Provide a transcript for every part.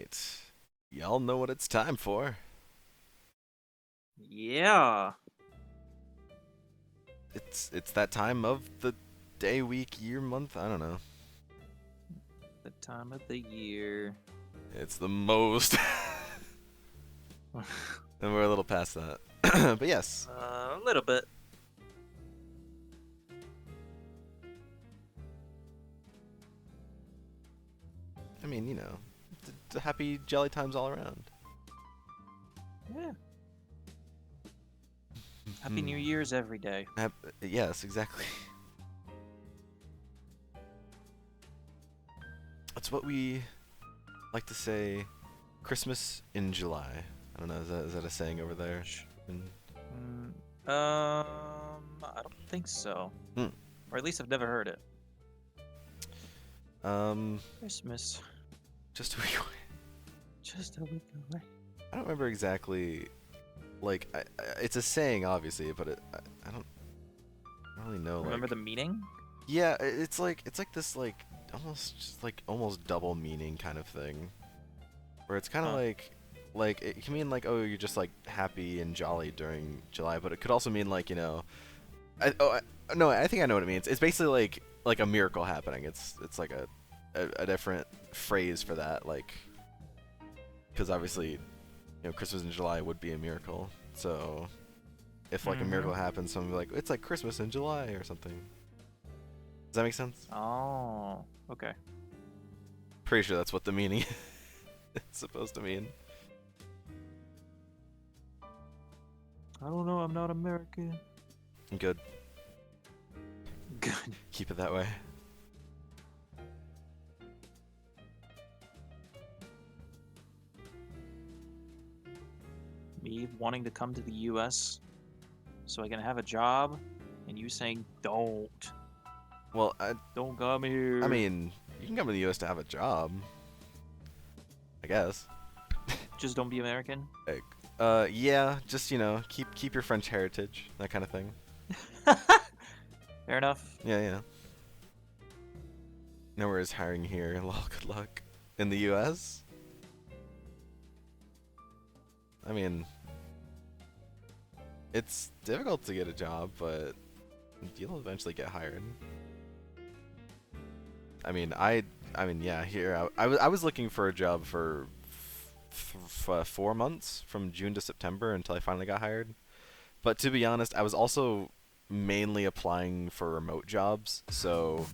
right. Y'all know what it's time for. Yeah. It's that time of the day, week, year, month. I don't know. The time of the year. It's the most, and we're a little past that. But yes, A little bit. I mean, happy jolly times all around. Yeah. Happy New Year's every day. Yes, exactly. That's what we like to say. Christmas in July. I don't know. Is that a saying over there? Mm, I don't think so. Hmm. Or at least I've never heard it. Um, Christmas. just a week away. Just a week away. I don't remember exactly. Like, it's a saying, obviously, but I don't really know. Remember like, the meaning? Yeah, it's like this almost double meaning kind of thing, where it's kind of Huh. like it can mean like, oh, you're just like happy and jolly during July, but it could also mean like, no, I think I know what it means. It's basically like a miracle happening. It's like a different phrase for that, like, because obviously, Christmas in July would be a miracle. So if like a miracle happens, someone would be like, it's like Christmas in July or something. Does that make sense? Oh, okay. Pretty sure that's what the meaning is supposed to mean. I don't know. I'm not American. Good. Good. Keep it that way. Me wanting to come to the U.S. so I can have a job, and you saying don't Well, come here. I mean, you can come to the U.S. to have a job, I guess. Just don't be American. Yeah, just keep your French heritage, that kind of thing. Fair enough. Yeah. Nowhere is hiring here. Lol, good luck. In the U.S. I mean, it's difficult to get a job, but you'll eventually get hired. I mean, yeah. Here, I was looking for a job for 4 months from June to September until I finally got hired. But to be honest, I was also mainly applying for remote jobs, so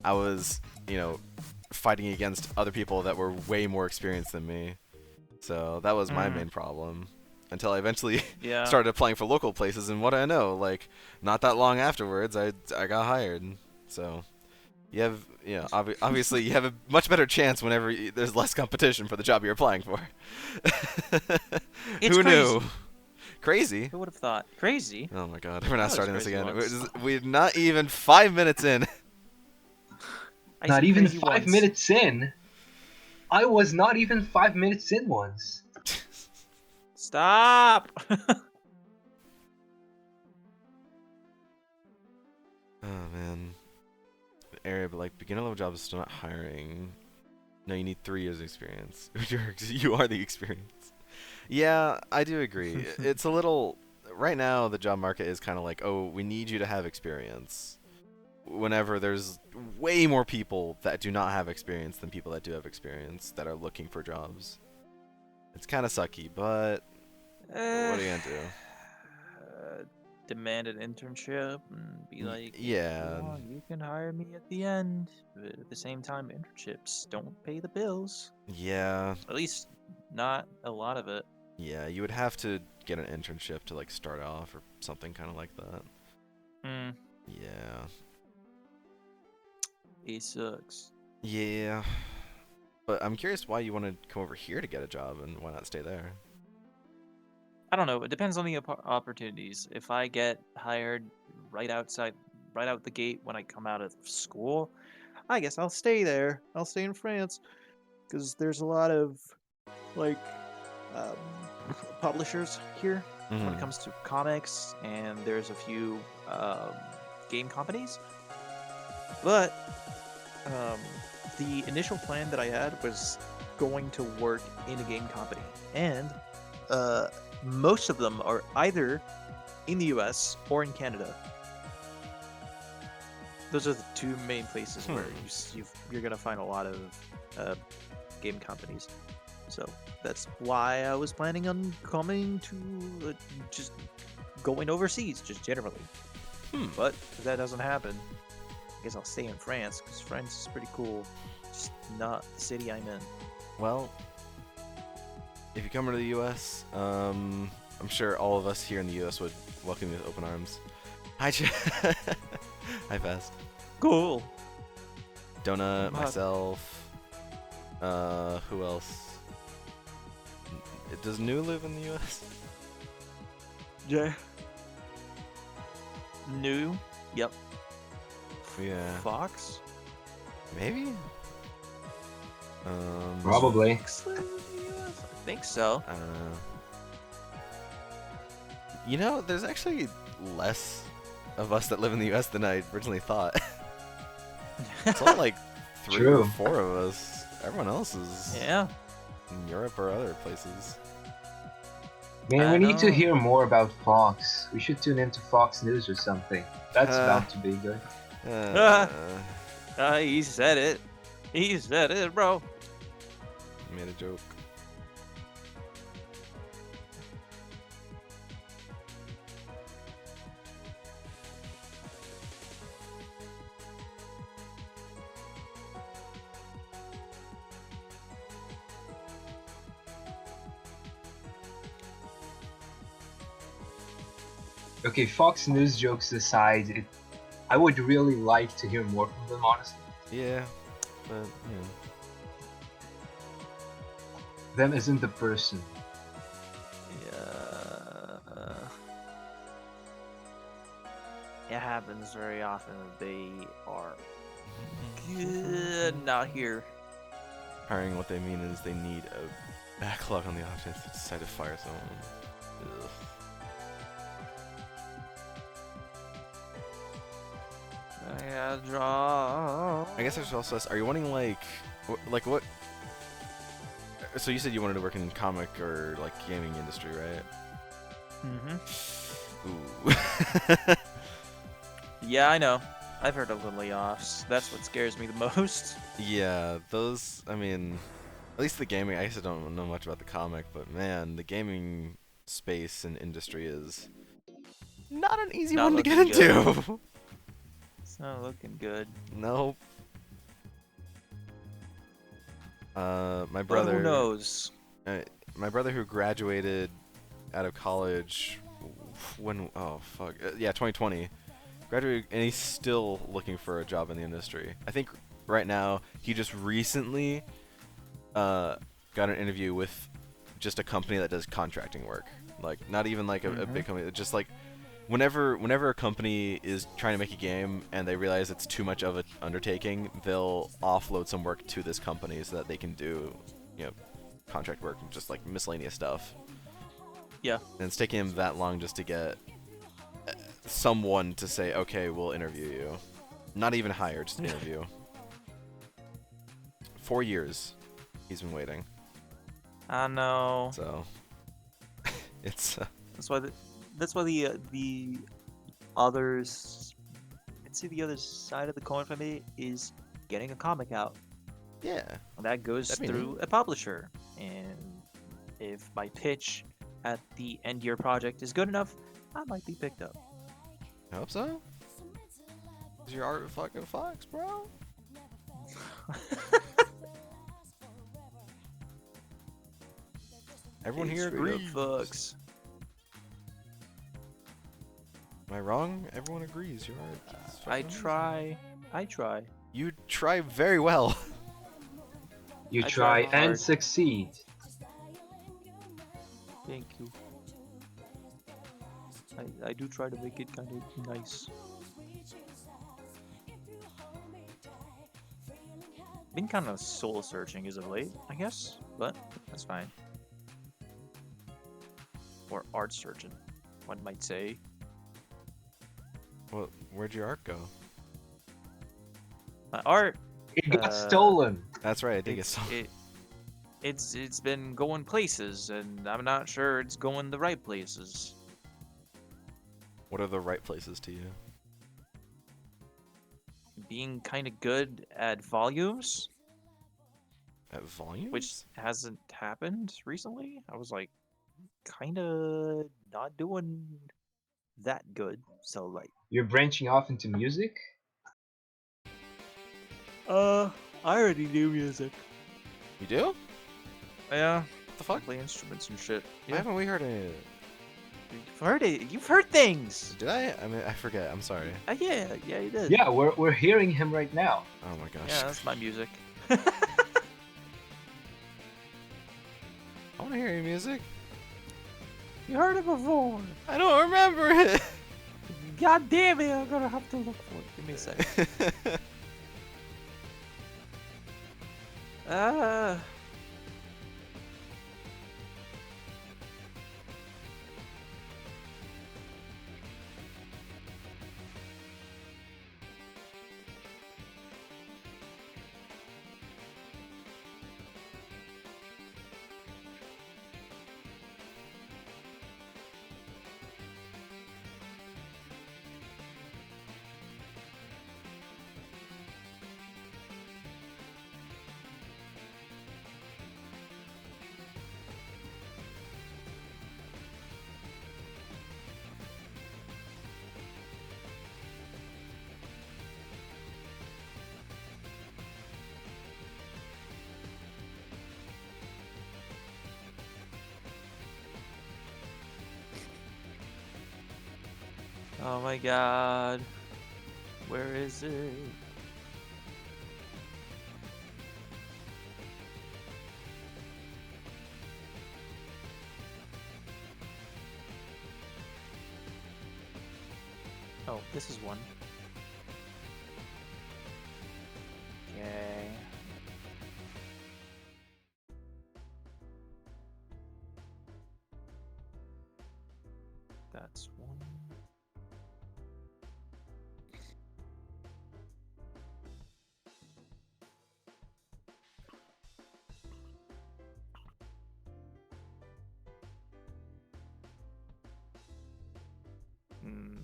I was, fighting against other people that were way more experienced than me. So that was my main problem. Until I eventually Yeah. started applying for local places, and what do I know? Like, not that long afterwards, I got hired. So you have, obviously you have a much better chance whenever there's less competition for the job you're applying for. It's Who crazy. knew? Crazy. Who would have thought? Crazy. Oh my god, we're not That was starting this crazy again. once. We're not even 5 minutes in. I Not said even crazy 5 minutes in. I was not even 5 minutes in once. Stop. Oh man. Area, but like beginner level jobs is still not hiring. No, you need 3 years of experience. You are the experience. Yeah, I do agree. It's a little. Right now, the job market is kind of like, oh, we need you to have experience. Whenever there's way more people that do not have experience than people that do have experience that are looking for jobs. It's kind of sucky, but what are you gonna do? Demand an internship and be like, Yeah. "Oh, you can hire me at the end." But at the same time, internships don't pay the bills. Yeah. At least, not a lot of it. Yeah, you would have to get an internship to like start off or something kind of like that. Yeah. It sucks. Yeah. But I'm curious why you want to come over here to get a job and why not stay there? I don't know. It depends on the opportunities. If I get hired right out the gate when I come out of school, I guess I'll stay there. I'll stay in France because there's a lot of like um, publishers here when it comes to comics, and there's a few game companies. But the initial plan that I had was going to work in a game company, and most of them are either in the U.S. or in Canada. Those are the two main places where you're gonna find a lot of game companies. So that's why I was planning on coming to just going overseas, just generally. But if that doesn't happen, I guess I'll stay in France because France is pretty cool. Just not the city I'm in. Well, if you come to the U.S., I'm sure all of us here in the U.S. would welcome you with open arms. Hi, Hi, Fast. Cool. Donut, Fuck. myself. Who else? Does New live in the U.S.? Yeah. New. Yep. Yeah. Fox. Maybe. Probably. Fox live in the US? I think so. I don't know. You know, there's actually less of us that live in the U.S. than I originally thought. It's only like 3 True. or 4 of us. Everyone else is Yeah. in Europe or other places. Man, I we need to know. hear more about Fox. We should tune into Fox News or something. That's Uh. about to be good. He said it. He said it, bro. Made a joke. Okay, Fox News jokes aside, I would really like to hear more from them, honestly. Yeah, but you know. Them isn't the person. Yeah. It happens very often that they are good, not here. Hiring, what they mean is they need a backlog on the offense to decide to fire someone. Ugh. I gotta draw. I guess I should also ask, are you wanting like what? So you said you wanted to work in comic or like gaming industry, right? Mm-hmm. Ooh. Yeah, I know. I've heard of the layoffs. That's what scares me the most. Yeah, those. I mean, at least the gaming. I guess I don't know much about the comic, but man, the gaming space and industry is not an easy Not one to get looking good. into. It's not looking good. Nope. My But brother. who knows? My brother who graduated out of college when yeah, 2020 graduated, and he's still looking for a job in the industry. I think right now he just recently got an interview with just a company that does contracting work, like not even like a big company, just like whenever a company is trying to make a game and they realize it's too much of an undertaking, they'll offload some work to this company so that they can do, you know, contract work and just like miscellaneous stuff. Yeah. And it's taking him that long just to get someone to say, okay, we'll interview you. Not even hire, just interview. 4 years he's been waiting. I know. So it's That's why the others, I'd say the other side of the coin for me is getting a comic out. yeah. And that goes That'd be through a publisher. And if my pitch at the end of your project is good enough, I might be picked up. I hope so. Is your art fucking Fox, bro? Everyone here agrees. Fucks. Am I wrong? Everyone agrees. Your art is I fucking try. I try. amazing. You try very well. You I try try and hard. succeed. Thank you. I do try to make it kind of nice. Been kind of soul searching as of late, I guess, but that's fine. Or art searching, one might say. Well, where'd your art go? My art. It got Uh, stolen. That's right, I did get It's, some. it's been going places, and I'm not sure it's going the right places. What are the right places to you? Being kind of good at volumes, At volumes? which hasn't happened recently. I was like kind of not doing that good. So like, You're branching off into music? I already do music. You do? Yeah, What the I fuck? play instruments and shit. Why haven't we heard any of it? You've heard it. You've heard things. Did I? I mean, I forget. I'm sorry. Yeah, you did. Yeah, we're hearing him right now. Oh my gosh. Yeah, that's my music. I want to hear your music. You heard it before. I don't remember it. God damn it! I'm gonna have to look for it. Give me a second. Uh. Oh my god. Where is it? Oh, this is one. Okay. That's one. Hmm.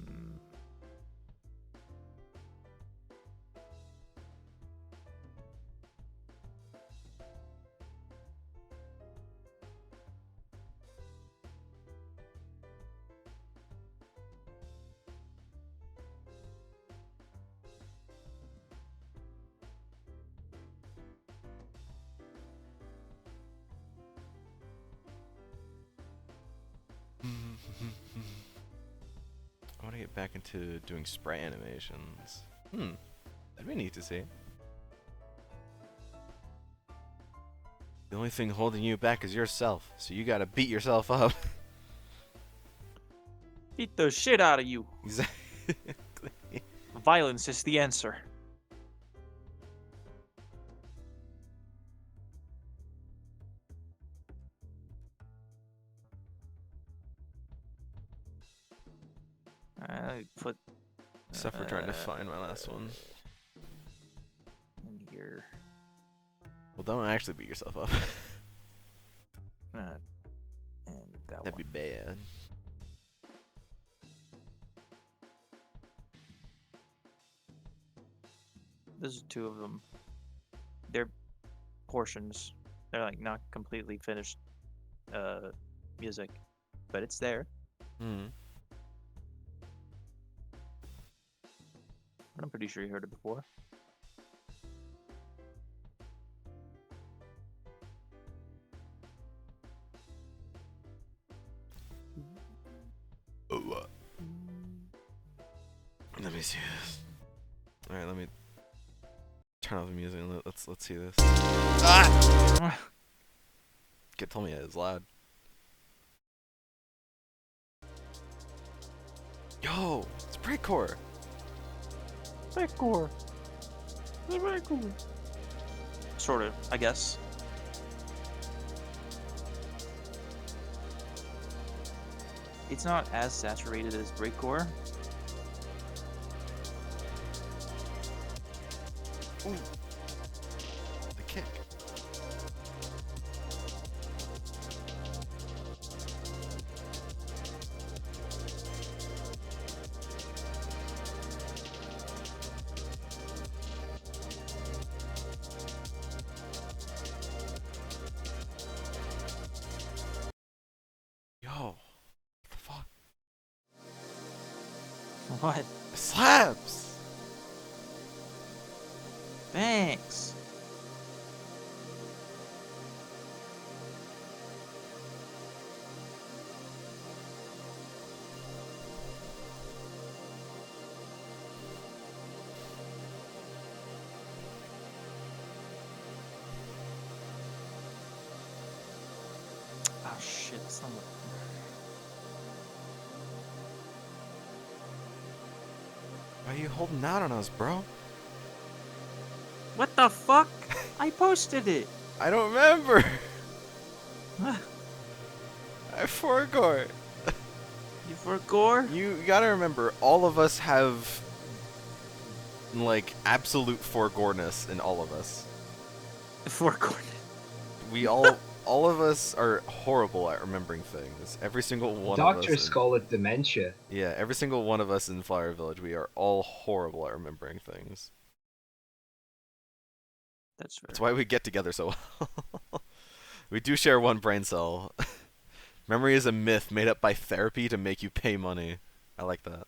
I want to get back into doing spray animations. That'd be neat to see. The only thing holding you back is yourself, so you gotta beat yourself up. Beat the shit out of you. Exactly. Violence is the answer. I put Except for trying to find my last one. in here. Well, don't actually beat yourself up. And that That'd be one. bad. Those are two of them. They're portions. They're like not completely finished music, but it's there. Hmm. I'm pretty sure you heard it before. Oh, let me see this. All right, let me turn off the music and let's see this. Ah! Kid told me it was loud. Yo, it's breakcore. Breakcore. The breakcore. Sort of, I guess. It's not as saturated as breakcore. Ooh. The kick. What? It slaps. Thanks. Oh shit, son of Why are you holding out on us, bro? What the fuck? I posted it. I don't remember. You I forgot. forgot? You gotta remember, all of us have like absolute forgoreness in all of us. Forgot. We all of us are horrible at remembering things. Every single one of us. Doctors call it dementia. Yeah, every single one of us in Flower Village, we are all horrible at remembering things. That's fair. That's why we get together so well. We do share one brain cell. Memory is a myth made up by therapy to make you pay money. I like that.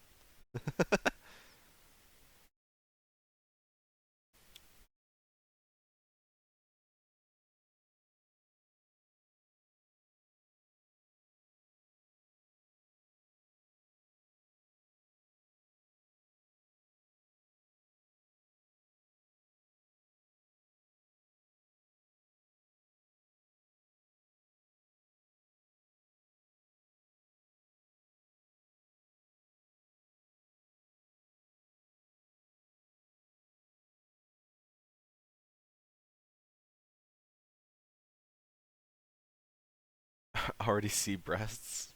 Already see breasts.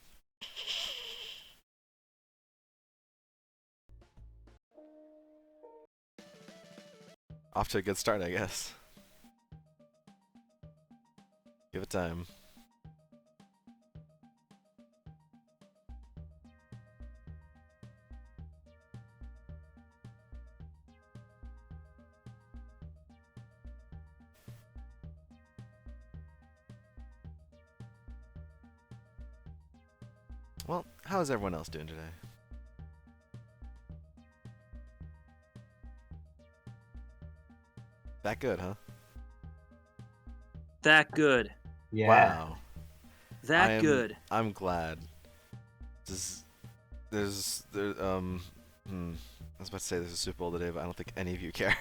Off to a good start, I guess. Give it time. Well, how is everyone else doing today? That good, huh? That good. Yeah. Wow. That good. I'm glad. I was about to say there's a Super Bowl today, but I don't think any of you care.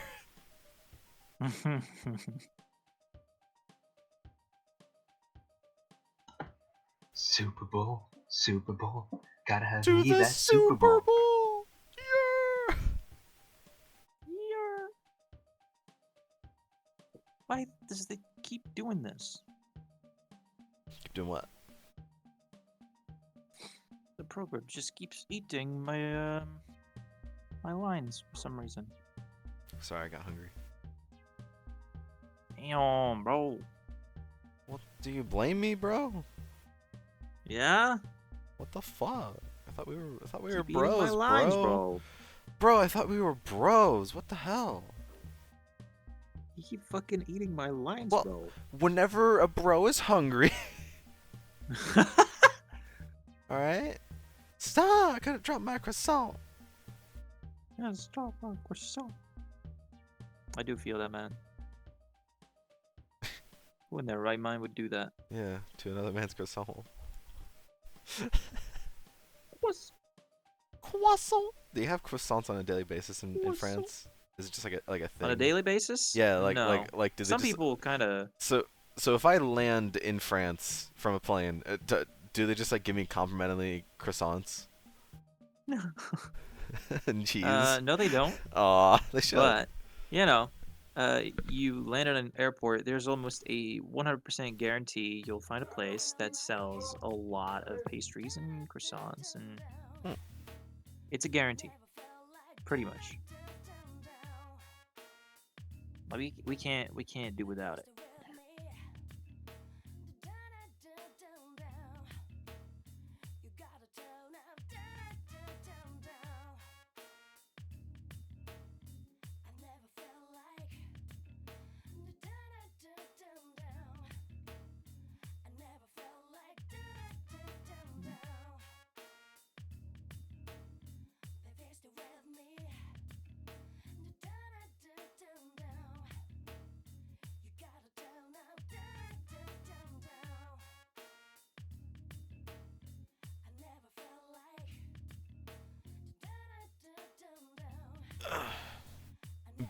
Super Bowl. Super Bowl. Gotta have To me the that Super Bowl. Yeah. Why does they keep doing this? Keep doing what? The program just keeps eating my my lines for some reason. Sorry, I got hungry. Damn, bro. What? Do you blame me, bro? Yeah? What the fuck? I thought we were Keep eating bros, my lines, bro. Bro, I thought we were bros. What the hell? You keep fucking eating my lines, Well- bro. Whenever a bro is hungry, all right. Stop! I gotta drop my croissant. Yeah, stop. So. I do feel that, man. Who in their right mind would do that? Yeah, to another man's croissant. What's Croissant. Do you have croissants on a daily basis in Croissant. France? Is it just like a thing? on a daily basis? Yeah, no. like do they Some just, people kind of. So if I land in France from a plane, do they just like give me complimentary croissants and cheese? No, they don't. Aw, they should. But you know, you land at an airport. There's almost a 100% guarantee you'll find a place that sells a lot of pastries and croissants, and it's a guarantee, pretty much. But we can't do without it.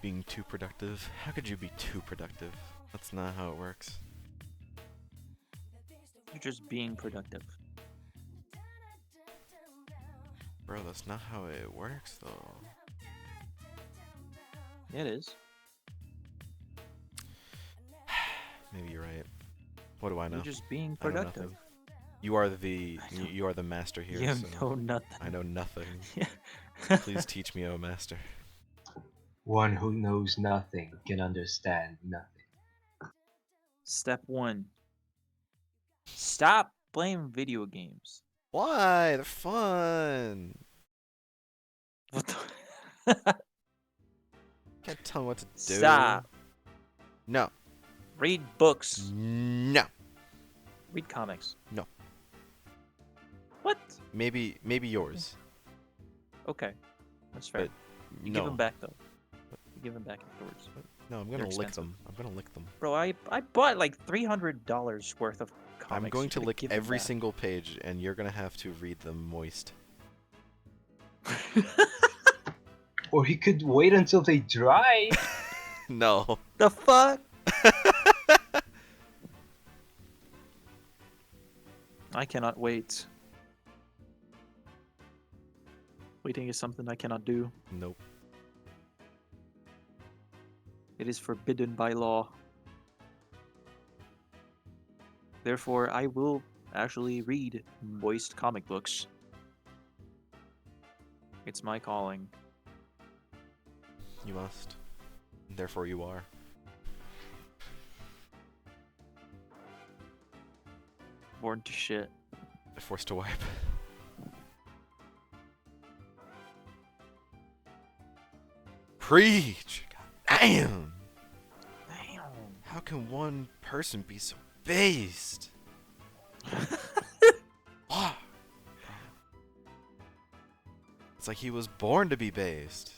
Being too productive. How could you be too productive? That's not how it works. You're just being productive. Bro, that's not how it works, though. Yeah, it is. Maybe you're right. What do I know? You're just being I know productive. nothing. You are the I don't- you are the master here. You so know nothing. I know nothing. Yeah. Please teach me, O master. One who knows nothing can understand nothing. Step 1. Stop playing video games. Why? They're fun. What the? Can't tell me what to do. Stop. No. Read books. No. Read comics. No. What? Maybe yours. Okay. That's fair. But You no. give them back, though. You give them back afterwards. No, I'm They're gonna lick expensive. them. I'm gonna lick them. Bro, I bought like $300 worth of comics. I'm going to You're gonna lick give them every back. single page, and you're gonna have to read them moist. Or he could wait until they dry. No. The fuck? I cannot wait. Waiting is something I cannot do. Nope. It is forbidden by law. Therefore, I will actually read moist comic books. It's my calling. You must. Therefore, you are. Born to shit. Forced to wipe. Preach! God damn! Damn. How can one person be so based? Ah. It's like he was born to be based.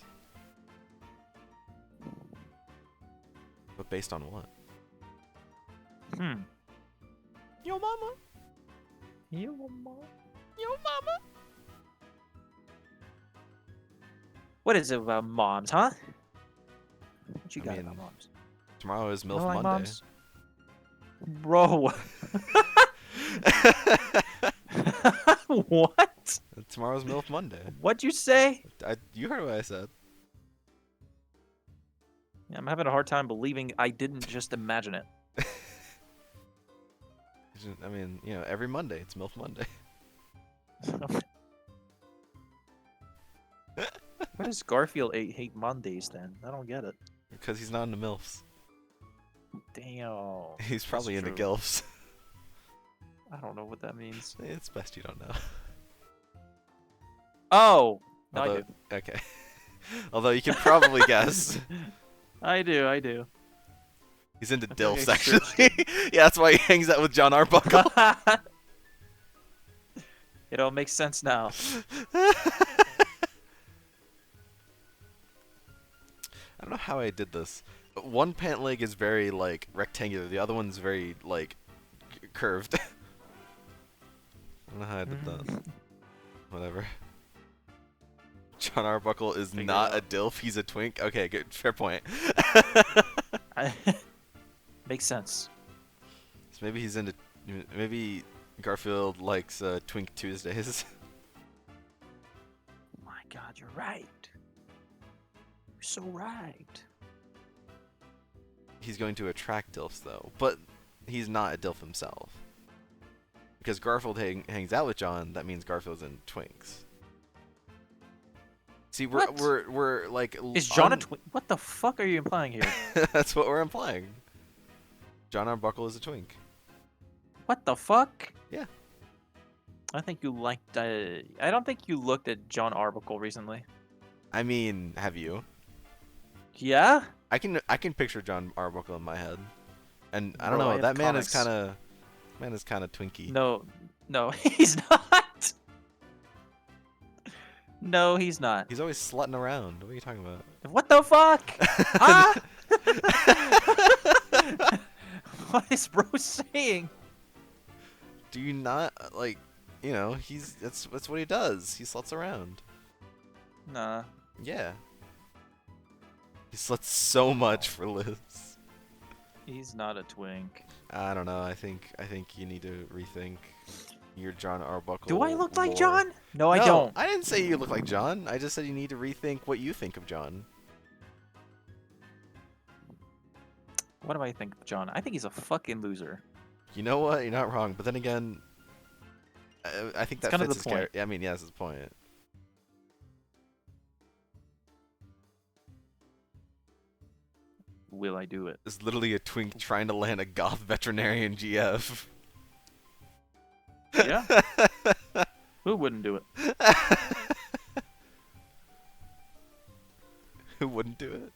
But based on what? Hmm. Yo mama! You mama. Yo mama! What is it about moms, huh? What you I got mean, about moms? Tomorrow is You MILF don't like Monday. moms? Bro. What? Tomorrow's MILF Monday. What'd you say? You heard what I said. Yeah, I'm having a hard time believing I didn't just imagine it. I mean, you know, every Monday it's MILF Monday. Why does Garfield hate Mondays then? I don't get it. Because he's not into MILFs. Damn. He's probably into true. GILFs. I don't know what that means. It's best you don't know. Oh! No, Although, okay. Although you can probably guess. I do. He's into I feel DILFs, like I actually. Yeah, that's why he hangs out with John Arbuckle. It all makes sense now. I don't know how I did this. One pant leg is very, like, rectangular. The other one's very, like, curved. I don't know how I did that. Whatever. John Arbuckle is Figure it not a out. DILF, he's a twink. Okay, good. Fair point. Makes sense. So maybe he's into... Maybe Garfield likes Twink Tuesdays. My God, you're right. You're so right. He's going to attract DILFs, though. But he's not a DILF himself. Because Garfield hangs out with John, that means Garfield's in twinks. See, What? we're like... Is John a twink? What the fuck are you implying here? That's what we're implying. John Arbuckle is a twink. What the fuck? Yeah. I think you liked. I don't think you looked at John Arbuckle recently. I mean, have you? Yeah. I can picture John Arbuckle in my head, and I don't Bro, I know. have That man is comics. kind of twinky. No, he's not. No, he's not. He's always slutting around. What are you talking about? What the fuck? Ah! What is bro saying? Do you not like? You know, that's what he does. He sluts around. Nah. Yeah. He sluts so much for Liz. He's not a twink. I don't know. I think you need to rethink your John Arbuckle. Do I look like lore. John? No, I No, don't. I didn't say you look like John. I just said you need to rethink what you think of John. What do I think of John? I think he's a fucking loser. You know what? You're not wrong. But then again, I think that kind of fits the his point. character. I mean, yeah, that's his point. Will I do it? It's literally a twink trying to land a goth veterinarian GF. Yeah. Who wouldn't do it? Who wouldn't do it?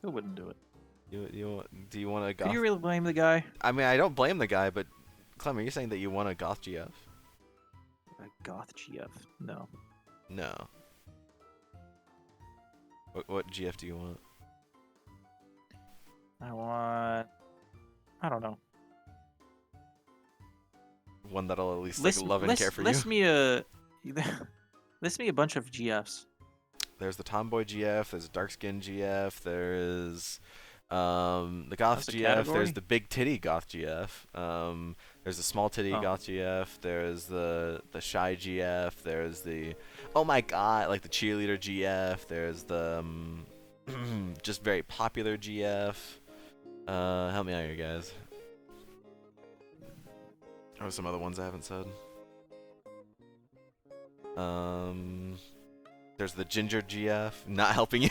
Who wouldn't do it? Do you want a goth? Could you really blame the guy? I mean, I don't blame the guy, but Clem, are you saying that you want a goth GF? A goth GF? No. No. What GF do you want? I don't know. One that'll at least like love and care for you. List me a bunch of GFs. There's the tomboy GF. There's a dark skin GF. There is the goth That's a GF. category? There's the big titty goth GF. There's the small titty Oh. goth GF. There's the shy GF. There's the oh my god, like the cheerleader GF. There's the just very popular GF. Help me out here, guys. Or some other ones I haven't said. There's the ginger GF. Not helping you.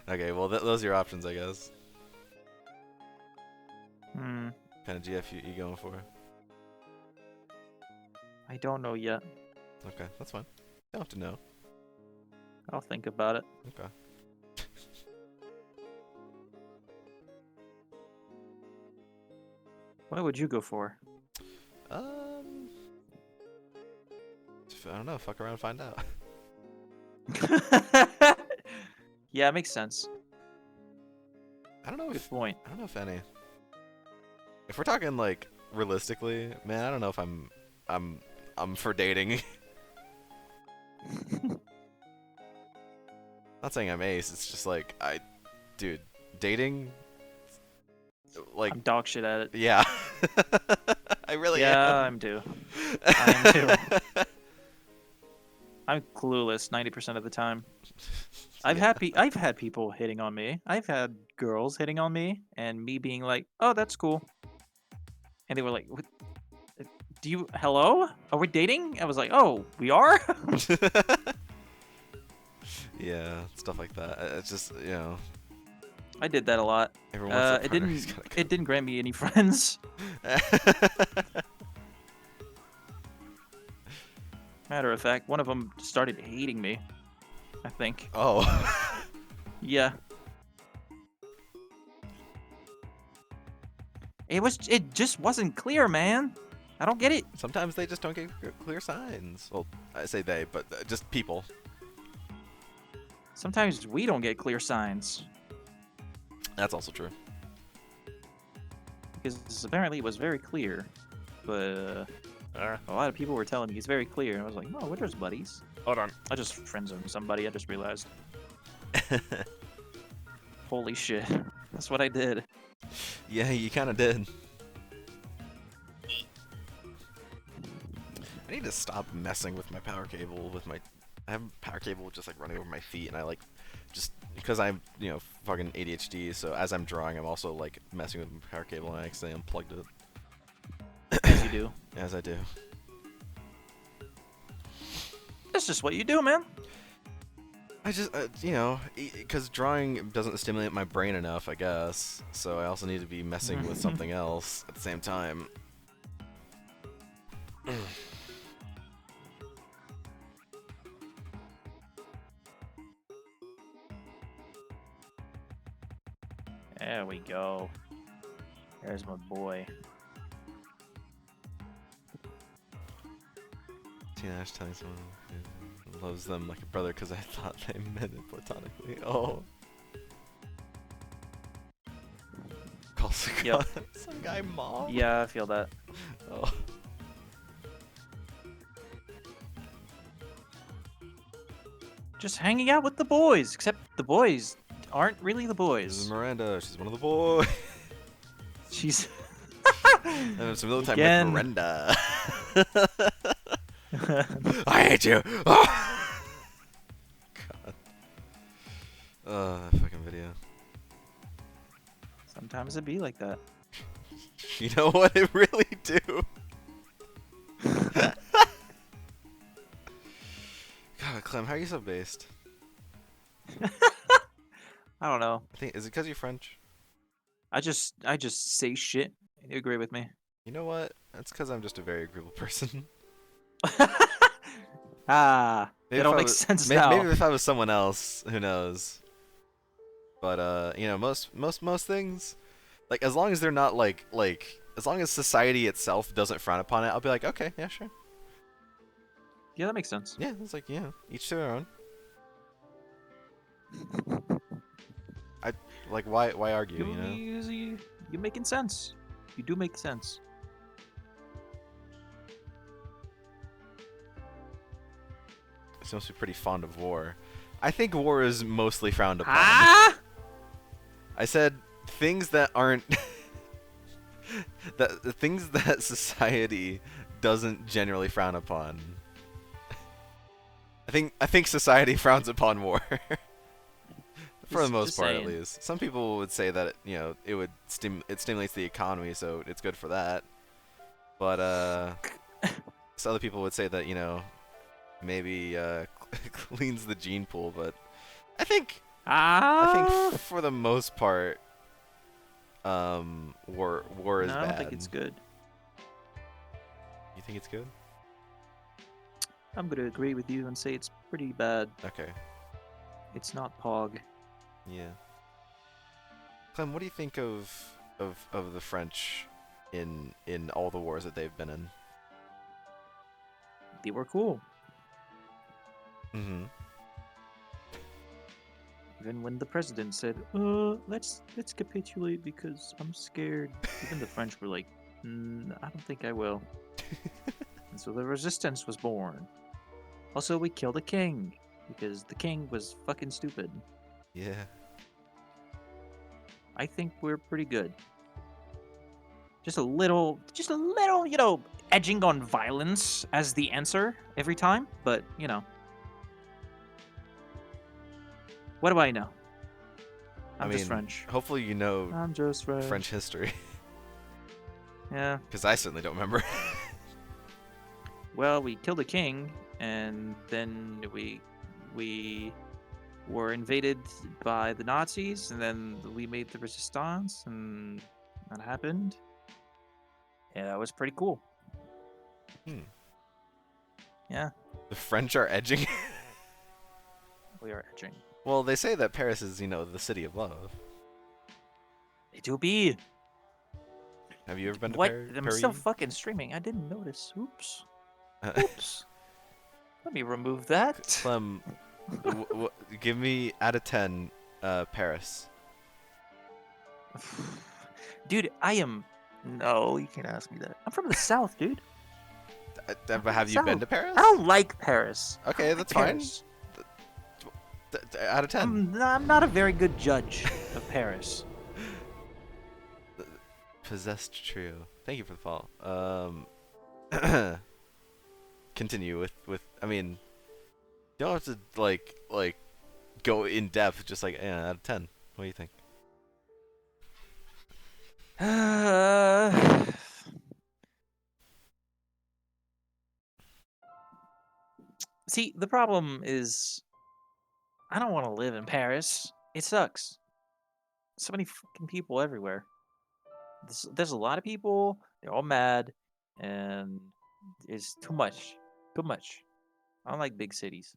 Okay, well those are your options, I guess. Hmm. Kind of GF you going for? I don't know yet. Okay, that's fine. You don't have to know. I'll think about it. Okay. What would you go for? I don't know. Fuck around and find out. Yeah, it makes sense. I don't know Good if point. I don't know if any. If we're talking like realistically, man, I don't know if I'm for dating. Not saying I'm ace. It's just like dude, dating. Like I'm dog shit at it. yeah, I really Yeah, am. I'm too. I am too. I'm clueless 90% of the time. I've had people hitting on me. I've had girls hitting on me, and me being like, "Oh, that's cool," and they were like, "What? Do you? Hello? Are we dating?" I was like, "Oh, we are." Yeah, stuff like that. It's just I did that a lot. every once in a It while, he's didn't. gotta It didn't grant me any friends. Matter of fact, one of them started hating me. I think. Oh. Yeah. It just wasn't clear, man. I don't get it. Sometimes they just don't get clear signs. Well, I say they, but just people. Sometimes we don't get clear signs That's also true. because apparently it was very clear. But a lot of people were telling me it's very clear, and I was like, "Oh, we're just buddies." Hold on. I just friend zoned somebody. I just realized. Holy shit, that's what I did. Yeah, you kind of did. I need to stop messing with my power cable. I have a power cable just like running over my feet, and I like just because I'm fucking ADHD. So as I'm drawing, I'm also like messing with my power cable, and I accidentally unplugged it. As you do. As I do. That's just what you do, man. I just because drawing doesn't stimulate my brain enough, I guess. So I also need to be messing with something else at the same time. There we go. There's my boy. Tina Ash telling someone who loves them like a brother because I thought they meant it platonically. Oh. Calls Yep. some guy mom. Yeah, I feel that. Oh. Just hanging out with the boys, except the boys aren't really the This is boys. Miranda. She's one of the boys. She's And some little time Again. with Miranda. I hate you. Oh! God. Fucking video. Sometimes it be like that. You know what? It really do. God, Clem, how are you so based? I don't know. I think is it because you're French? I just say shit. You agree with me? You know what? That's because I'm just a very agreeable person. Ah, Maybe it if all I makes was- sense may- now. Maybe if I was someone else, who knows? But you know, most things, like as long as they're not like as long as society itself doesn't frown upon it, I'll be like, okay, yeah, sure. Yeah, that makes sense. Yeah, it's like, yeah, each to their own. Like, why argue? You know. You're making sense. You do make sense. She must be pretty fond of war. I think war is mostly frowned upon. Ah! I said things that aren't that the things that society doesn't generally frown upon. I think society frowns upon war. For the most Just part, at saying. least. Some people would say that it stimulates the economy, so it's good for that. But some other people would say that maybe cleans the gene pool. But I think for the most part, war is No, bad. I don't think it's good. You think it's good? I'm gonna agree with you and say it's pretty bad. Okay. It's not Pog. Yeah. Clem, what do you think of the French in all the wars that they've been in? They were cool. Mm-hmm. Even when the president said, let's capitulate because I'm scared." Even the French were like, "I don't think I will." And so the resistance was born. Also, we killed a king because the king was fucking stupid. Yeah. I think we're pretty good. Just a little, edging on violence as the answer every time, but, what do I know? I'm just French. Hopefully you know I'm just French. French history, Yeah. because I certainly don't remember. Well, we killed a king, and then we were invaded by the Nazis, and then we made the resistance, and that happened. Yeah, that was pretty cool. Hmm. Yeah, The French are edging. we are edging. Well, they say that Paris is, the city of love. It do be. Have you ever been to What? Paris? I'm still fucking streaming. I didn't notice. Oops. Oops. Let me remove that. Clem, give me out of 10, Paris. Dude, I am. No, you can't ask me that. I'm from the South, dude. But have you been South. to Paris? I don't like Paris. Okay, that's fine. Paris. Out of 10. I'm not a very good judge of Paris. Possessed trio. Thank you for the follow. Continue with. I mean, you don't have to like go in depth. Just like out of 10. What do you think? See, the problem is, I don't want to live in Paris. It sucks. So many fucking people everywhere. There's a lot of people. They're all mad, and it's too much. Too much. I don't like big cities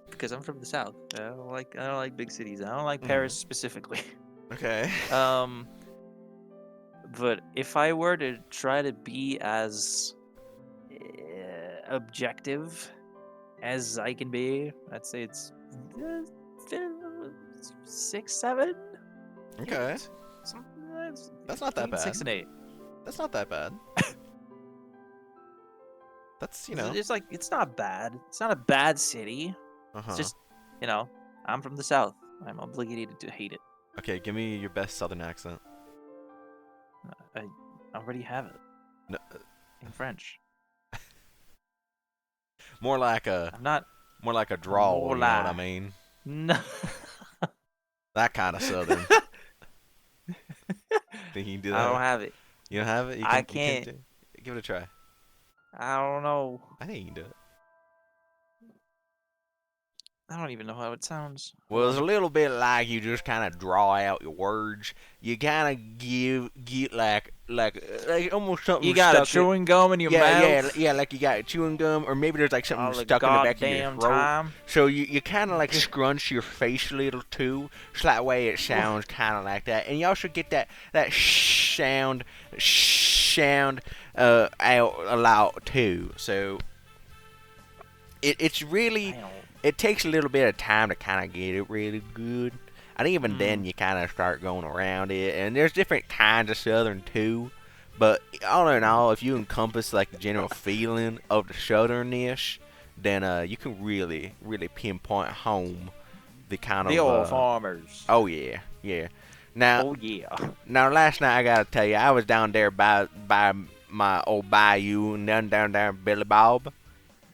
because I'm from the South. I don't like big cities. I don't like Paris specifically. Okay. But if I were to try to be as objective as I can be, I'd say it's 6, 7. Okay. 8. That's not that Between 6 bad. and 8. That's not that bad. That's, you know. It's like it's not bad. It's not a bad city. Uh-huh. It's just, I'm from the South. I'm obligated to hate it. Okay, give me your best Southern accent. I already have it No, in French. more like I'm not. a drawl. More You know what I like- mean? No. That kind of Southern. Think you can do that? I don't have it. You don't have it? You I you can't. give it a try. I don't know. I think you can do it. I don't even know how it sounds. Well, it's a little bit like you just kind of draw out your words. You kind of get like almost something You got a stuck in- chewing gum in your yeah, mouth. yeah, like you got chewing gum, or maybe there's like something all the stuck in the back of your goddamn throat. time. So you kind of like scrunch your face a little too, so that way it sounds kind of like that. And you also get that sound out a lot too. So it's really, Damn. it takes a little bit of time to kind of get it really good. And even then, you kind of start going around it. And there's different kinds of Southern too. But all in all, if you encompass like the general feeling of the Southernness, then you can really, really pinpoint home the kind The of old farmers. oh yeah, yeah. Now, Oh yeah. now last night I gotta tell you, I was down there by my old bayou and down there Billy Bob.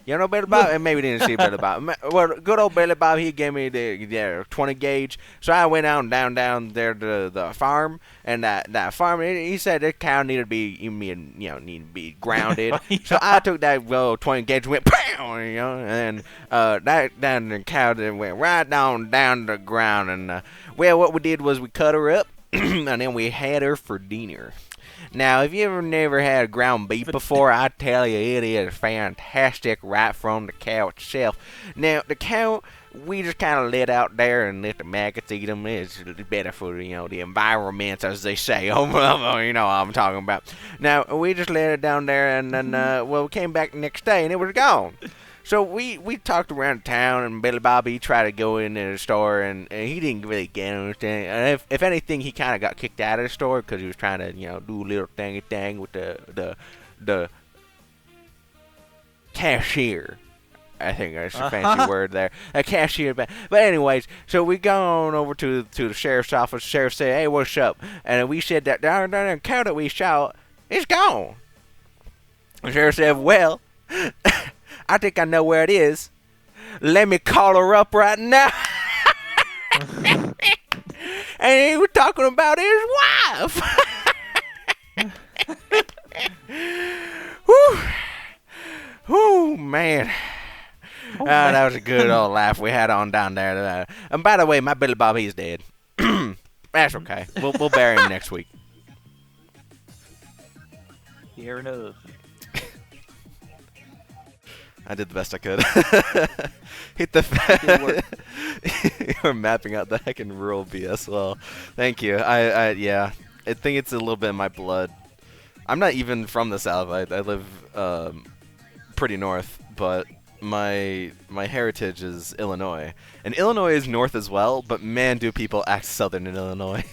You know Billy Bob? And maybe didn't see Billy Bob. Well, good old Billy Bob, he gave me the 20 gauge. So I went out and down there to the farm, and that farm, he said that cow needed to be, need to be grounded. So I took that 20 gauge and went, pow, and the cow then went right down to the ground. And well, what we did was we cut her up, and then we had her for dinner. Now, if you ever never had ground beef before, I tell you, it is fantastic right from the cow itself. Now, the cow, we just kind of let out there and let the maggots eat them. It's better for, the environment, as they say. You know what I'm talking about. Now, we just let it down there, and then, we came back the next day, and it was gone. So we talked around town, and Billy Bobby tried to go into the store, and he didn't really get anything. And if anything, he kind of got kicked out of the store because he was trying to, do a little thingy thing with the cashier. I think that's a fancy word there. A cashier. But anyways, so we gone over to the sheriff's office. The sheriff said, "Hey, what's up?" And we said that down there cow that we shot, it's gone. The sheriff said, "Well, I think I know where it is. Let me call her up right now." And he was talking about his wife. Whew. Whew, man. That was a good old laugh we had on down there. And by the way, my Billy Bob, he's dead. That's okay. We'll bury him next week. Fair enough. I did the best I could. Hit the You're mapping out the heckin' rural BS well. Thank you. Yeah. I think it's a little bit in my blood. I'm not even from the South. I live pretty north, but my heritage is Illinois. And Illinois is north as well, but man, do people act southern in Illinois.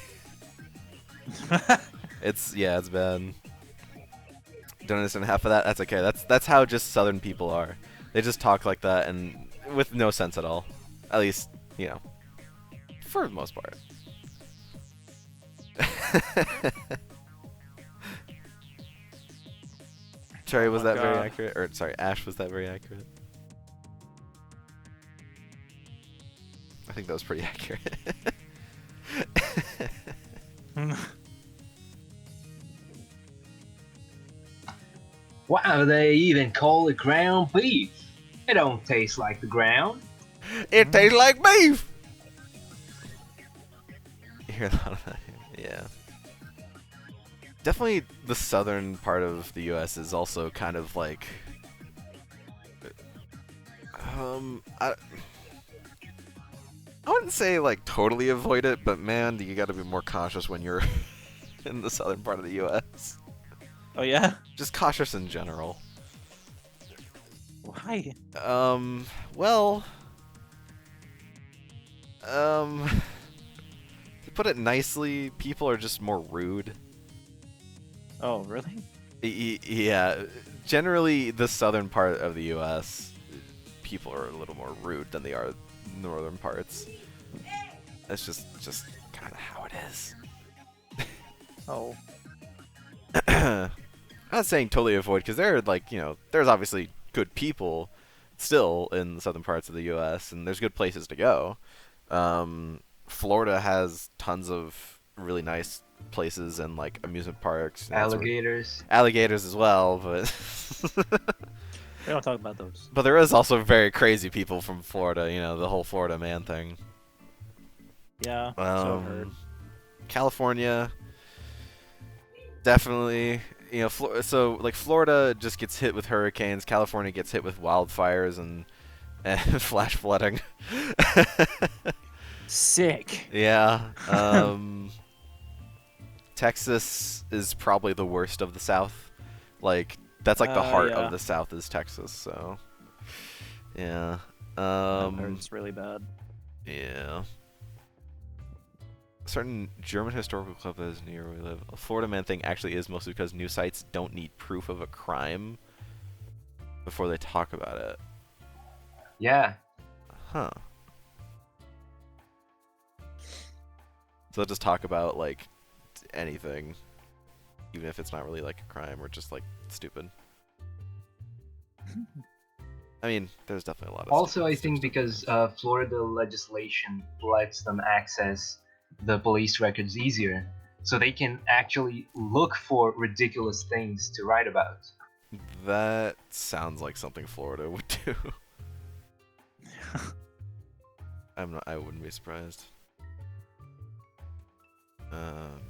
It's bad. Don't understand half of that. That's okay. That's how just southern people are. They just talk like that and with no sense at all. At least, for the most part. Cherry, was that very accurate? Or sorry, Ash, was that very accurate? I think that was pretty accurate. Why do they even call it ground beef? It don't taste like the ground. It tastes like beef! You hear a lot of that, yeah. Definitely the southern part of the US is also kind of like... I wouldn't say like totally avoid it, but man, you gotta be more cautious when you're in the southern part of the US. Oh yeah? Just cautious in general. Why? Well... to put it nicely, people are just more rude. Oh really? Yeah, generally the southern part of the U.S. people are a little more rude than they are northern parts. That's just kind of how it is. Oh, I'm not saying totally avoid, because there are, like, there's obviously good people still in the southern parts of the U.S. and there's good places to go. Florida has tons of really nice places and like amusement parks. Alligators. Alligators as well, but we don't talk about those. but there is also very crazy people from Florida. The whole Florida man thing. Yeah, so I've heard. California, definitely. So like Florida just gets hit with hurricanes. California gets hit with wildfires and flash flooding. Sick. Yeah. Texas is probably the worst of the South. Like that's like the heart Yeah. of the South is Texas. So yeah. I've heard it's really bad. Yeah. Certain German historical club that is near where we live. A Florida man thing actually is mostly because new sites don't need proof of a crime before they talk about it. Yeah. Huh. So they'll just talk about like anything, even if it's not really like a crime or just like stupid. I mean, there's definitely a lot of Also, I stupid think stuff. because Florida legislation lets them access the police records easier, so they can actually look for ridiculous things to write about. That sounds like something Florida would do. I wouldn't be surprised. Man.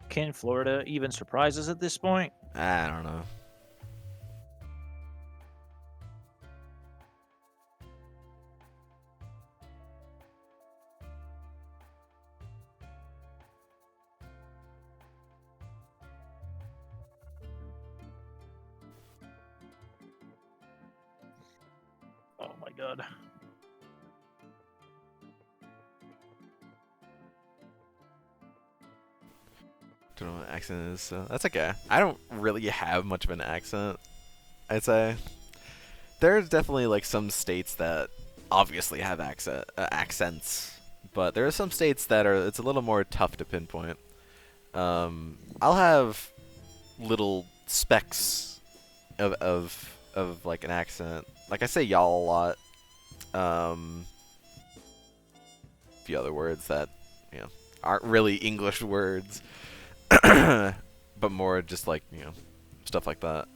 Can Florida even surprise us at this point? I don't know. Oh my god. Don't know what accent is, so that's okay. I don't really have much of an accent, I'd say. There's definitely like some states that obviously have accents, but there are some states that it's a little more tough to pinpoint. I'll have little specks of like an accent. Like I say y'all a lot. A few other words that aren't really English words. But more just like stuff like that.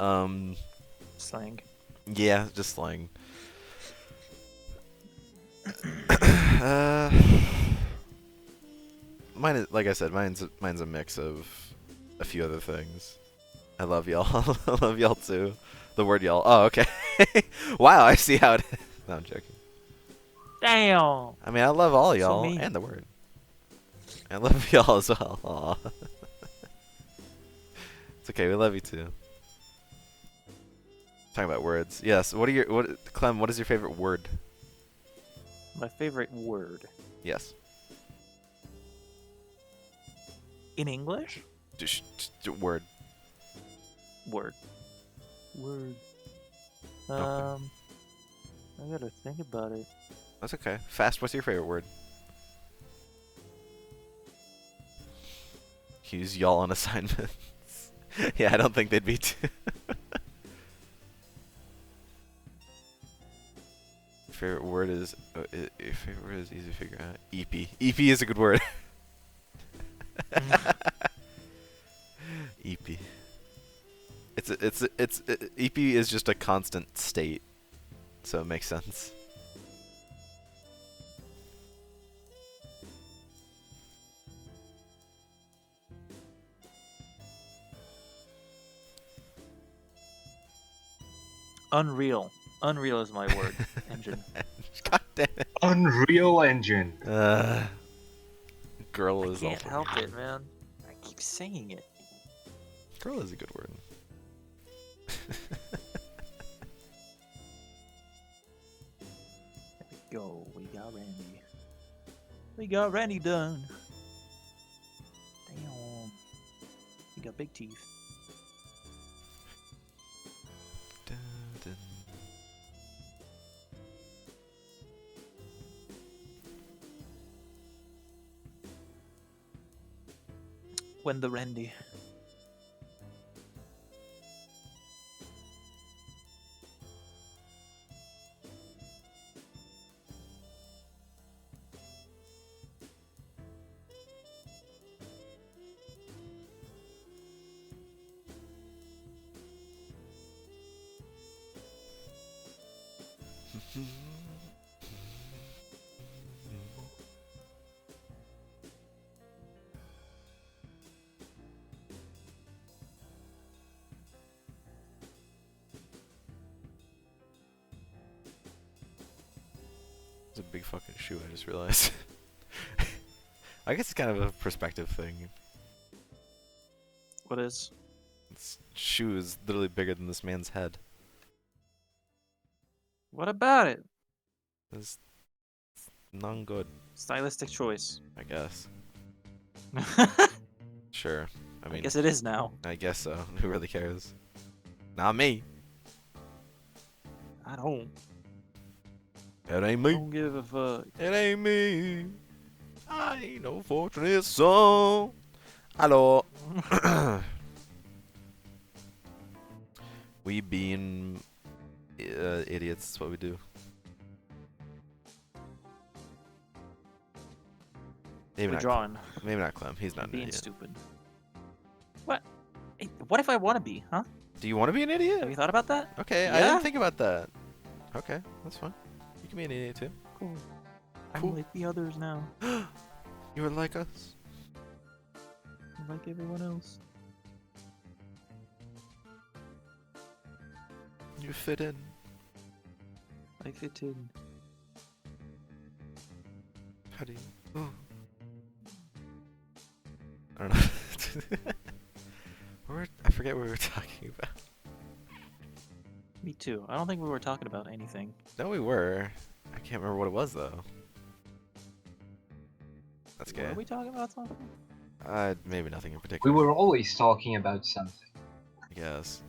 Slang. Yeah, just slang. Mine is, like I said, mine's a mix of a few other things. I love y'all. I love y'all too. The word y'all. Oh, okay. Wow, I see how it is. No, I'm joking. Damn. I mean, I love all So y'all mean. and the word. I love y'all as well. Aw. It's okay. We love you too. Talking about words. Yes. Clem? What is your favorite word? My favorite word. Yes. In English? Just word. Word. Word. Okay. I gotta think about it. That's okay. Fast. What's your favorite word? Use y'all on assignments. Yeah, I don't think they'd be too. Favorite word is your favorite word is easy to figure out. EP. EP is a good word. EP. EP is just a constant state, so it makes sense. Unreal. Unreal is my word. Engine. God damn it. Unreal Engine. Girl I is can't also help it, man. I keep saying it. Girl is a good word. There we go. We got Randy. We got Randy done. Damn. He got big teeth. Dun, dun. When the Randy. It's a big fucking shoe, I just realized. I guess it's kind of a perspective thing. What is? This shoe is literally bigger than this man's head. What about it? It's not good, Stylistic choice. I guess. I Sure. I mean, guess it is now. I guess so. Who really cares? Not me. I don't. It ain't I me. don't give a fuck. It ain't me. I ain't no fortunate soul. Hello. We being idiots. That's what we do. Maybe We're not. drawing. Maybe not Clem. He's not an Being idiot. stupid. What? Hey, what if I want to be, huh? Do you want to be an idiot? Have you thought about that? Okay, I Yeah? didn't think about that. Okay, that's fine. You can be an idiot too. Cool. Cool. I'm like the others now. You are like us. I'm like everyone else. You fit in. I fit in. How do you? Oh. I don't know. I forget what we were talking about. Me too. I don't think we were talking about anything. No, we were. I can't remember what it was though. That's Were good. we talking about something? Maybe nothing in We particular. were always talking about something. I guess.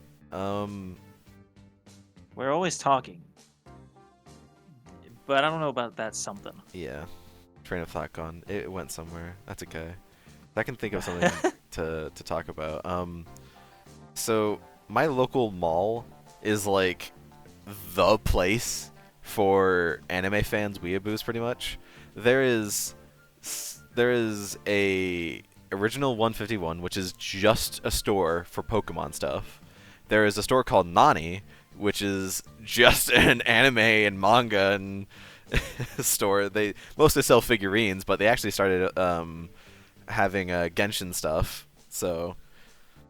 We're always talking. But I don't know about that something. Yeah. Train of thought gone. It went somewhere. That's okay. I can think of something to talk about. So my local mall is like the place for anime fans, weeaboos, pretty much. There is a original 151, which is just a store for Pokemon stuff. There is a store called Nani, which is just an anime and manga and store. They mostly sell figurines, but they actually started having Genshin stuff. So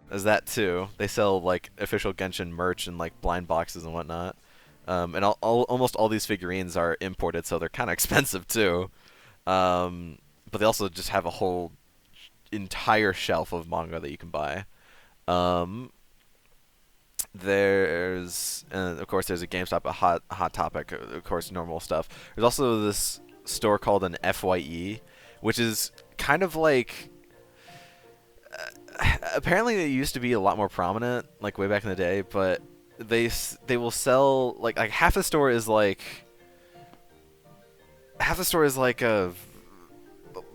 there's that too. They sell like official Genshin merch and like blind boxes and whatnot. And almost all these figurines are imported, so they're kind of expensive too. But they also just have a whole entire shelf of manga that you can buy. There's of course there's a GameStop, a Hot Topic, of course normal stuff. There's also this store called an FYE, which is kind of like apparently it used to be a lot more prominent like way back in the day, but they will sell like half the store is like a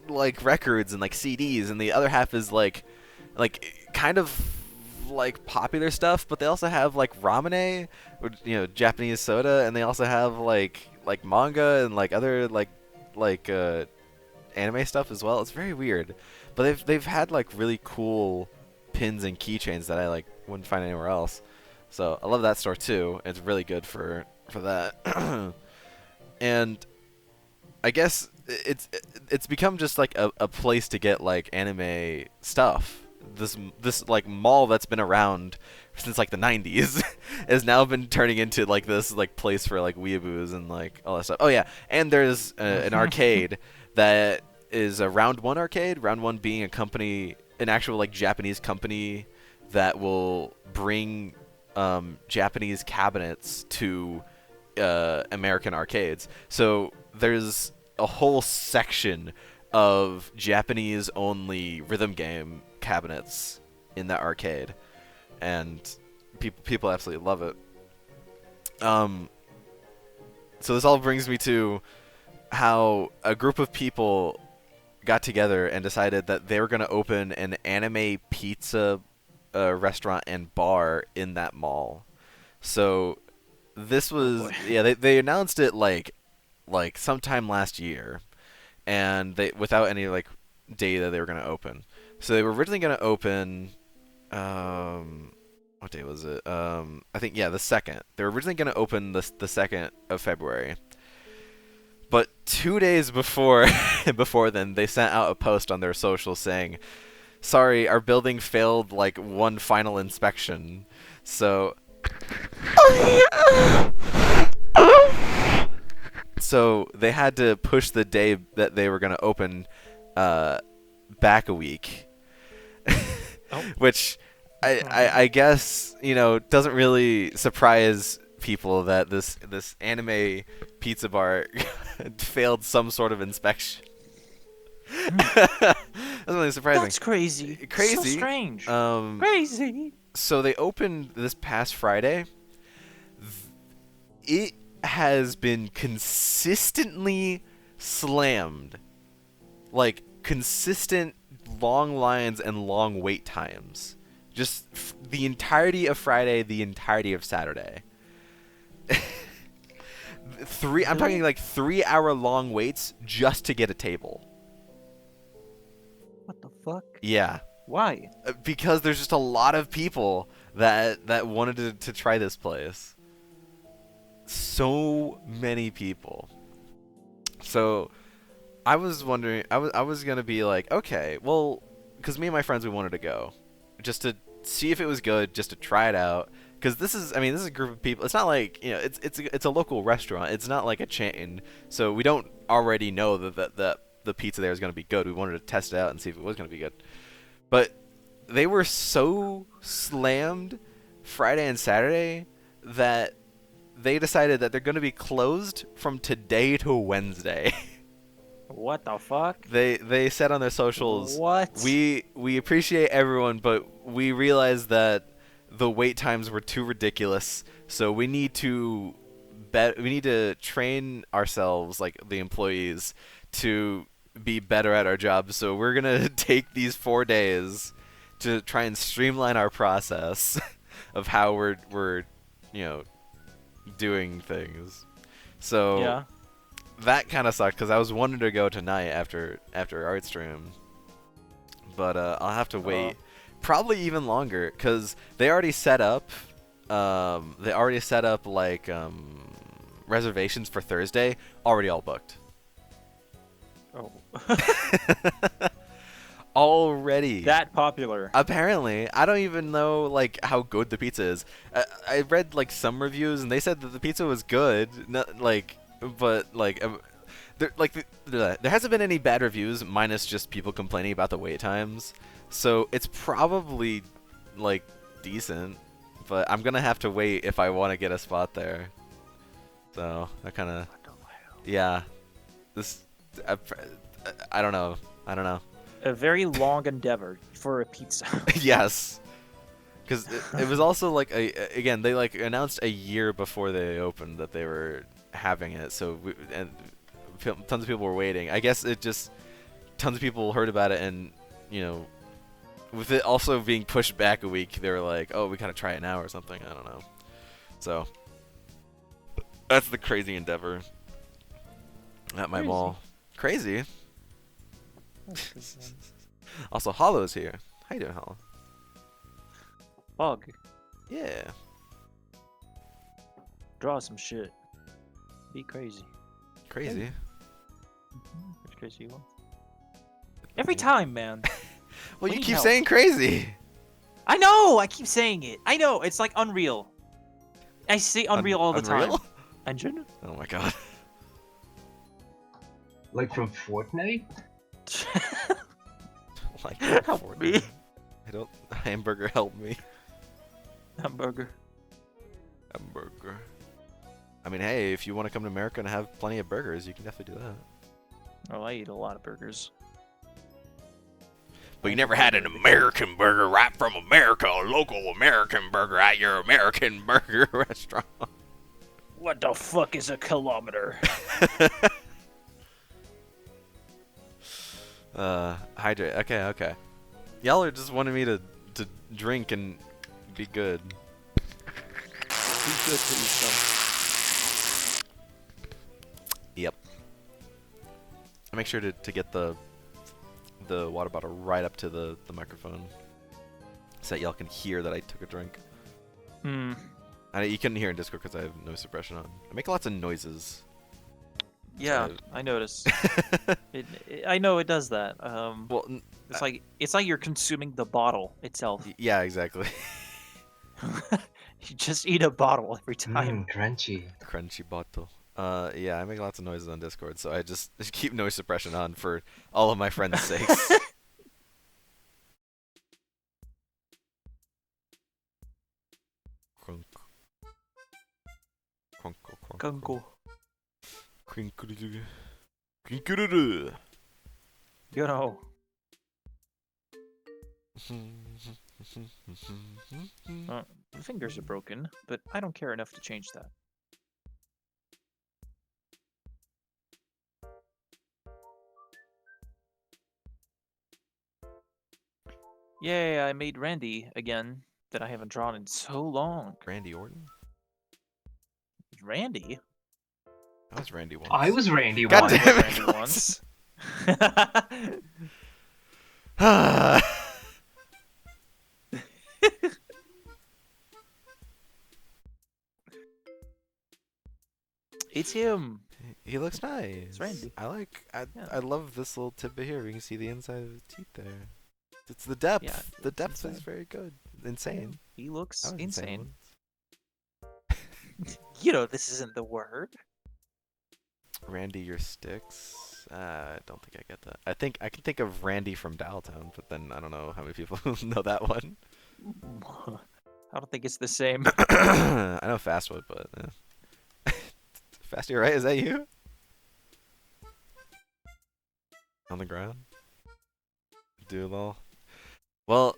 like records and like CDs, and the other half is like kind of like popular stuff, but they also have like ramune, Japanese soda, and they also have like manga and like other like anime stuff as well. It's very weird, but they've had like really cool pins and keychains that I like wouldn't find anywhere else. So I love that store too. It's really good for that. And I guess it's become just like a place to get like anime stuff. This like mall that's been around since like the 90s has now been turning into like this like place for like weeaboos and like all that stuff. Oh yeah, and there's an arcade that is a Round One arcade. Round One being a company, an actual like Japanese company that will bring Japanese cabinets to American arcades. So there's a whole section of Japanese only rhythm game cabinets in that arcade, and people absolutely love it. So this all brings me to how a group of people got together and decided that they were going to open an anime pizza restaurant and bar in that mall. So this was they announced it like sometime last year, and they without any like data they were going to open. So they were originally going to open what day was it? I think the 2nd. They were originally going to open the 2nd of February. But 2 days before then, they sent out a post on their social saying, "Sorry, our building failed like one final inspection." So they had to push the day that they were going to open back a week. Which I guess, doesn't really surprise people that this anime pizza bar failed some sort of inspection. That's really surprising. That's crazy. Crazy. So strange. Crazy. So they opened this past Friday. It has been consistently slammed. Like, consistent long lines and long wait times. Just the entirety of Friday, the entirety of Saturday. I'm talking like 3-hour long waits just to get a table. What the fuck? Yeah. Why? Because there's just a lot of people that wanted to try this place. So many people. So I was wondering, I was gonna be like, okay, well, because me and my friends, we wanted to go, just to see if it was good, just to try it out. Because this is a group of people. It's not like, it's a local restaurant. It's not like a chain. So we don't already know that the pizza there is gonna be good. We wanted to test it out and see if it was gonna be good. But they were so slammed Friday and Saturday that they decided that they're gonna be closed from today to Wednesday. What the fuck? They said on their socials, what? We appreciate everyone, but we realized that the wait times were too ridiculous, so we need to train ourselves, like the employees, to be better at our jobs. So we're gonna take these 4 days to try and streamline our process of how we're doing things. So yeah. That kind of sucked because I was wanting to go tonight after art stream, but I'll have to wait probably even longer because they already set up like reservations for Thursday, already all booked. Oh. Already. That popular. Apparently, I don't even know like how good the pizza is. I read like some reviews and they said that the pizza was good, there hasn't been any bad reviews minus just people complaining about the wait times. So it's probably like decent, but I'm gonna have to wait if I want to get a spot there. So that kind of I don't know. A very long endeavor for a pizza. Yes. Because it was also like again they like announced a year before they opened that they were having it, so tons of people were waiting. I guess it just tons of people heard about it, and with it also being pushed back a week, they were like, oh, we gotta try it now or something. I don't know. So that's the crazy endeavor at my mall. Crazy. Also, Hollow's here. How you doing, Hollow? Bug. Yeah. Draw some shit. Be crazy. Crazy. Which crazy you want? Every time, man. Well, you need keep help. saying crazy. I know! I keep saying it. I know! It's like Unreal. I say Unreal all the Unreal? time. Engine? Oh my god. Like from Fortnite? Like Help me. I don't. Hamburger, help me. Hamburger. Hamburger. I mean, hey, if you want to come to America and have plenty of burgers, you can definitely do that. Oh, I eat a lot of burgers. But you never had an American burger right from America, a local American burger at your American burger restaurant. What the fuck is a kilometer? Hydrate. Okay. Y'all are just wanting me to drink and be good. Be good to yourself. Yep. I make sure to get the water bottle right up to the microphone so that y'all can hear that I took a drink. You couldn't hear in Discord because I have noise suppression on. I make lots of noises. Yeah, I noticed. I know it does that. Well, it's like you're consuming the bottle itself. Yeah, exactly. You just eat a bottle every time. Crunchy. Crunchy bottle. Yeah, I make lots of noises on Discord, so I just keep noise suppression on for all of my friends' sakes. Crunk. Crunko, crunko. Gunko. Crinkle. You know. The fingers are broken, but I don't care enough to change that. Yay, I made Randy again that I haven't drawn in so long. Randy Orton? Randy? I was Randy once. I was Randy God once. damn it. Randy once. It's him. He looks nice. It's Randy. I Yeah. love this little tidbit here. We can see the inside of his teeth there. It's the depth. Yeah, the it's depth is insane. very good. Insane. He looks I was insane. once. You know this isn't the word. Randy, your sticks. I don't think I get that. I can think of Randy from Dialtown, but then I don't know how many people know that one. I don't think it's the same. I know Fastwood, but Fasty, right? Is that you? On the ground? Doolall. Well,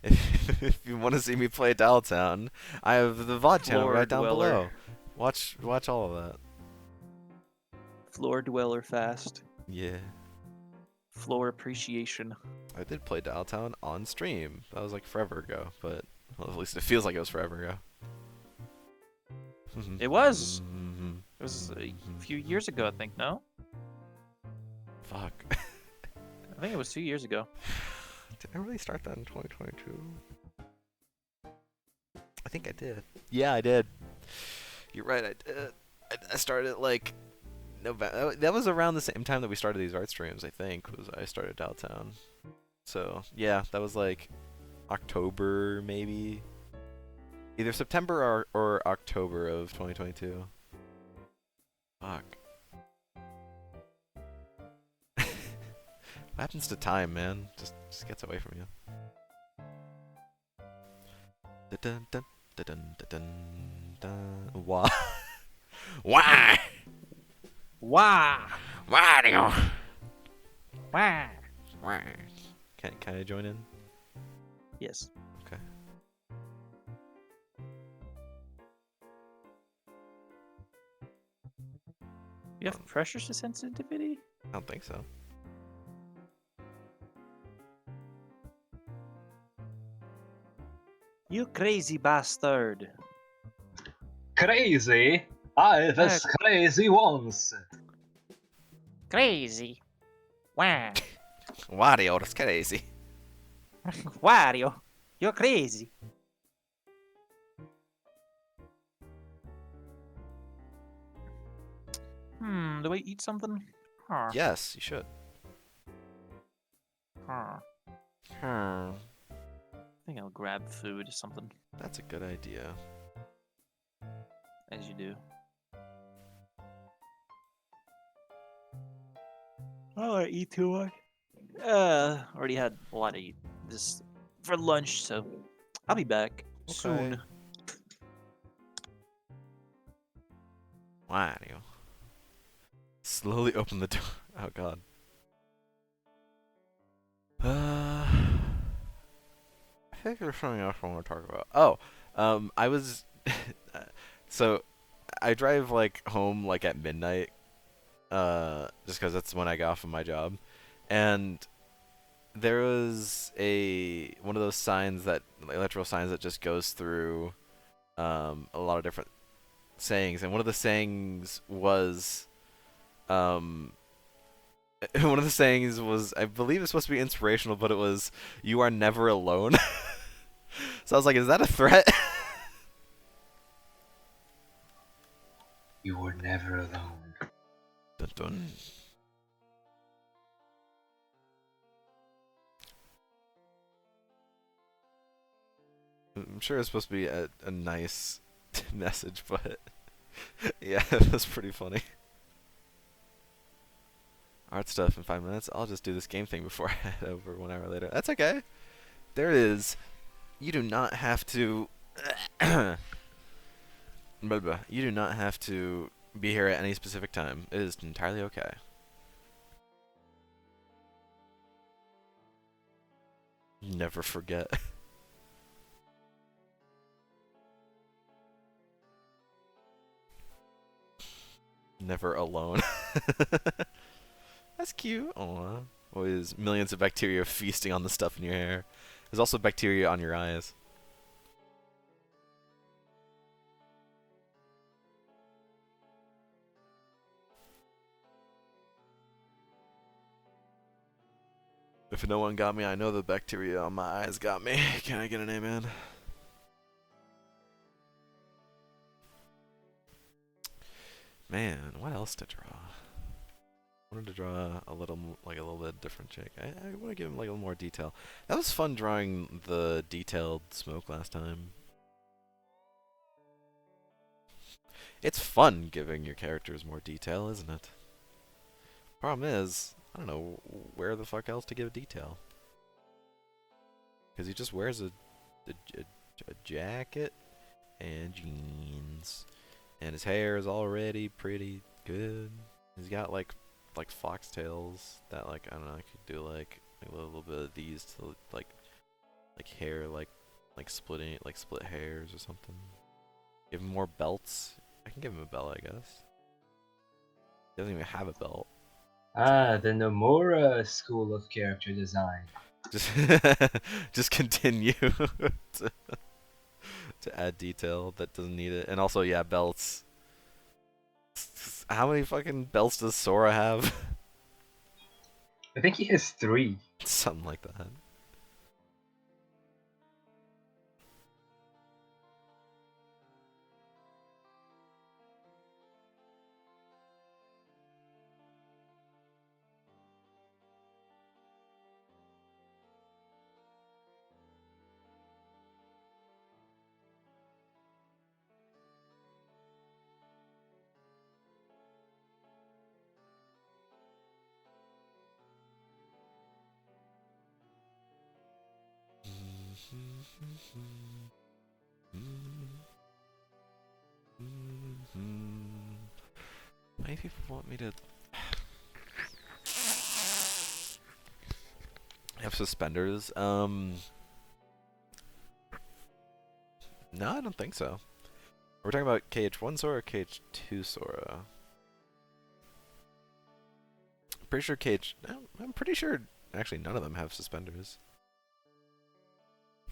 if you want to see me play Dialtown, I have the VOD channel Floor right down dweller. below. Watch all of that. Floor dweller fast. Yeah. Floor appreciation. I did play Dialtown on stream. That was like forever ago, but well, at least it feels like it was forever ago. It was. It was a few years ago, I think. No, Fuck. I think it was 2 years ago. Did I really start that in 2022? I think I did. Yeah, I did. You're right, I did. I started like November. That was around the same time that we started these art streams, I think. I started Dialtown. So, yeah, that was like October, maybe. Either September or October of 2022. Fuck. What happens to time, man? Just gets away from you. Dun dun dun dun dun dun. Why? Why? Wow. Mario. Wow. Why? Can I join in? Yes. Okay. You have pressure sensitivity? I don't think so. You crazy bastard. Crazy? I was crazy once. Crazy. Wow. Wario, that's crazy. Wario, you're crazy. Do I eat something? Huh. Yes, you should. Huh. Hmm. I think I'll grab food or something, That's a good idea. as you do. Oh, I eat too much. Already had a lot to eat this for lunch, so I'll be back soon. Okay. Wario. Slowly open the door. Oh god. think there's something else I want to talk about. Oh, I was so I drive like home like at midnight, just 'cause that's when I got off of my job, and there was one of those signs that electrical signs that just goes through a lot of different sayings, and one of the sayings was one of the sayings was, I believe it's supposed to be inspirational, but it was, "You are never alone." So I was like, is that a threat? You were never alone. Dun dun. I'm sure it's supposed to be a nice message, but yeah, it was pretty funny. Art stuff in 5 minutes. I'll just do this game thing before I head over 1 hour later. That's okay. There it is. You do not have to. Blah, blah. You do not have to be here at any specific time. It is entirely okay. Never forget. Never alone. That's cute. Aw. Always millions of bacteria feasting on the stuff in your hair. There's also bacteria on your eyes. If no one got me, I know the bacteria on my eyes got me. Can I get an amen? Man, what else to draw? I wanted to draw a little, like a little bit different chick. I want to give him like a little more detail. That was fun drawing the detailed smoke last time. It's fun giving your characters more detail, isn't it? Problem is, I don't know where the fuck else to give detail. Because he just wears a jacket and jeans. And his hair is already pretty good. He's got like foxtails that like, I don't know, I could do like a little bit of these to like hair like splitting, like split hairs or something. Give him more belts. I can give him a belt, I guess. He doesn't even have a belt. Ah, the Nomura School of Character Design. Just continue to add detail that doesn't need it. And also, yeah, belts. How many fucking belts does Sora have? I think he has 3. Something like that. Many people want me to have suspenders. No, I don't think so. We're talking about KH1 Sora or KH2 Sora? Pretty sure I'm pretty sure actually none of them have suspenders.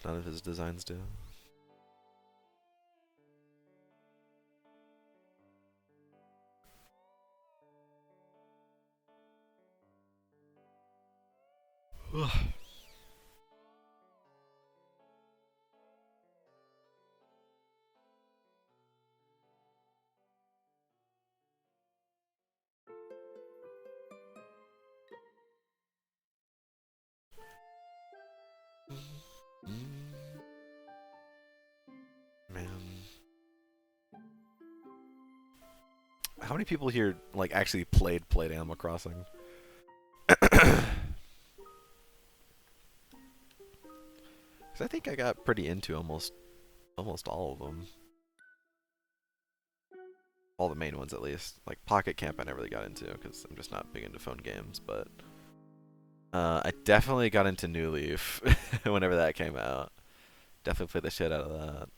None of his designs do. Man. How many people here like actually played Animal Crossing? Because I think I got pretty into almost all of them. All the main ones, at least. Like Pocket Camp, I never really got into because I'm just not big into phone games. But I definitely got into New Leaf whenever that came out. Definitely played the shit out of that.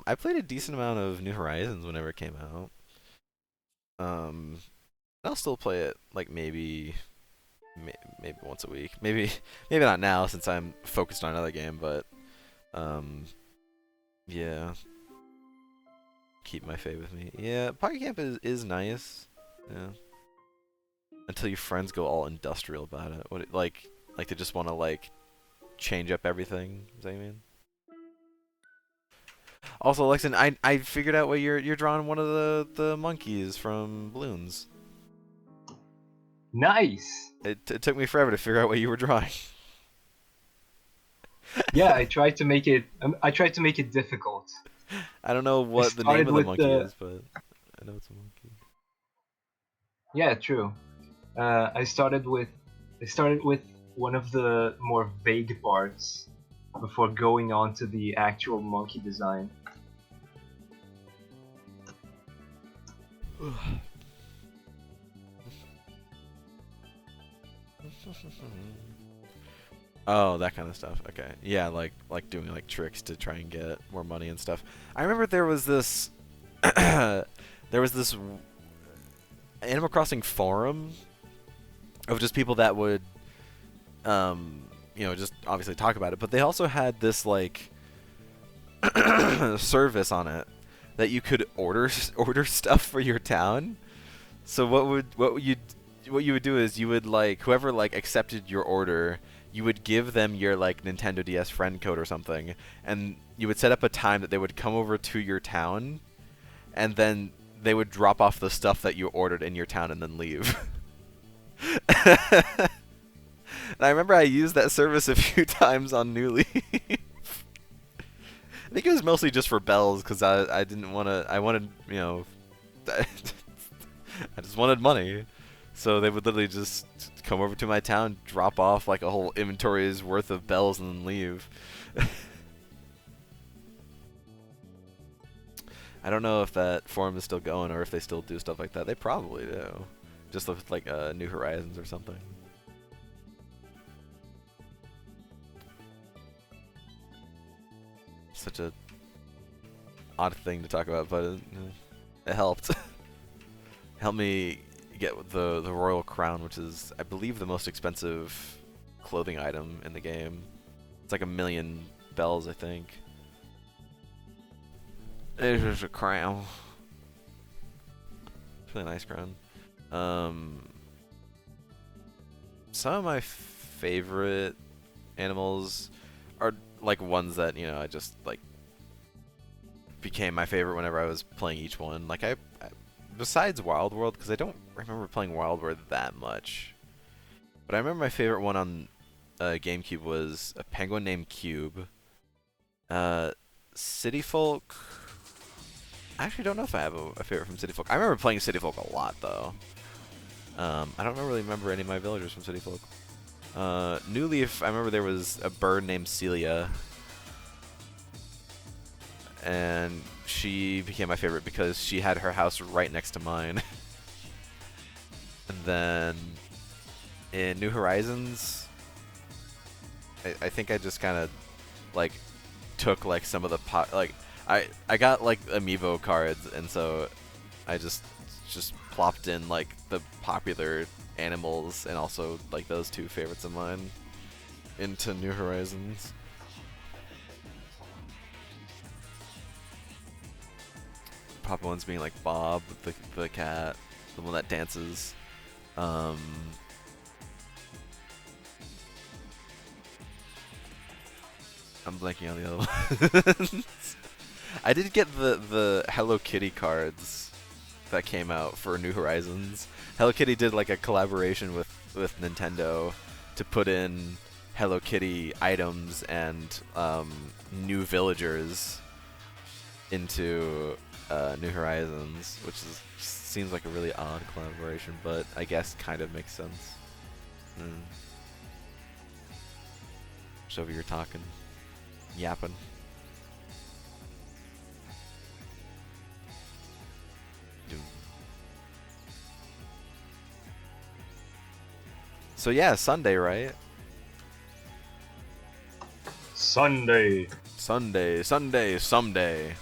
I played a decent amount of New Horizons whenever it came out. I'll still play it like maybe once a week. Maybe not now since I'm focused on another game, but yeah. Keep my fave with me. Yeah, Pocket Camp is nice. Yeah. Until your friends go all industrial about it. Like they just want to like change up everything. Is that what you mean? Also, Lexon, I figured out what you're drawing one of the monkeys from Bloons. Nice. It took me forever to figure out what you were drawing. Yeah, I tried to make it. I tried to make it difficult. I don't know what the name of the monkey is, but I know it's a monkey. Yeah, true. I started with one of the more vague parts before going on to the actual monkey design. Oh, that kind of stuff. Okay. Yeah, like doing like tricks to try and get more money and stuff. I remember there was this Animal Crossing forum of just people that would just obviously talk about it, but they also had this like service on it that you could order stuff for your town. So what you would do is you would like whoever like accepted your order, you would give them your like Nintendo DS friend code or something, and you would set up a time that they would come over to your town, and then they would drop off the stuff that you ordered in your town and then leave. And I remember I used that service a few times on New Leaf. I think it was mostly just for bells because I didn't want to. I wanted, I just wanted money. So they would literally just come over to my town, drop off like a whole inventory's worth of bells, and then leave. I don't know if that forum is still going or if they still do stuff like that. They probably do. Just with like New Horizons or something. Such a odd thing to talk about, but it helped. Helped me get the Royal Crown, which is, I believe, the most expensive clothing item in the game. It's like 1,000,000 bells, I think. It's just a crown. It's a really nice crown. Some of my favorite animals are like ones that I just like became my favorite whenever I was playing each one. Like I besides Wild World, because I don't remember playing Wild World that much, but I remember my favorite one on GameCube was a penguin named Cube. City Folk. I actually don't know if I have a favorite from City Folk. I remember playing City Folk a lot though. I don't really remember any of my villagers from City Folk. New Leaf, I remember there was a bird named Celia, and she became my favorite because she had her house right next to mine. And then in New Horizons, I think I just kind of like took like some of the I got like amiibo cards, and so I just plopped in like the popular animals and also like those two favorites of mine into New Horizons. Popular ones being like Bob, the cat, the one that dances. I'm blanking on the other ones. I did get the Hello Kitty cards that came out for New Horizons. Hello Kitty did like a collaboration with Nintendo to put in Hello Kitty items and new villagers into New Horizons, which seems like a really odd collaboration, but I guess kind of makes sense. So you're talking, yapping. So yeah, Sunday, right? Sunday. Sunday, Sunday, someday.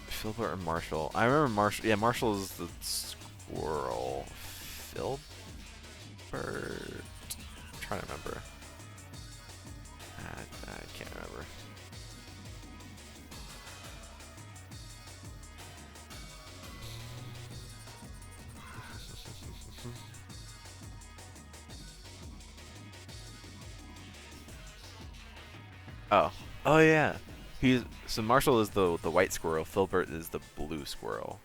Filbert or Marshall? I remember Marshall. Yeah, Marshall is the squirrel. Filbert. I'm trying to remember. I can't remember. Oh. Oh yeah. So Marshall is the white squirrel. Filbert is the blue squirrel.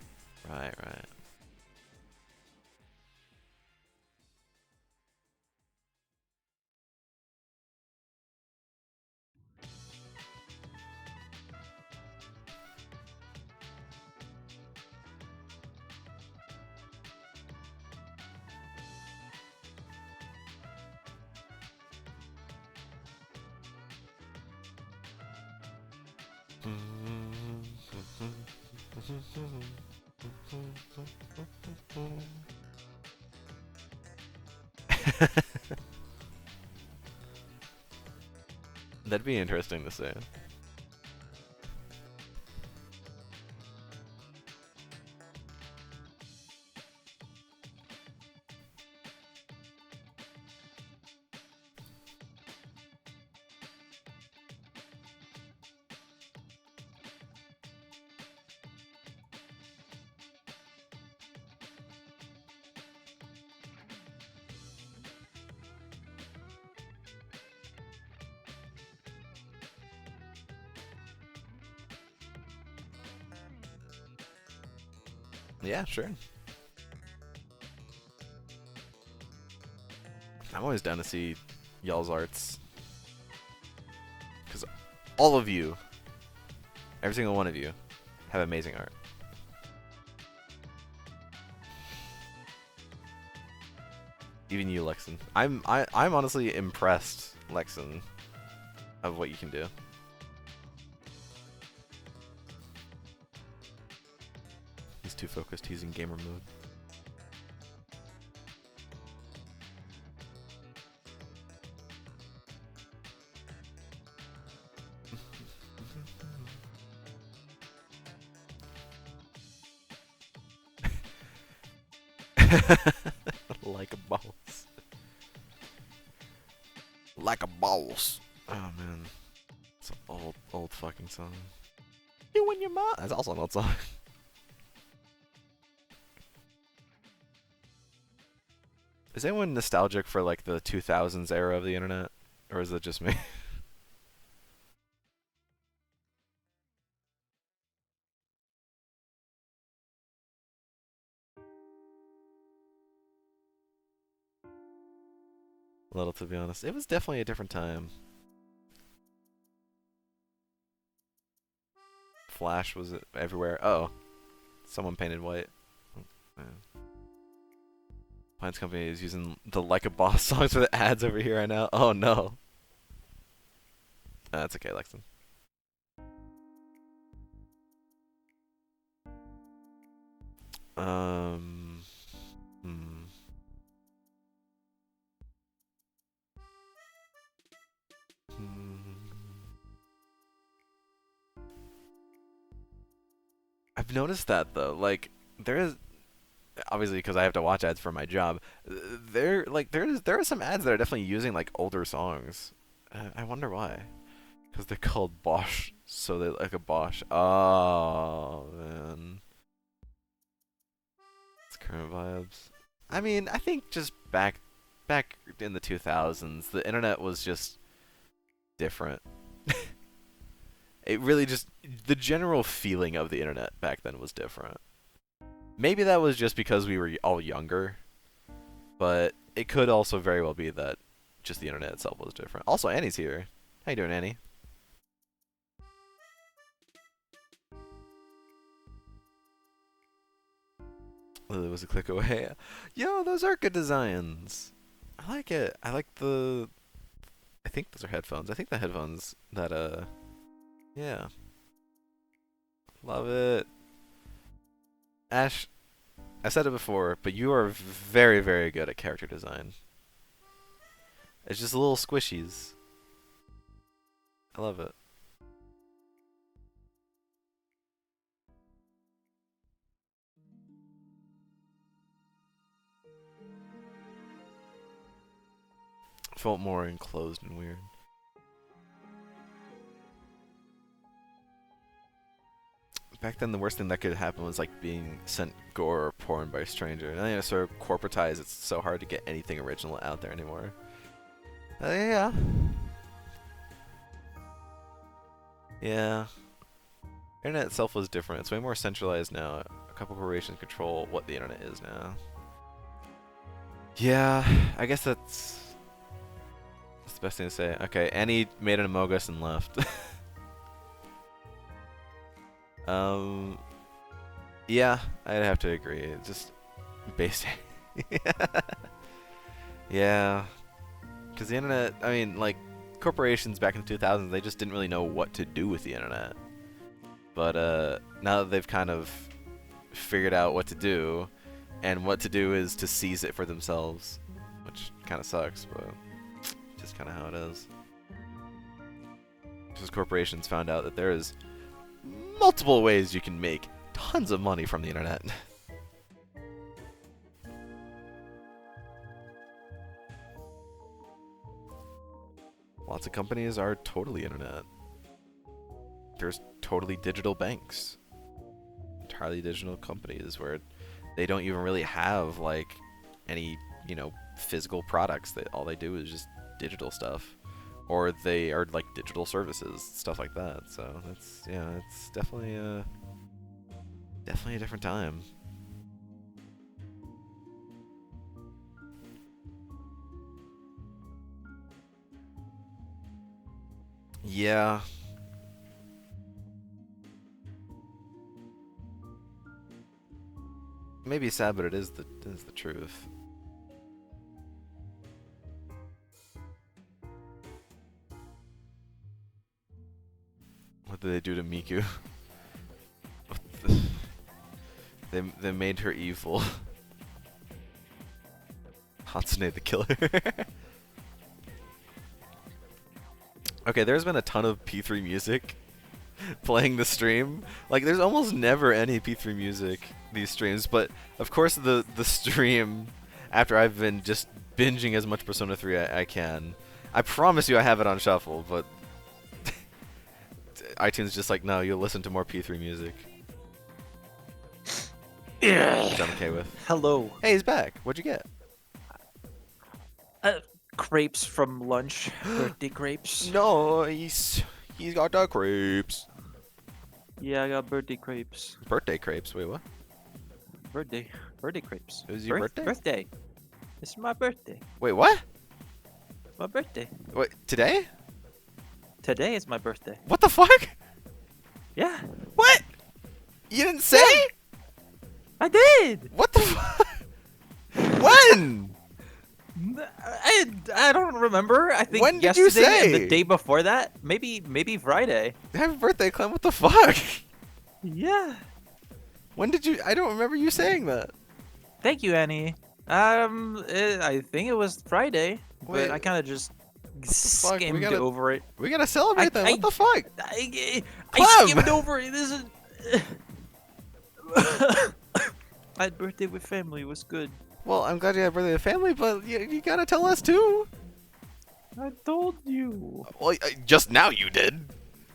Right, right. That'd be interesting to say. Yeah, sure. I'm always down to see y'all's arts. Because all of you, every single one of you, have amazing art. Even you, Lexon. I'm honestly impressed, Lexon, of what you can do. He's too focused. He's in gamer mode. Like a boss. Like a boss. Oh man. It's an old fucking song. You and your mom. That's also an old song. Is anyone nostalgic for like the 2000s era of the internet? Or is it just me? A little, to be honest. It was definitely a different time. Flash was everywhere. Oh. Someone painted white. Oh, yeah. Pines Company is using the Like a Boss songs for the ads over here right now. Oh no. That's okay, Lexon. Um. Hmm. I've noticed that though. Like there is obviously because I have to watch ads for my job. There are some ads that are definitely using like older songs. I wonder why. Because they're called Bosch, so they like a Bosch. Oh man, it's current vibes. I mean, I think just back in the 2000s, the internet was just different. It really just the general feeling of the internet back then was different. Maybe that was just because we were all younger, but it could also very well be that just the internet itself was different. Also, Annie's here. How you doing, Annie? Lily was a click away. Yo, those are good designs. I like it. I like the. I think those are headphones. I think the headphones that yeah. Love it. Ash, I said it before, but you are very, very good at character design. It's just little squishies. I love it. Felt more enclosed and weird. Back then, the worst thing that could happen was like being sent gore or porn by a stranger. And it's sort of corporatized. It's so hard to get anything original out there anymore. Yeah. Yeah. Internet itself was different. It's way more centralized now. A couple corporations control what the internet is now. Yeah, I guess that's the best thing to say. Okay, Annie made an Among Us and left. Yeah, I'd have to agree. It's just basic. Yeah. Because the internet, I mean, like, corporations back in the 2000s, they just didn't really know what to do with the internet. But now that they've kind of figured out what to do, and what to do is to seize it for themselves, which kind of sucks, but just kind of how it is. Because corporations found out that there is multiple ways you can make tons of money from the internet. Lots of companies are totally internet. There's totally digital banks. Entirely digital companies where they don't even really have like any, you know, physical products. All they do is just digital stuff. Or they are like digital services, stuff like that. So it's, yeah, it's definitely a different time. Yeah. Maybe sad, but it is the truth. What did they do to Miku? They made her evil. Hatsune the killer. Okay, there's been a ton of P3 music playing the stream. Like, there's almost never any P3 music these streams, but of course the stream, after I've been just binging as much Persona 3 I can, I promise you I have it on shuffle, but iTunes is just like, no, you'll listen to more P3 music. Yeah. Which I'm okay with. Hello. Hey, he's back. What'd you get? Crepes from lunch. Birthday crepes. Nice. He's got the crepes. Yeah, I got birthday crepes. Birthday crepes. Wait, what? Birthday crepes. It was your birthday? Birthday. This is my birthday. Wait, what? My birthday. Wait, today? Today is my birthday. What the fuck? Yeah. What? You didn't say? I did. What the fuck? When? I don't remember. I think When did yesterday you say? and the day before that. Maybe Friday. Happy birthday, Clem. What the fuck? Yeah. When did you? I don't remember you saying that. Thank you, Annie. I think it was Friday, Wait. but I kind of just fuck? We skimmed gotta- over it. We gotta celebrate then. I- What the fuck? I Clem! skimmed over it. This is. I had birthday with family. It was good. Well, I'm glad you had birthday with family, but you gotta tell us too. I told you. Well, just now you did.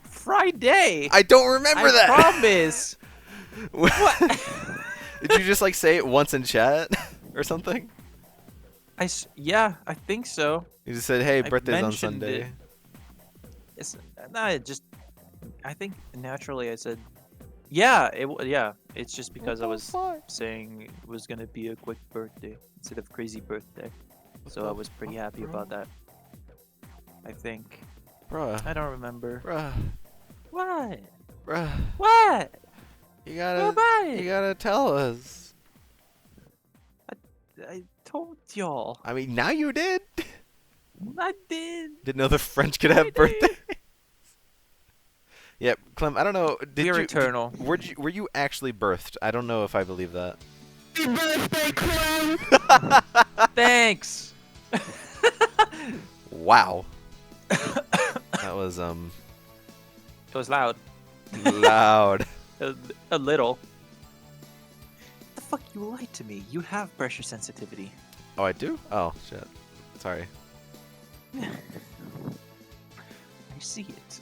Friday. I don't remember I that. promise. What? Did you just like say it once in chat or something? Yeah, I think so. You just said, "Hey, I birthday's on mentioned Sunday." it. It's nah, I think naturally I said, yeah, yeah. It's just because I was saying it was gonna be a quick birthday instead of crazy birthday, so I was pretty happy about that. I think. Bruh. I don't remember. Bruh. What? Bruh. What? You What gotta. about You it? gotta tell us. I told y'all. I mean, now you did. I did. Didn't know the French could have I did. birthdays. Yep, Clem. I don't know. Did We're you? eternal. Were you actually birthed? I don't know if I believe that. Thanks. Wow. That was It was loud. loud. A little. The fuck, you lied to me. You have pressure sensitivity. Oh, I do? Oh, shit. Sorry. I see it.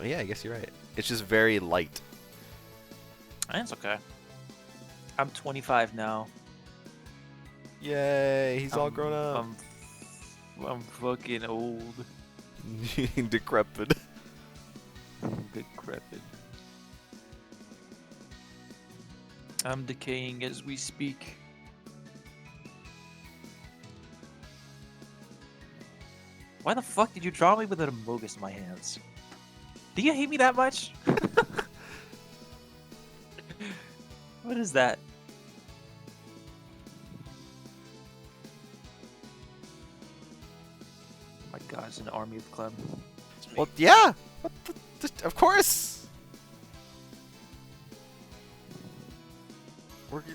Oh, yeah, I guess you're right. It's just very light. That's okay. I'm 25 now. Yay, he's all I'm- grown up. I'm fucking old. Decrepit. Decrepit. I'm decaying as we speak. Why the fuck did you draw me with an Amogus in my hands? Do you hate me that much? What is that? Oh my god, it's an army of Clem. It's me. Well, yeah. What of course.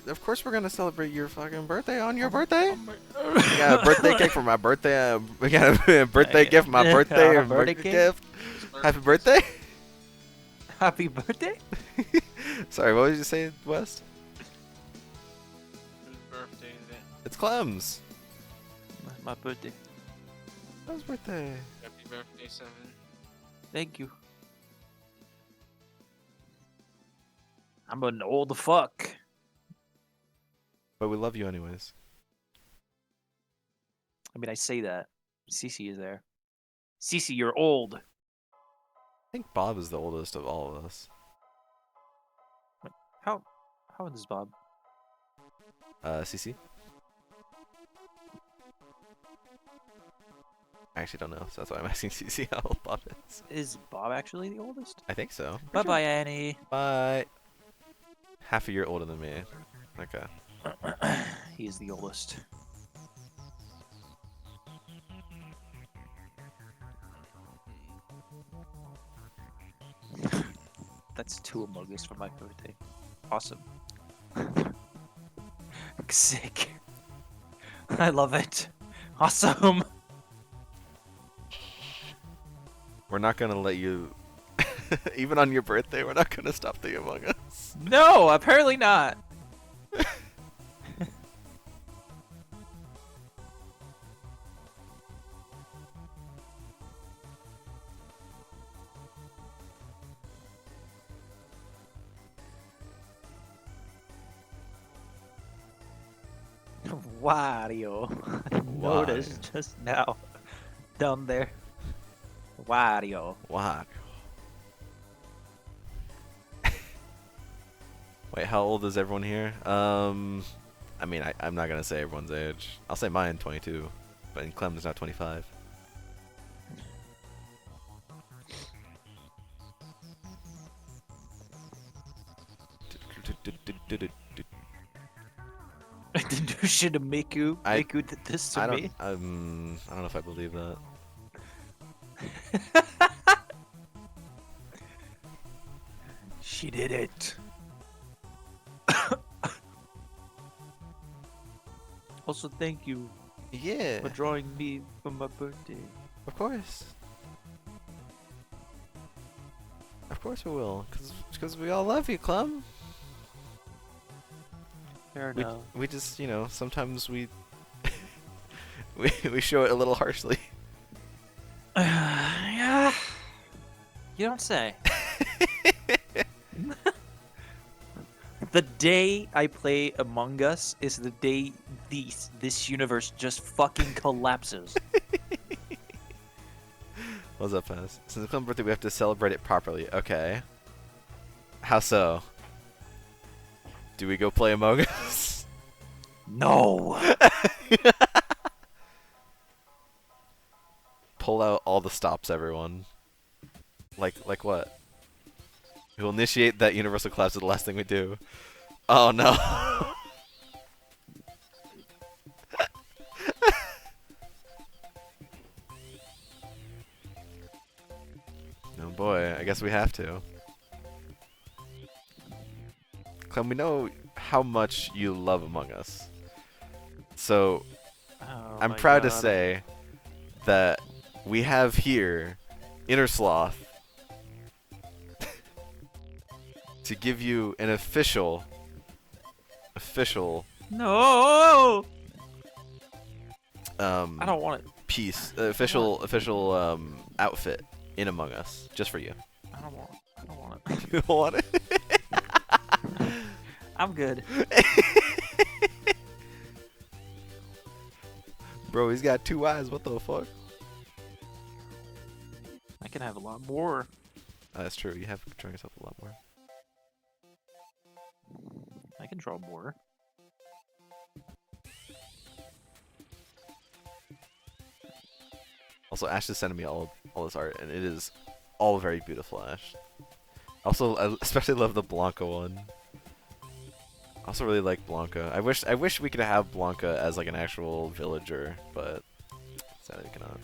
Of course we're gonna celebrate your fucking birthday on your birthday. We got a birthday cake for my birthday. We got a birthday gift for my birthday. A and birthday birthday cake? gift. Happy birthday. Happy birthday? Sorry, what was you saying, West? Whose birthday is it? It's Clem's. My birthday. Clem's birthday. Happy birthday, Seven. Thank you. I'm an old fuck. But we love you anyways. I mean, I say that. Cece is there. Cece, you're old. I think Bob is the oldest of all of us. How old is Bob? CC? I actually don't know, so that's why I'm asking CC how old Bob is. Is Bob actually the oldest? I think so. Bye bye, Annie. Bye. Half a year older than me. Okay. He is the oldest. That's 2 Among Us for my birthday. Awesome. Sick. I love it. Awesome. We're not gonna let you. Even on your birthday, we're not gonna stop the Among Us. No, apparently not. Wario. I noticed just now. Down there. Wario. Wow. Wait, how old is everyone here? I mean, I'm not gonna say everyone's age. I'll say mine, 22, but in Clem is not 25. Did you should make you did this to I me? don't know if I believe that. She did it. Also, thank you Yeah, for drawing me for my birthday. of course. Of course we will, because we all love you, Clem. Fair We, enough. we just, sometimes we we show it a little harshly. Yeah. You don't say. The day I play Among Us is the day this universe just fucking collapses. What's up, Paz? Since it's Clem's birthday, we have to celebrate it properly. Okay. How so? Do we go play Among Us? No. Pull out all the stops, everyone. Like what? We'll initiate that universal collapse is the last thing we do. Oh no. Oh boy, I guess we have to. Clem, we know how much you love Among Us. So, Oh I'm my proud to God. say that we have here, Inner Sloth, to give you an official No. I um don't want it. piece, official outfit in Among Us, just for you. I don't want it. You don't want it? I'm good. Bro, he's got 2 eyes. What the fuck? I can have a lot more. That's true. You have control yourself a lot more. I can draw more. Also, Ash is sending me all this art, and it is all very beautiful, Ash. Also, I especially love the Blanca one. I also really like Blanca. I wish we could have Blanca as like an actual villager, but sadly we cannot.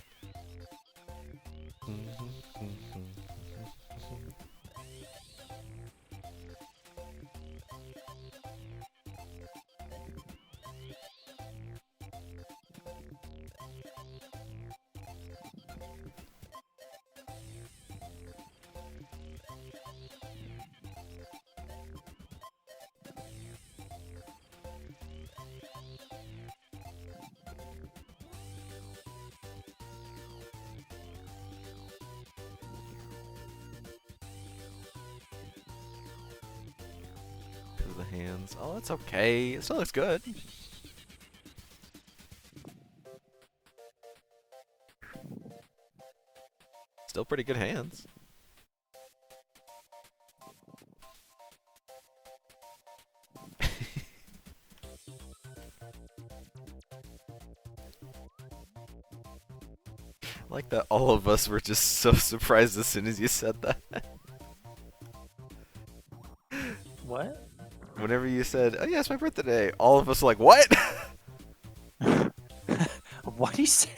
The hands. Oh, that's okay. It still looks good. Still pretty good hands. Like that all of us were just so surprised as soon as you said that. What? Whenever you said, "Oh yeah, it's my birthday today," all of us were like, "What?" What do you say?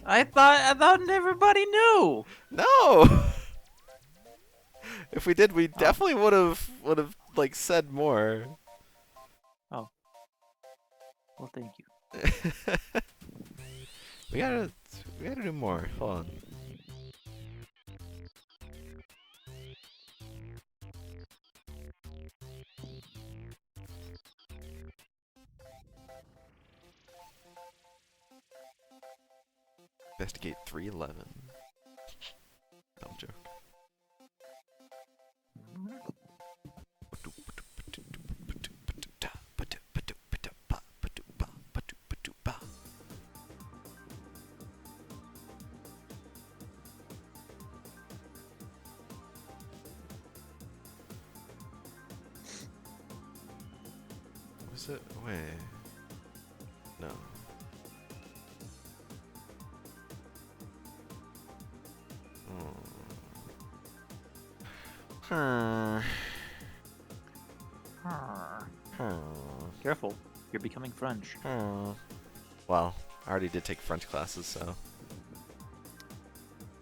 I thought everybody knew. No. If we did, we definitely would have like said more. Oh. Well, thank you. we gotta do more. Hold on. Investigate 311. Dumb joke. Was it? Wait. No. Careful, you're becoming French. Well, I already did take French classes, so.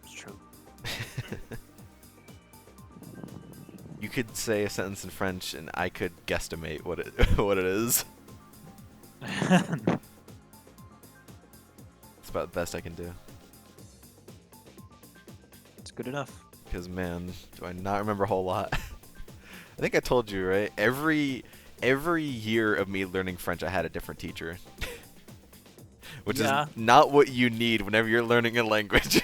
It's true. You could say a sentence in French, and I could guesstimate what it what it is. It's about the best I can do. It's good enough. Because man, do I not remember a whole lot. I think I told you, right? Every year of me learning French, I had a different teacher. Which is not what you need whenever you're learning a language.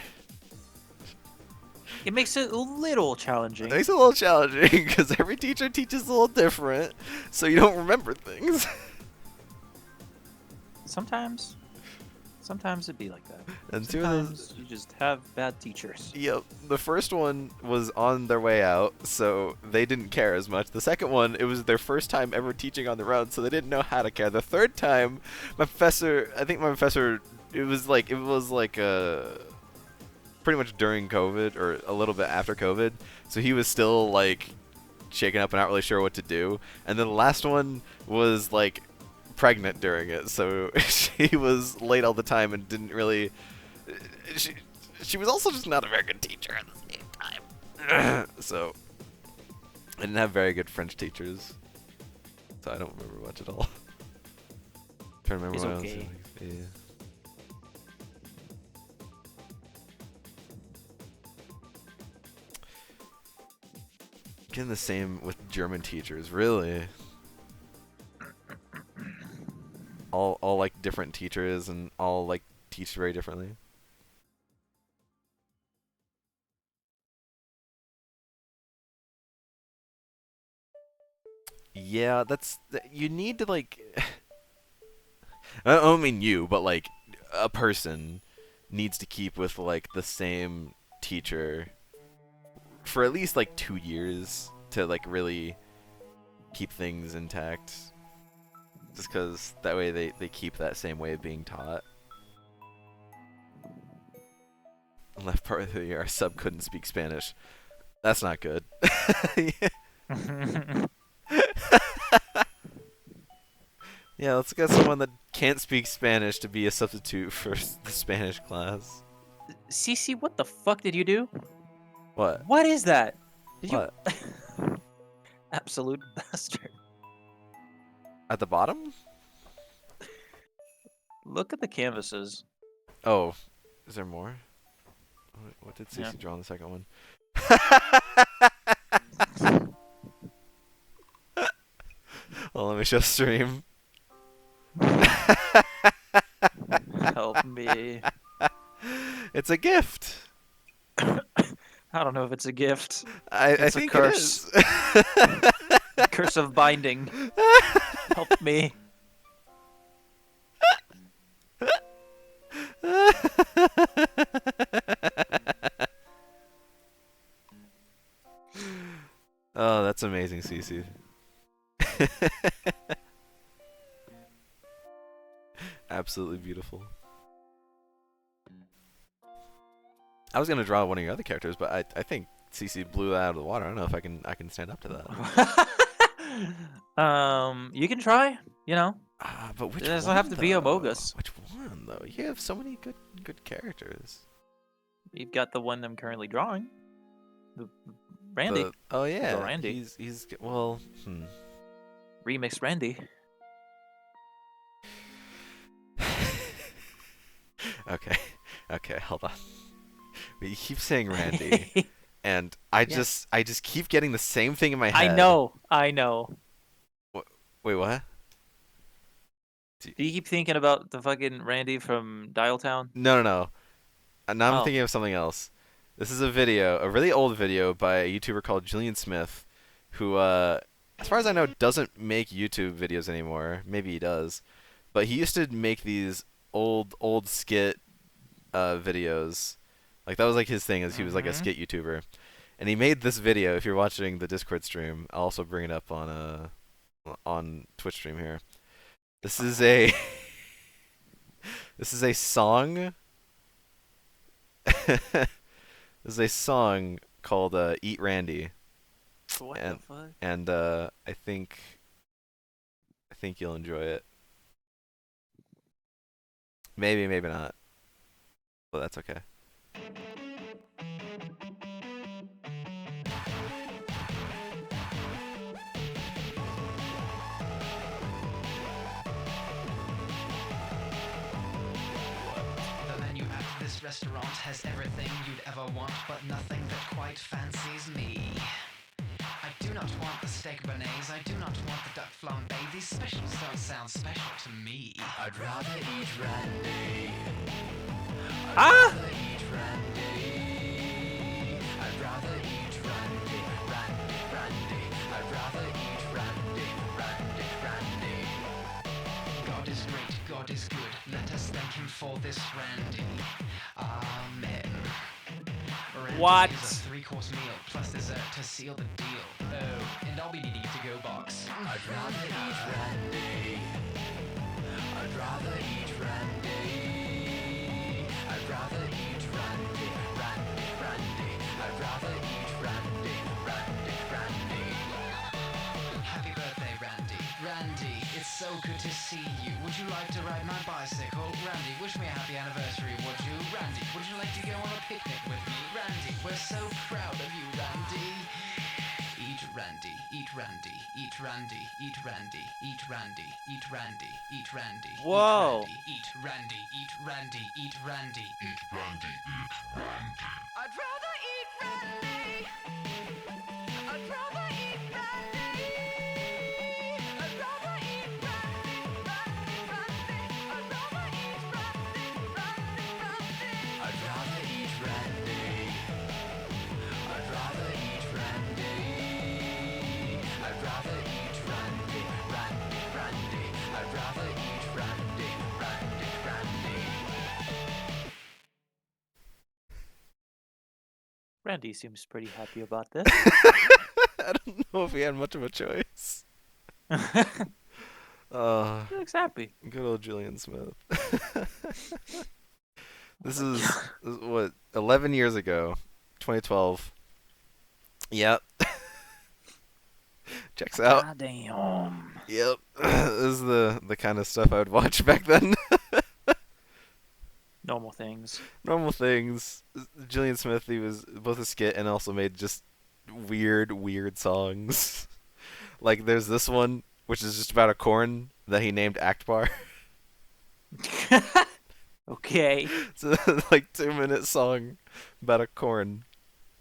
It makes it a little challenging. It makes it a little challenging because every teacher teaches a little different, so you don't remember things. Sometimes it'd be like that. And two of those, Sometimes you just have bad teachers. yep. The first one was on their way out, so they didn't care as much. The second one, it was their first time ever teaching on their own, so they didn't know how to care. The third time, my professor, it was like pretty much during COVID or a little bit after COVID, so he was still like shaken up and not really sure what to do. And then the last one was like pregnant during it, so she was late all the time and didn't really. She was also just not a very good teacher at the same time. So I didn't have very good French teachers, so I don't remember much at all. Trying to remember It's what okay. else. Yeah. Getting the same with German teachers, really. All like different teachers and all like teach very differently. Yeah, you need to like I don't mean you, but like a person needs to keep with like the same teacher for at least like 2 years to like really keep things intact. Just because that way they keep that same way of being taught. Left part of the year, our sub couldn't speak Spanish. That's not good. Yeah, let's get someone that can't speak Spanish to be a substitute for the Spanish class. Cece, what the fuck did you do? What? What is that? Did What? you? Absolute bastard. At the bottom? Look at the canvases. Oh, is there more? What did Yeah. Cece draw on the second one? Well, let me show stream. Help me. It's a gift. I don't know if it's a gift. I It's a think curse. it is. Curse of binding. Help me. Oh, that's amazing, Cece. Absolutely beautiful. I was gonna draw one of your other characters, but I think Cece blew that out of the water. I don't know if I can stand up to that. You can try. You know, But which it doesn't one, have to be a though? bogus. Which one though? You have so many good characters. You've got the one I'm currently drawing. The Randy. Oh yeah. Randy. He's well. Remixed Randy. Okay, hold on. But you keep saying Randy, and I just keep getting the same thing in my head. I know. Wait, what? Do you keep thinking about the fucking Randy from Dial Town? No. Now I'm Oh. thinking of something else. This is a video, a really old video by a YouTuber called Julian Smith, who, as far as I know, doesn't make YouTube videos anymore. Maybe he does, but he used to make these old skit videos. Like that was like his thing, as he was like a skit YouTuber, and he made this video. If you're watching the Discord stream, I'll also bring it up on Twitch stream here. This is a this is a song. This is a song called "Eat Randy," What And- the fuck? and I think you'll enjoy it. Maybe not, but that's okay. The menu at this restaurant has everything you'd ever want, but nothing that quite fancies me. I do not want the steak béarnaise, I do not want the duck flambé. These specials don't sound special to me. I'd rather eat Randy. Ah! Eat Randy. I'd rather eat Randy. Randy. I'd rather eat Randy. Randy. God is great, God is good. Let us thank him for this Randy. Amen. Randy What? is a three-course meal plus dessert to seal the deal. Oh, and I'll be needing to go box. I'd rather eat Randy. I'd rather eat Randy. I'd rather eat Randy. Randy. I'd rather eat Randy. Randy. Happy birthday, Randy. Randy, it's so good to see you. Would you like to ride my bicycle? Randy, wish me a happy anniversary, would you? Randy, would you like to go on a picnic with me? Randy, we're so proud of you, Randy. Eat Randy, eat Randy, eat Randy, eat Randy, eat Randy, eat Randy, eat Randy. Whoa. Eat Randy, eat Randy, eat Randy, eat Randy, eat Randy. I'd rather eat Randy. I'd rather Randy seems pretty happy about this. I don't know if he had much of a choice. Uh, He looks happy. good old Julian Smith. This is what 11 years ago, 2012. Yep. Checks out. God damn. Yep. This is the kind of stuff I would watch back then. Normal things. Normal things. Julian Smith, he was both a skit and also made just weird songs. Like there's this one which is just about a corn that he named Akbar. Okay. It's a like 2-minute song about a corn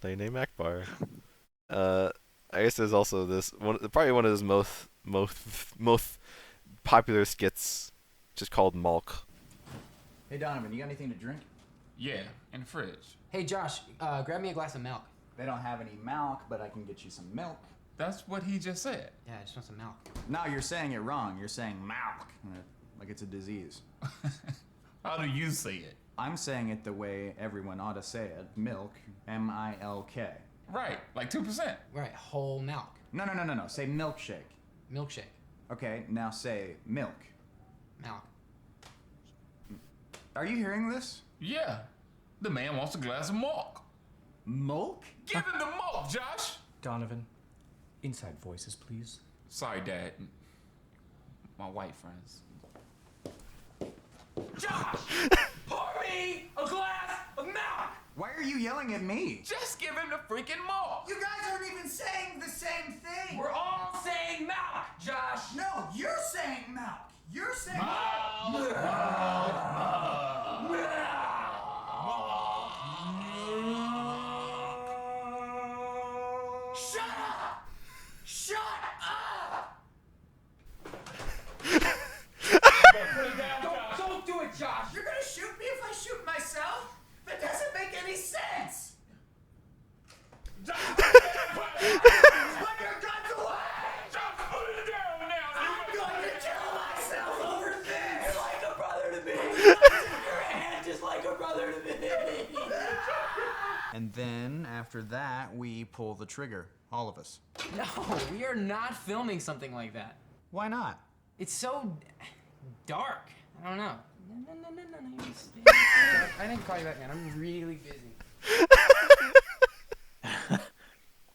they name Akbar. I guess there's also this one, probably one of his most popular skits, just called Malk. Hey Donovan, you got anything to drink? Yeah, in the fridge. Hey Josh, grab me a glass of milk. They don't have any milk, but I can get you some milk. That's what he just said. Yeah, I just want some milk. No, you're saying it wrong. You're saying milk, like it's a disease. How do you say it? I'm saying it the way everyone ought to say it. Milk, M-I-L-K. Right, like 2%. Right, whole milk. No. Say milkshake. Milkshake. Okay, now say milk. Milk. Are you hearing this? Yeah, the man wants a glass of milk. Milk? Give him the milk, Josh. Donovan, inside voices, please. Sorry, Dad. My white friends. Josh! Pour me a glass of milk! Why are you yelling at me? Just give him the freaking milk. You guys aren't even saying the same thing. We're all saying milk, Josh! No, you're saying milk. You're saying Shut up! Shut up! Don't do it, Josh! You're gonna shoot me if I shoot myself? That doesn't make any sense! Put your guns away! Just put it down now. I'm going to kill myself over this! You're like a brother to me! Your hand is like a brother to me! And then, after that, we pull the trigger. All of us. No, we are not filming something like that. Why not? It's so dark. I don't know. No. I didn't call you that, man. I'm really busy.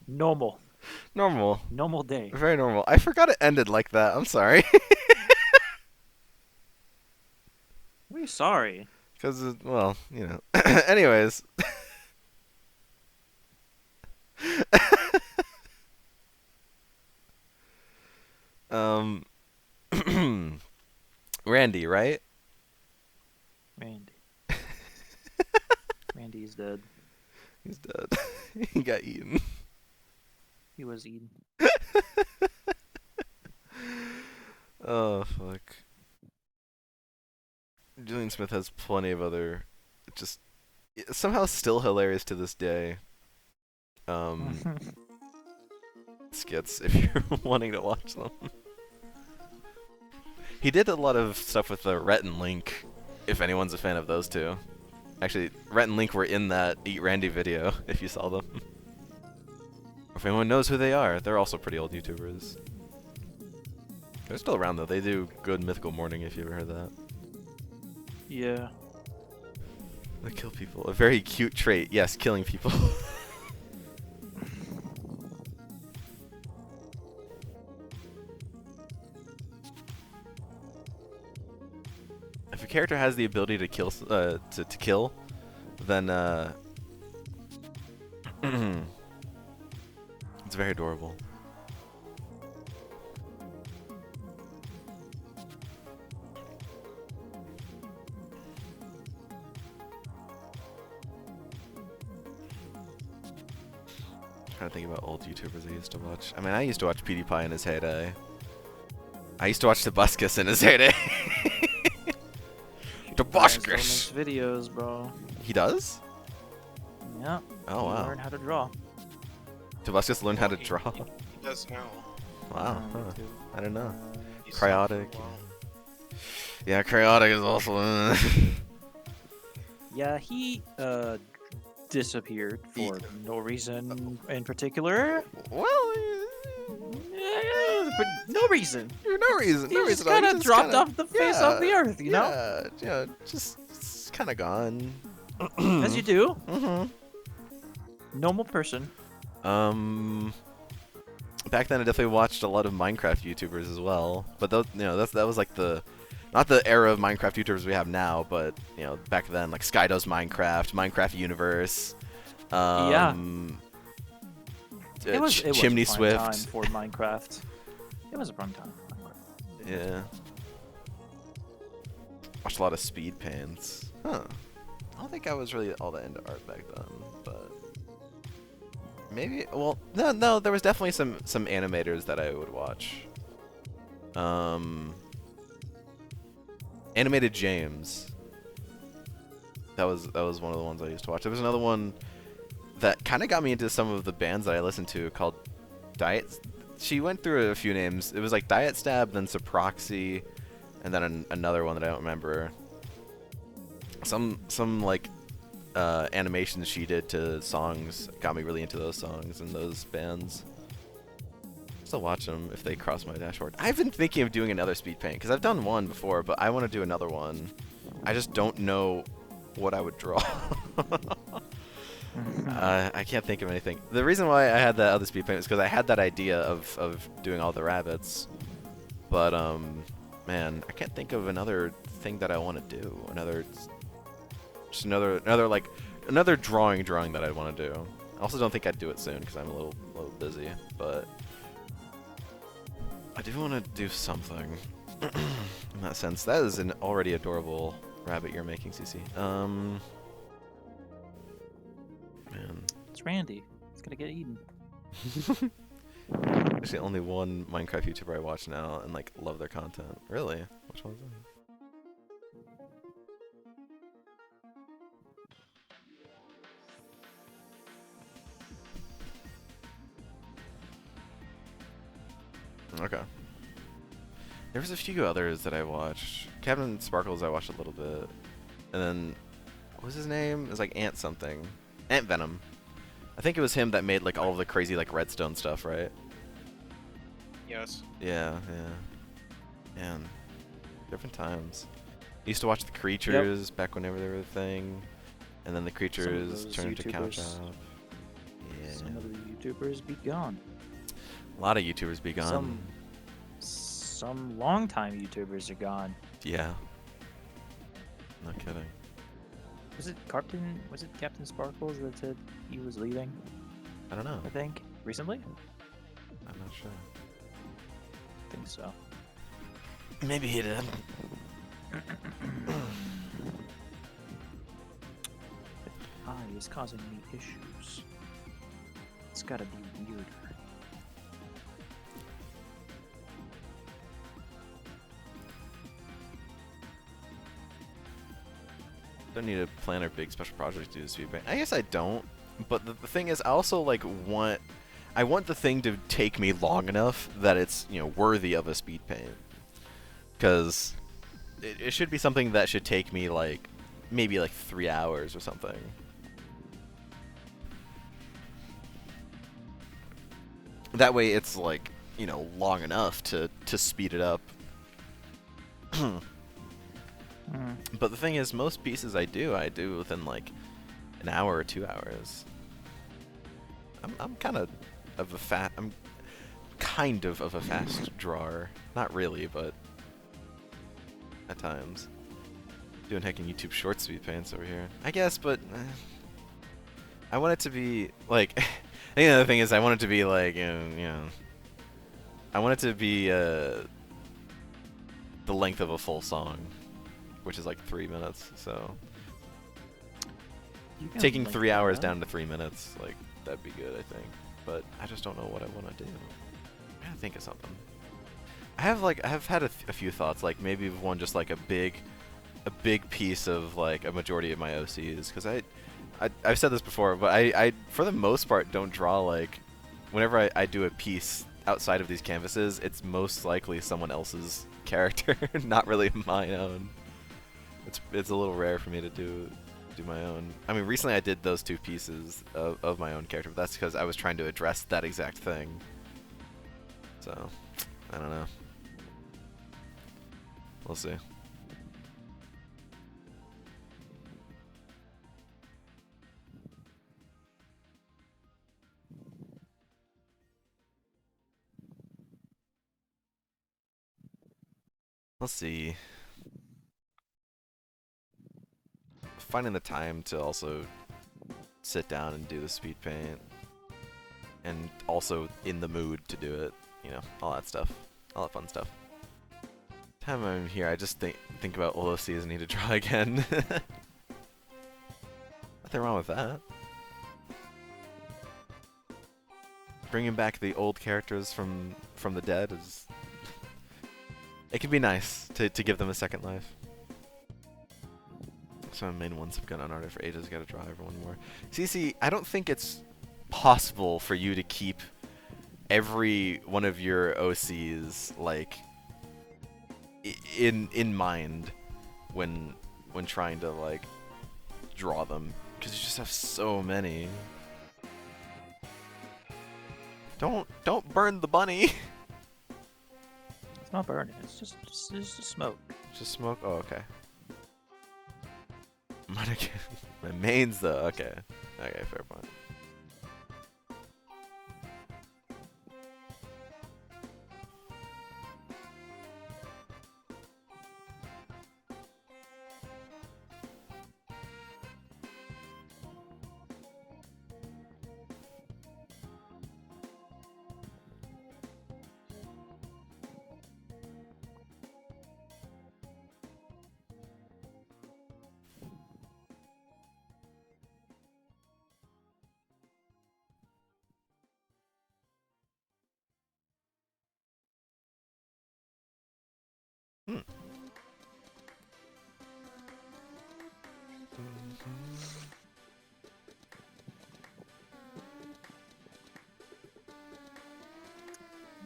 Normal. Normal. Normal day. Very normal. I forgot it ended like that. I'm sorry. We're sorry. Because, well, you know. Anyways. Randy, right? Randy. Randy's dead. He's dead. He got eaten. He was eaten. Oh, fuck. Julian Smith has plenty of other, just somehow still hilarious to this day. Skits if you're wanting to watch them. He did a lot of stuff with Rhett and Link, if anyone's a fan of those two. Actually, Rhett and Link were in that Eat Randy video, if you saw them. Or if anyone knows who they are, they're also pretty old YouTubers. They're still around though, they do Good Mythical Morning if you ever heard that. Yeah. They kill people. A very cute trait, yes, killing people. If a character has the ability to kill, to kill, then it's very adorable. Trying to think about old YouTubers I used to watch. I mean, I used to watch PewDiePie in his heyday. I used to watch Tobuscus in his heyday. Still makes Tobuscus! videos, bro. He does? Yeah. Oh, He wow. learned how to draw. Tobuscus learned how to draw. He does now. Wow, Me huh. too. I don't know. He's Cryotic. Wow. Yeah, Cryotic is also. Yeah, he disappeared for no reason in particular. Well, For no reason. no reason. He No just reason. at all. kind He's of just dropped kinda- off the face of the earth, you know? Yeah, just kind of gone. As you do. Mm-hmm. Normal person. Back then I definitely watched a lot of Minecraft YouTubers as well. But those, that was like not the era of Minecraft YouTubers we have now, but back then like Skydo's Minecraft, Minecraft Universe. Yeah. It was Chimney a prime Swift. time for Minecraft. It was a prime time. Yeah. Watched a lot of Speed Paints. Huh. I don't think I was really all that into art back then, but maybe. Well, no. There was definitely some animators that I would watch. Animated James. That was one of the ones I used to watch. There was another one that kind of got me into some of the bands that I listened to called Diet. She went through a few names. It was like Diet Stab, then Suproxy, and then another one that I don't remember. Some like animations she did to songs got me really into those songs and those bands. Still watch them if they cross my dashboard. I've been thinking of doing another speed paint because I've done one before, but I want to do another one. I just don't know what I would draw. I can't think of anything. The reason why I had that other speed paint is because I had that idea of doing all the rabbits, but man, I can't think of another thing that I want to do. Another drawing that I want to do. I also don't think I'd do it soon because I'm a little busy, but I do want to do something in that sense. That is an already adorable rabbit you're making, CC. Man. It's Randy. It's gonna get eaten. Actually, only one Minecraft YouTuber I watch now and like love their content. Really? Which one is that? Okay. There was a few others that I watched. Captain Sparkles I watched a little bit. And then, what was his name? It was like Ant something. Ant Venom. I think it was him that made like all of the crazy like redstone stuff, right? Yes. Yeah. Man, different times. I used to watch the creatures back whenever they were a thing. And then the creatures those turned into Count YouTubers- Chop. Yeah. Some of the YouTubers be gone. A lot of YouTubers be gone. Some long-time YouTubers are gone. Yeah. No kidding. Was it Captain Sparkles that said he was leaving? I don't know. I think recently. I'm not sure. I think so. Maybe he did. Eye is causing me issues. It's gotta be weirder. Don't need to plan a big special project to do speed paint. I guess I don't, but the thing is, I also like want the thing to take me long enough that it's worthy of a speed paint, because it should be something that should take me like maybe like 3 hours or something. That way, it's like long enough to speed it up. But the thing is, most pieces I do within like an hour or 2 hours. I'm kind of a fast drawer. Not really, but at times. Doing heckin' YouTube short speed paints over here, I guess, but I want it to be like. I think the other thing is I want it to be like I want it to be the length of a full song, which is like 3 minutes. So taking 3 hours down to 3 minutes, like that'd be good, I think. But I just don't know what I want to do. I gotta think of something. I have had a few thoughts, like maybe one just like a big piece of like a majority of my OCs, because I've said this before, but I for the most part don't draw like whenever I do a piece outside of these canvases, it's most likely someone else's character, not really my own. It's a little rare for me to do do my own. I mean, recently I did those 2 pieces of my own character, but that's because I was trying to address that exact thing. So, I don't know. We'll see. Let's see. Finding the time to also sit down and do the speed paint. And also in the mood to do it. You know, all that stuff. All that fun stuff. Time I'm here, I just think about all those seas and need to draw again. Nothing wrong with that. Bringing back the old characters from the dead is... It can be nice to give them a second life. Some of my main ones have gone unarted for ages. Gotta draw everyone more. CC, I don't think it's possible for you to keep every one of your OCs like in mind when trying to like draw them, because you just have so many. Don't burn the bunny. It's not burning. It's just smoke. Just smoke. Oh, okay. My mains though. Okay. Okay, fair point.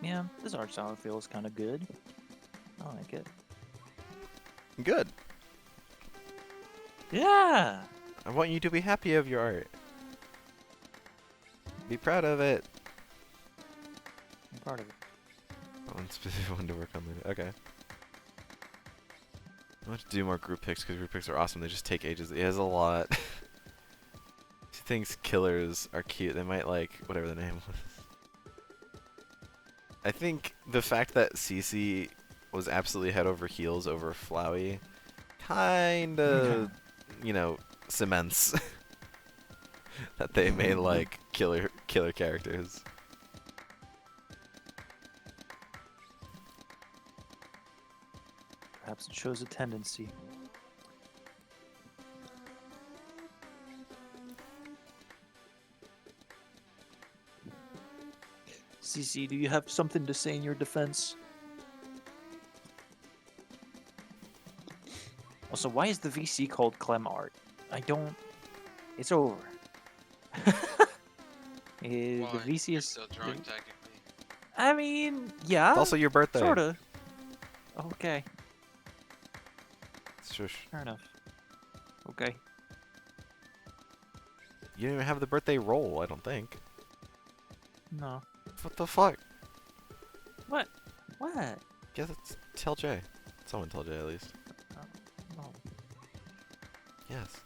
Yeah, this art style feels kind of good. I like it. Good. Yeah! I want you to be happy of your art. Be proud of it. I'm part of it. One specific one to work on later. Okay. I want to do more group picks because group picks are awesome. They just take ages. It has a lot. She thinks killers are cute. They might like whatever the name was. I think the fact that Cece was absolutely head over heels over Flowey kinda, you know, cements that they may like killer characters. Perhaps it shows a tendency. CC, do you have something to say in your defense? Also, why is the VC called Clem Art? I don't... It's over. The Why? VC You're is... still drawing technically. I mean, yeah. It's also your birthday. Sorta. Okay, Shush. fair enough. Okay. You didn't even have the birthday roll, I don't think. No. What the fuck? What? What? Guess it's tell Jay. Someone tell Jay at least. No. Yes.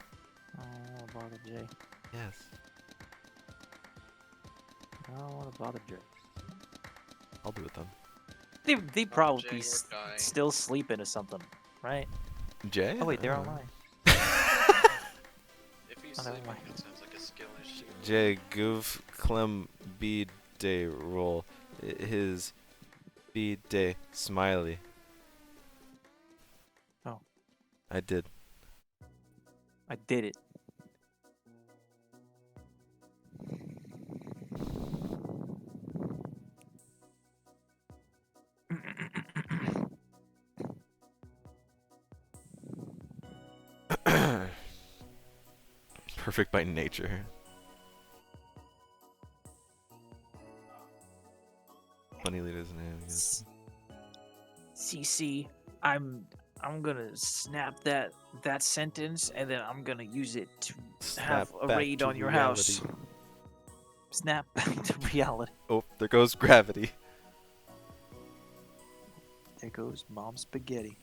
I don't want to bother Jay. Yes. I don't want to bother Jay. I'll do it then. They probably Jay, be we're dying. still sleeping or something, right? Jay? Oh wait, they're I don't know. online. If he's Oh, never sleeping, mind. it sounds like a skill issue. Jay Goof Clem B Day roll. His B Day smiley. Oh. I did. I did it. Perfect by nature. Bunny leader's name. Yes. CC, I'm I'm gonna snap that sentence, and then I'm gonna use it to Snap have a back raid to on your reality. house. Snap back to reality. Oh, there goes gravity. There goes Mom Spaghetti.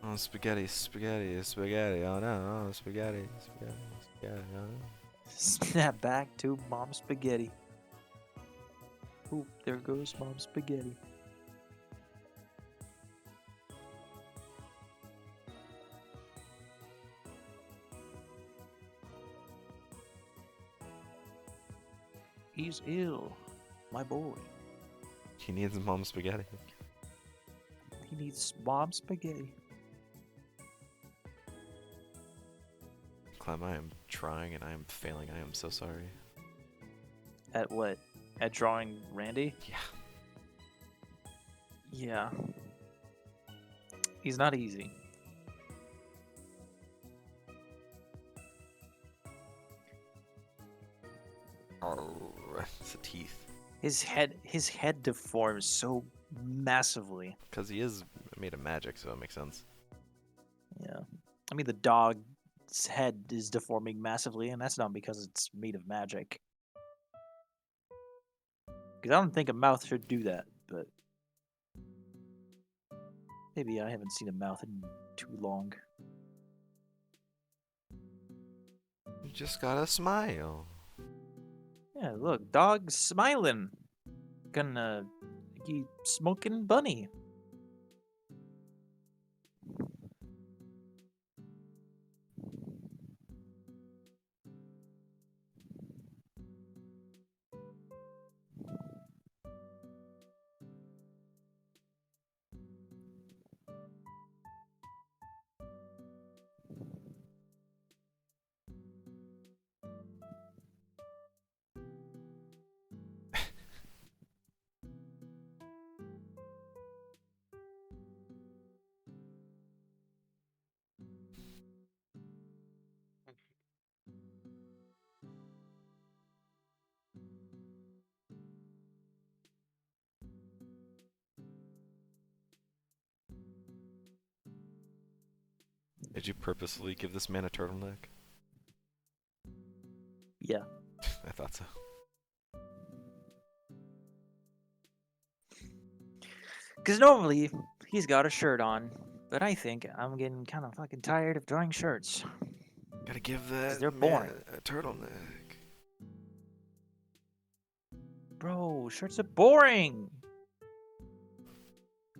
Oh, spaghetti, spaghetti, spaghetti. Oh no, oh, spaghetti, spaghetti, spaghetti. Oh no. Snap back to Mom Spaghetti. Oop, there goes Mom Spaghetti. He's ill, my boy. He needs mom spaghetti. He needs Mom Spaghetti. Clem, I am trying and I am failing. I am so sorry. At what? At drawing Randy? Yeah. Yeah. He's not easy. It's the teeth. His head deforms so massively. Because he is made of magic, so it makes sense. Yeah. I mean, the dog's head is deforming massively, and that's not because it's made of magic. Because I don't think a mouth should do that, but maybe I haven't seen a mouth in too long. You just gotta smile. Yeah, look, dog's smiling. Gonna keep smoking bunny. Did you purposely give this man a turtleneck? Yeah. I thought so. Because normally he's got a shirt on, but I think I'm getting kind of fucking tired of drawing shirts. Gotta give that they're man boring. a turtleneck. Bro, shirts are boring.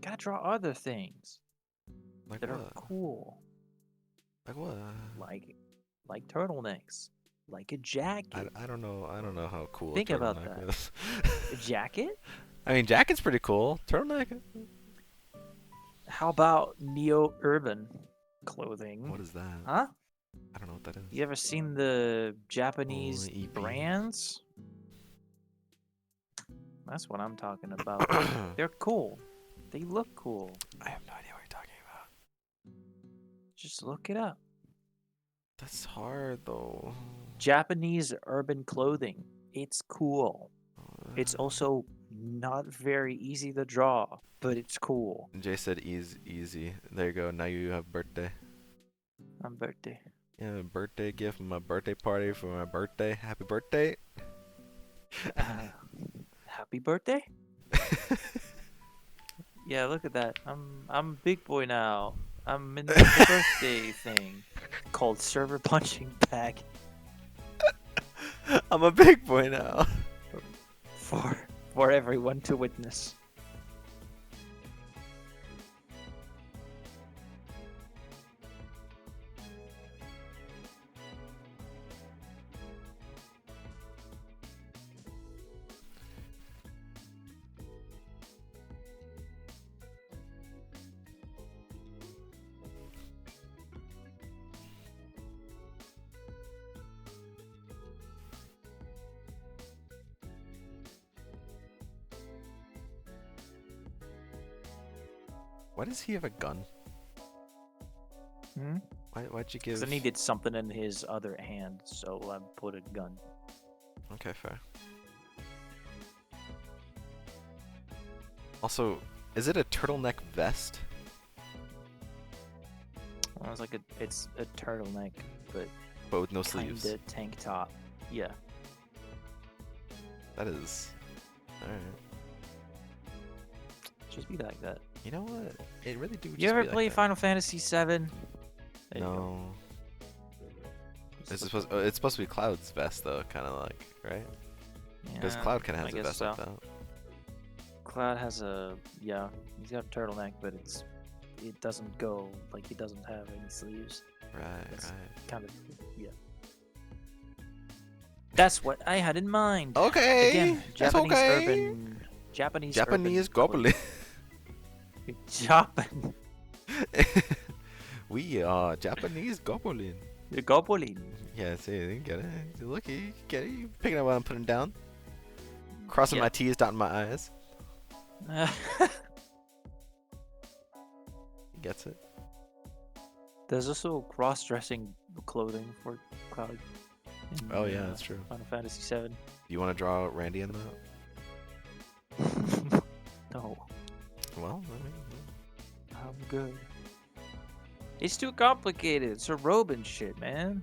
Gotta draw other things Like that are what? cool, Like what? like turtlenecks, like a jacket. I don't know. I don't know how cool Think a about turtleneck that. is. A jacket? I mean, jacket's pretty cool. Turtleneck. How about neo-urban clothing? What is that? Huh? I don't know what that is. You ever seen the Japanese EP. brands? That's what I'm talking about. They're cool. They look cool. I have no idea what you're talking about. Just look it up. That's hard though. Japanese urban clothing. It's cool. It's also not very easy to draw, but it's cool. Jay said easy. There you go. Now you have birthday. On birthday. Yeah, birthday gift from my birthday party for my birthday. Happy birthday. Happy birthday? Yeah, look at that. I'm a big boy now. I'm in the birthday thing called server punching bag I'm a big boy now. for everyone to witness. Why does he have a gun? Hmm? Why'd you give? Because I needed something in his other hand, so I put a gun. Okay, fair. Also, is it a turtleneck vest? Sounds like it's a turtleneck, but with no sleeves. kinda tank top. Yeah. That is. Alright. Just be like that. You know what? It really do. You just ever be like play that. Final Fantasy VII? No. It's supposed to be Cloud's vest though, kind of like, right? Because Cloud kind of has a vest like that. Cloud has a he's got a turtleneck, but it doesn't go like he doesn't have any sleeves. Right, That's right. kind of That's what I had in mind. Okay. Again, that's Japanese okay. urban Japanese Japanese urban goblin. Japan. We are Japanese goblin. The goblin. Yeah, see, you get it. Look, you get it. You picking up what I'm putting down. Crossing my T's, dotting my I's. He gets it. There's also cross-dressing clothing for Cloud. in, Oh yeah, that's true. Final Fantasy VII. Do you want to draw Randy in that? No, Well, I mean, I'm good. It's too complicated. It's a robe and shit, man.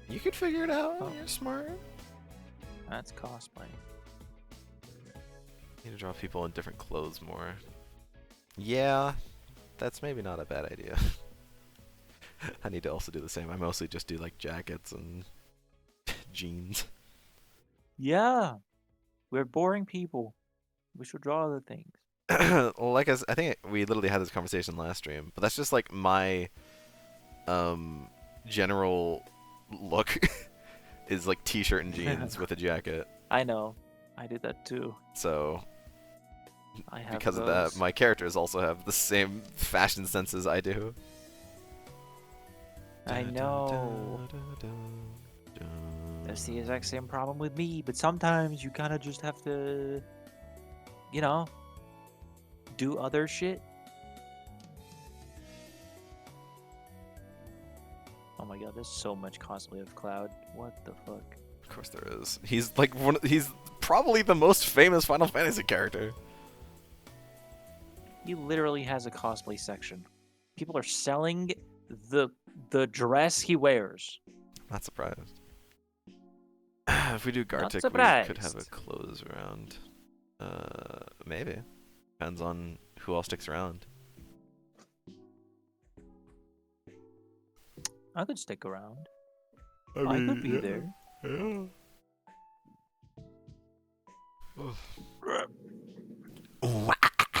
you could figure it out. Oh. You're smart. That's cosplay. Need to draw people in different clothes more. Yeah, that's maybe not a bad idea. I need to also do the same. I mostly just do like jackets and jeans. Yeah, we're boring people. We should draw other things. Like I think we literally had this conversation last stream, but that's just like my general look is like t-shirt and jeans with a jacket. I know. I did that too. So I have because of those. that, my characters also have the same fashion sense as I do. I know. That's the exact same problem with me, but sometimes you kind of just have to, do other shit. Oh my god, there's so much cosplay of Cloud. What the fuck? Of course there is. He's like he's probably the most famous Final Fantasy character. He literally has a cosplay section. People are selling the dress he wears. Not surprised. If we do Gartic, we could have a surprised. close round. Maybe. Depends on who all sticks around. I could stick around. I could be there. Yeah.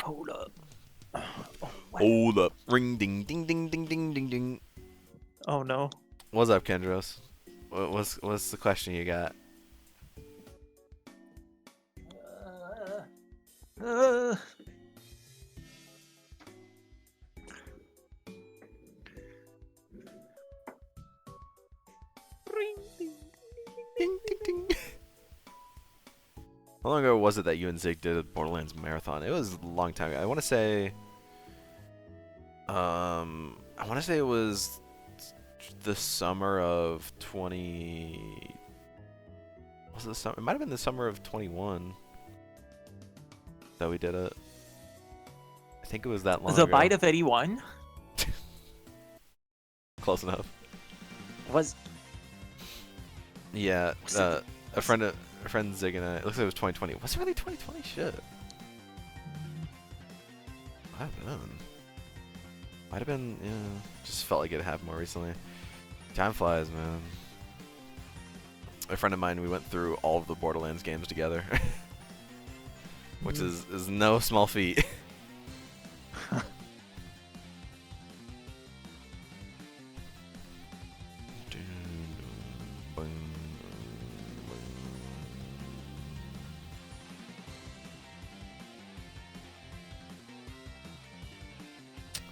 Hold up. Hold up. Ring ding ding ding ding ding ding ding. Oh no. What's up, Kendros? What's the question you got? Ding ding ding. How long ago was it that you and Zig did a Borderlands marathon? It was a long time ago. I want to say it was the summer of 20. Was it the summer? It might have been the summer of 21 that we did it. I think it was that long The ago. Bite of 81 Close enough. was. Yeah, Was it a friend Zig and I. It looks like it was 2020. Was it really 2020? Shit. Might have been. Yeah. Just felt like it happened more recently. Time flies, man. A friend of mine, we went through all of the Borderlands games together, which is no small feat.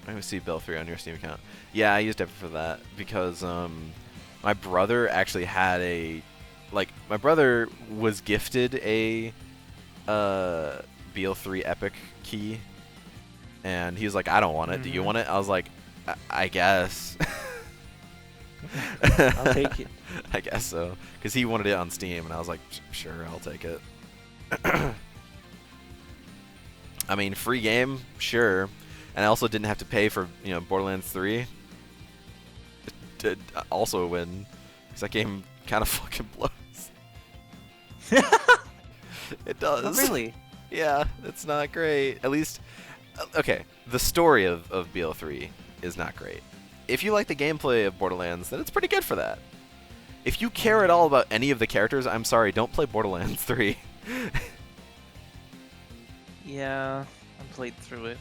I see Bill 3 on your Steam account. Yeah, I used it for that because my brother actually had my brother was gifted a BL3 Epic key, and he was like, I don't want it. Do you want it? I was like, I guess. I'll take it. I guess so, because he wanted it on Steam, and I was like, sure, I'll take it. I mean, free game, sure. And I also didn't have to pay for, Borderlands 3. also a win, because that game kind of fucking blows. It does. Oh, really? Yeah, it's not great. At least, okay, the story of BO3 is not great. If you like the gameplay of Borderlands, then it's pretty good for that. If you care at all about any of the characters, I'm sorry, don't play Borderlands 3. Yeah, I played through it.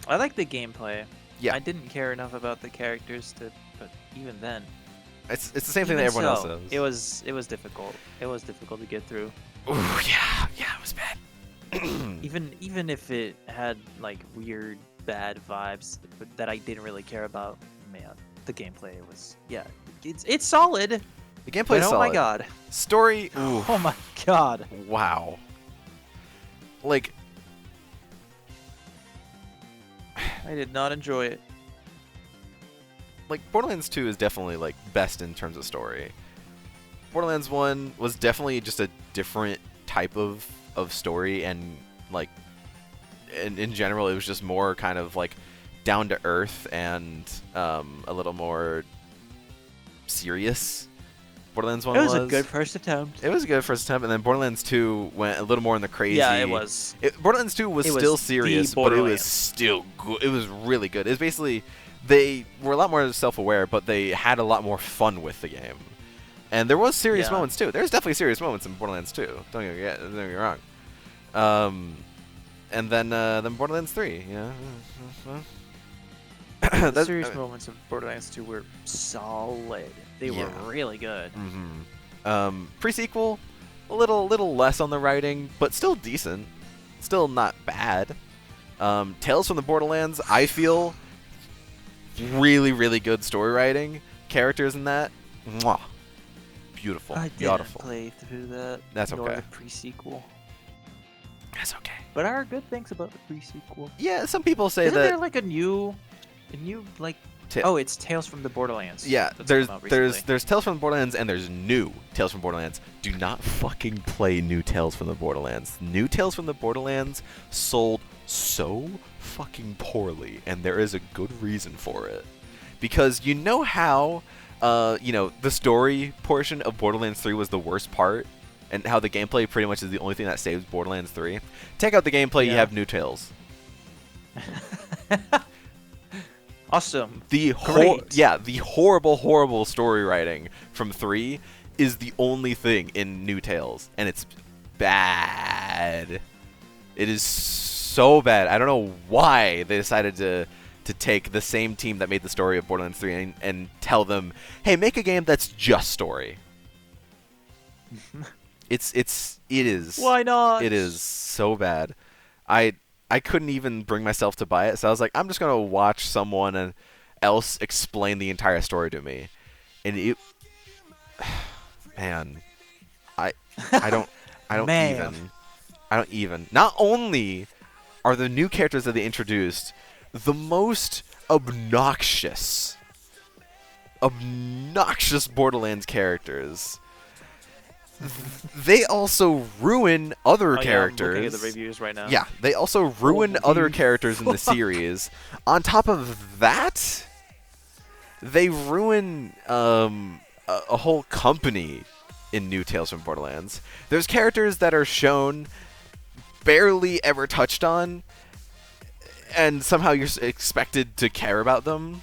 I like the gameplay. Yeah. I didn't care enough about the characters but even then. It's the same thing that even everyone else so, does. It was difficult. It was difficult to get through. Ooh, yeah, it was bad. Even if it had like weird bad vibes that I didn't really care about, man, the gameplay was it's solid. The gameplay But is oh solid. my god. Story, ooh, Oh my god. wow. Like, I did not enjoy it. like Borderlands 2 is definitely like best in terms of story. Borderlands 1 was definitely just a different type of story, and like in general it was just more kind of like down to earth and a little more serious. Borderlands 1 It was a good first attempt. It was a good first attempt, and then Borderlands 2 went a little more in the crazy. Yeah, it was. Borderlands 2 was It was still the serious, but it was Borderlands. still good. It was really good. It was basically, they were a lot more self-aware, but they had a lot more fun with the game. And there was serious Yeah. moments too. There's definitely serious moments in Borderlands 2. Don't get me wrong. And then Borderlands 3. Yeah. The serious moments of Borderlands 2 were solid. They were Yeah. really good. Pre-sequel, a little less on the writing, but still decent. Still not bad. Tales from the Borderlands, I feel really, really good story writing. Characters in that, mwah. Beautiful. I didn't Beautiful. play through that. That's nor okay. the pre-sequel. That's okay. But there are good things about the pre-sequel. Yeah, some people say Isn't that. there like a new like? Ta- Oh, it's Tales from the Borderlands. Yeah, that's there's come out there's recently. there's Tales from the Borderlands and there's new Tales from Borderlands. Do not fucking play new Tales from the Borderlands. New Tales from the Borderlands sold so fucking poorly, and there is a good reason for it. Because you know how the story portion of Borderlands 3 was the worst part, and how the gameplay pretty much is the only thing that saves Borderlands 3. Take out the gameplay, you Yeah. have new Tales. Awesome. The Great. the horrible story writing from 3 is the only thing in New Tales, and it's bad. It is so bad. I don't know why they decided to take the same team that made the story of Borderlands 3 and tell them, "Hey, make a game that's just story." it is Why not? It is so bad. I couldn't even bring myself to buy it, so I was like, I'm just gonna watch someone else explain the entire story to me, and man, I don't Man. even. Not only are the new characters that they introduced the most obnoxious Borderlands characters, they also ruin other Oh, characters. Yeah, I'm looking at the reviews right now. Yeah, they also ruin Holy other characters in the fuck. series. On top of that, they ruin a whole company in New Tales from Borderlands. There's characters that are shown, barely ever touched on, and somehow you're expected to care about them.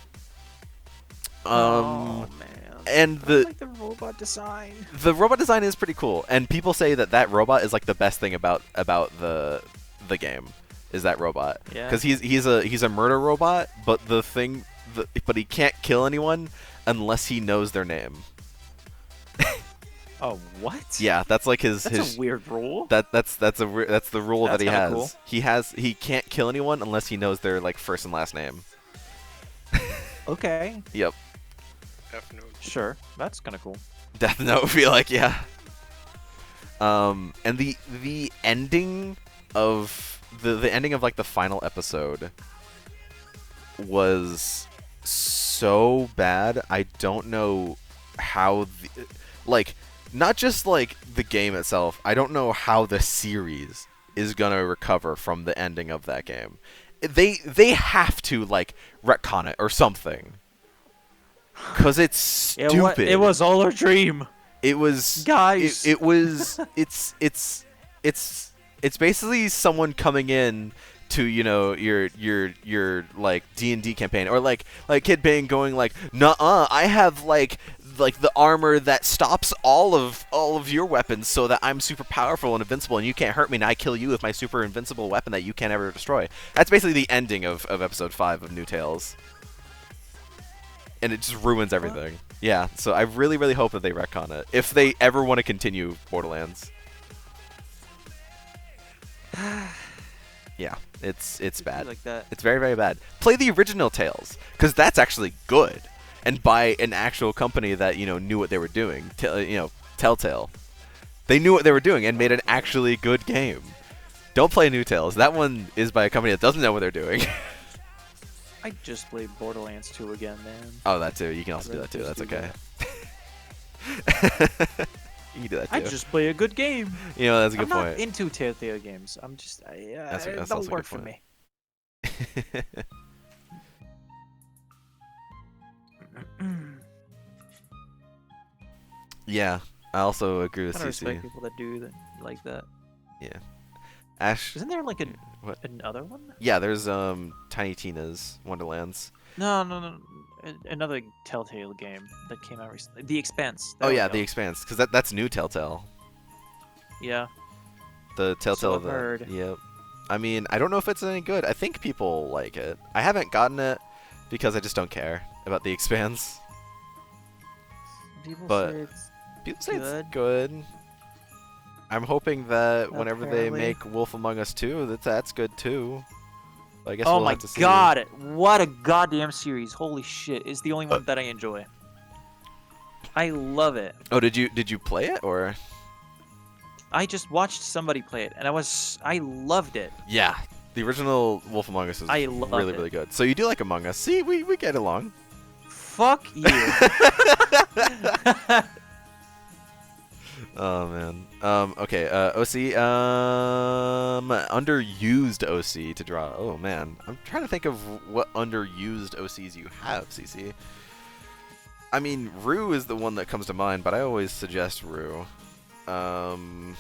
Oh man. And I the like the robot design. the robot design is pretty cool, and people say that robot is like the best thing about the game is that robot. Yeah. Because he's a murder robot, but but he can't kill anyone unless he knows their name. Oh, what? Yeah, that's like his That's a weird rule. that's the rule That's that he kinda has. cool. He can't kill anyone unless he knows their like first and last name. Okay. Yep. F note. Sure. That's kind of cool. Death Note feel like, yeah. And the ending of the ending of like the final episode was so bad. I don't know how not just like the game itself. I don't know how the series is gonna recover from the ending of that game. They have to like retcon it or something. Cause it's stupid. It was all a dream, It was. guys. It was. It's basically someone coming in to your like D&D campaign, or like Kid Bane going like, nuh-uh, I have like the armor that stops all of your weapons, so that I'm super powerful and invincible, and you can't hurt me, and I kill you with my super invincible weapon that you can't ever destroy. That's basically the ending of episode 5 of New Tales, and it just ruins everything. Yeah, so I really, really hope that they retcon it if they ever want to continue Borderlands. Yeah, it's bad. Like that. It's very, very bad. Play the original Tales, because that's actually good, and by an actual company that knew what they were doing. Telltale. They knew what they were doing and made an actually good game. Don't play New Tales. That one is by a company that doesn't know what they're doing. I just played Borderlands 2 again, man. Oh, that too. You can also do that too. Just That's do okay. You can do that too. I just play a good game. That's a good I'm point. not into Telltale games. I'm just, That's it also don't a work good for point. me. Yeah, I also agree with I respect CC. people that do that like that. Yeah. Ash. Isn't there like What? another one? Yeah, there's Tiny Tina's Wonderlands. No. Another Telltale game that came out recently. The Expanse. Oh There we yeah, go. The Expanse, because that's new Telltale. Yeah. The Telltale. I've heard. Yep. I mean, I don't know if it's any good. I think people like it. I haven't gotten it because I just don't care about The Expanse. People But- say it's People say Good. it's good. I'm hoping that whenever they Apparently. make Wolf Among Us 2, that's good too. But I guess Oh we'll my have to see. god, what a goddamn series. Holy shit. It's the only one that I enjoy. I love it. Oh, did you play it or? I just watched somebody play it and I loved it. Yeah, the original Wolf Among Us is I loved really, it. really good. So you do like Among Us? See, we get along. Fuck you. Oh man. Okay. OC. Underused OC to draw. Oh man. I'm trying to think of what underused OCs you have, CC. I mean, Rue is the one that comes to mind, but I always suggest Rue. And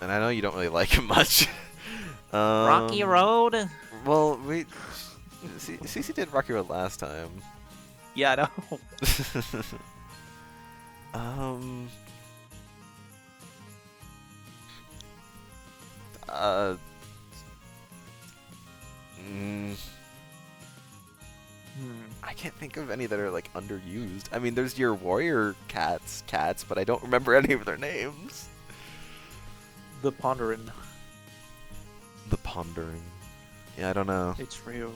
I know you don't really like him much. Rocky Road? Well, CC did Rocky Road last time. Yeah, I know. I can't think of any that are like underused. I mean, there's your warrior cats, but I don't remember any of their names. The Pondering. The Pondering. Yeah, I don't know. It's real.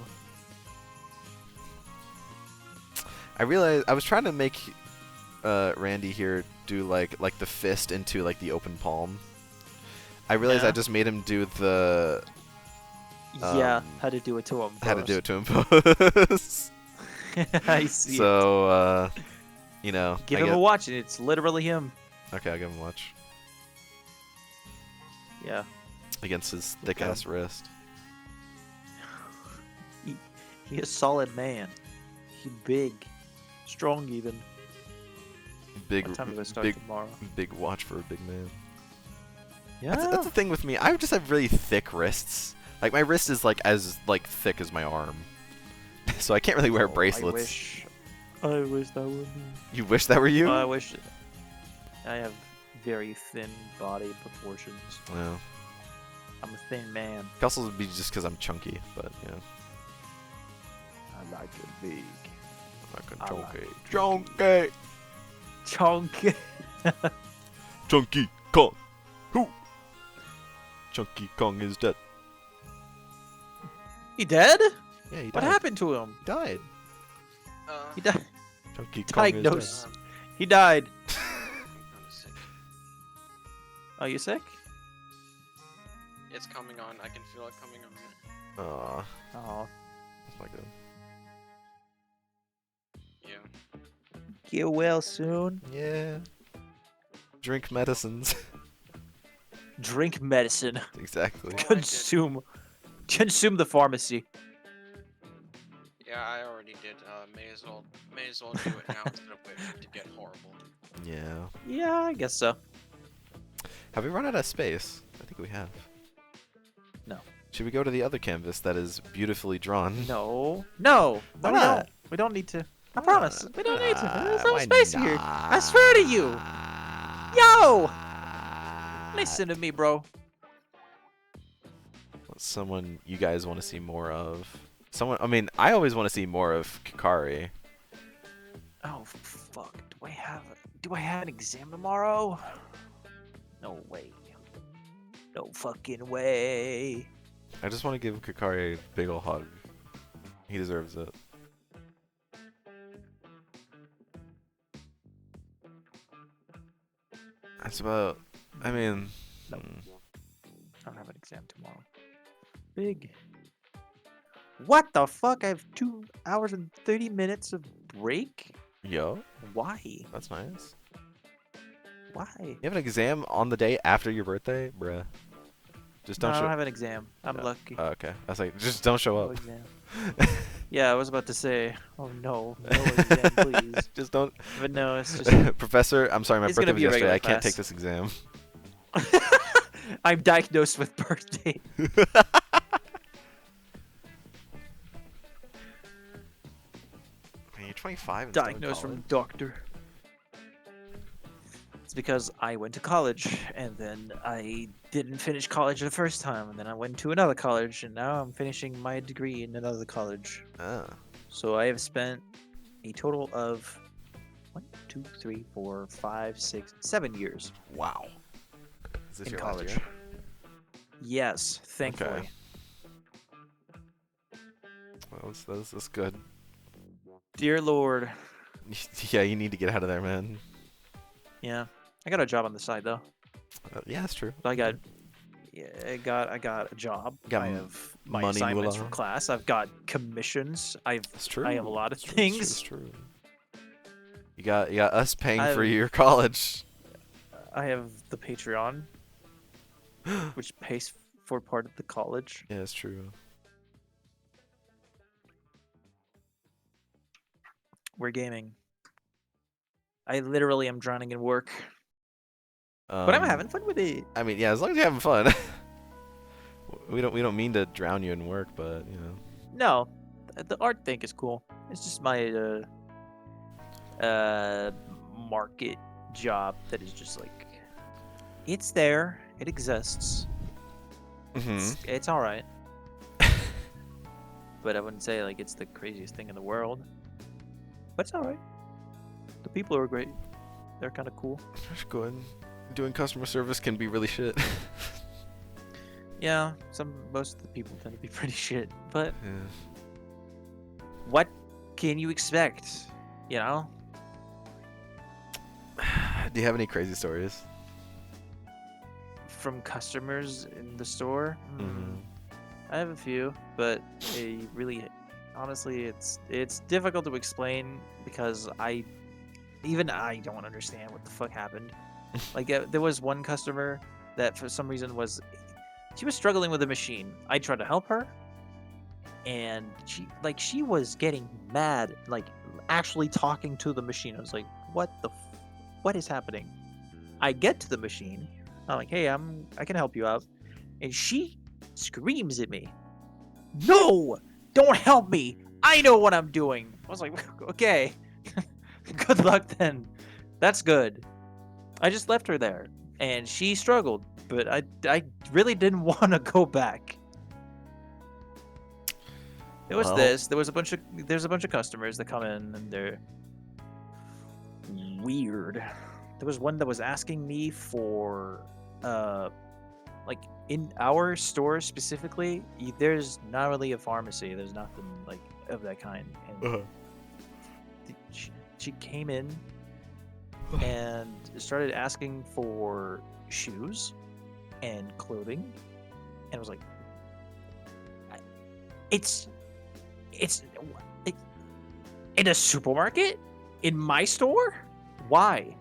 I realized I was trying to make Randy here do like the fist into like the open palm. I realized I Yeah. just made him do the Yeah, how to do it to him. how to do it to him pose. I see. So Give I him get- a watch. It's literally him. Okay, I'll give him a watch Yeah. against his thick ass wrist. He a solid man. He big. Strong even. Big, What time do I start big, tomorrow? big watch for a big man. Yeah. That's the thing with me. I just have really thick wrists. Like my wrist is like as thick as my arm, so I can't really wear bracelets. I wish that were me. You wish that were you? I wish. I have very thin body proportions. Yeah. I'm a thin man. Could also be just because I'm chunky, but yeah. I like it big. I'm I like like a it chunky. Chunky. Chunky Kong. Who? Chunky Kong is dead. He dead? Yeah, he died. What happened to him? He died. He died. Chunky Kong is Diagnosed. He died. I'm sick. Are you sick? It's coming on. I can feel it coming on. dead. Aw, Oh. that's not good. Yeah. Get well soon. Yeah. Drink medicines. Drink medicine. Exactly. Well, I did. Consume the pharmacy. Yeah, Yeah, I already did. May as well do it now instead of waiting for it to get horrible. Yeah. Yeah, I guess so. Have we run out of space? I think we have. No. Should we go to the other canvas that is beautifully drawn? No. No. Why No, we not? don't. We don't need to. I promise. We don't need to. There's no Why space here. I swear to you. Yo! Listen to me, bro. Someone you guys want to see more of? Someone. I mean, I always want to see more of Kikari. Oh, fuck. Do I have an exam tomorrow? No way. No fucking way. I just want to give Kikari a big ol' hug. He deserves it. That's about. I mean. Nope. I don't have an exam tomorrow. Big. What the fuck? I have 2 hours and 30 minutes of break? Yo, Why? that's nice. Why? You have an exam on the day after your birthday, bruh. Just No, don't I show. don't have an exam. I'm No. lucky. Oh, okay. I was like, just don't show No up. exam. Yeah, I was about to say, oh no, no exam, please. Just don't. But no, it's just. Professor, I'm sorry, my It's birthday gonna was be a yesterday. regular I can't take class. this exam. I'm diagnosed with birthday. Man, you're 25 and still in Diagnosed from college? doctor. It's because I went to college and then I didn't finish college the first time, and then I went to another college, and now I'm finishing my degree in another college. Ah. So I have spent a total of 1, 2, 3, 4, 5, 6, 7 years Wow. Is this in your college. last year? Yes, thankfully. Well, that's good. Dear Lord. Yeah, you need to get out of there, man. Yeah. I got a job on the side though. Yeah, that's true. I got I got a job. Got I have my money, assignments Willa. for class. I've got commissions. It's true. I have a lot of It's true, things. It's true. It's true. You got us paying for I've- your college. I have the Patreon, which pays for part of the college. Yeah, it's true. We're gaming. I literally am drowning in work, but I'm having fun with it. I mean, yeah, as long as you're having fun. we don't mean to drown you in work, but you know. No, the art thing is cool. It's just my market job that is just like, it's there, it exists. It's all right. But I wouldn't say like it's the craziest thing in the world. But it's all right. The people are great. They're kind of cool. That's good. Doing customer service can be really shit. Yeah, most of the people tend to be pretty shit. But Yeah. what can you expect? You know? Do you have any crazy stories? From customers in the store? Mhm. I have a few, but really, honestly, it's difficult to explain because I don't understand what the fuck happened. Like there was one customer that for some reason she was struggling with a machine. I tried to help her, and she was getting mad, like actually talking to the machine. I was like, what is happening? I get to the machine. I'm like, hey, I can help you out, and she screams at me, no, don't help me, I know what I'm doing. I was like, okay. Good luck then. That's good. I just left her there, and she struggled, but I really didn't want to go back. There was Well- there's a bunch of customers that come in and they're weird. There was one that was asking me for like in our store specifically, there's not really a pharmacy. There's nothing like of that kind. And she came in and started asking for shoes and clothing, and was like, it's in a supermarket in my store, why?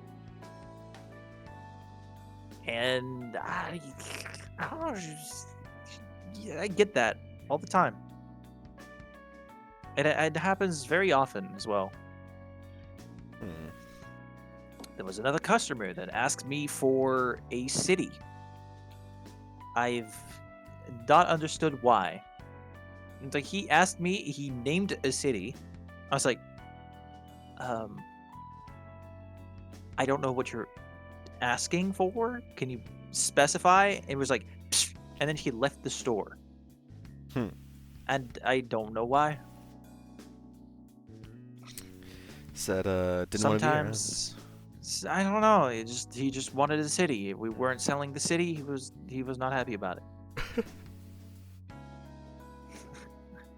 And I don't know, I get that all the time. it happens very often as well. Hmm. There was another customer that asked me for a city. I've not understood why. It's like he asked me, he named a city. I was like, I don't know what you're asking for. Can you specify? It was like, psh, and then he left the store. And I don't know why. Said didn't want to be around. Sometimes I don't know. He just wanted a city. If we weren't selling the city, he was not happy about it.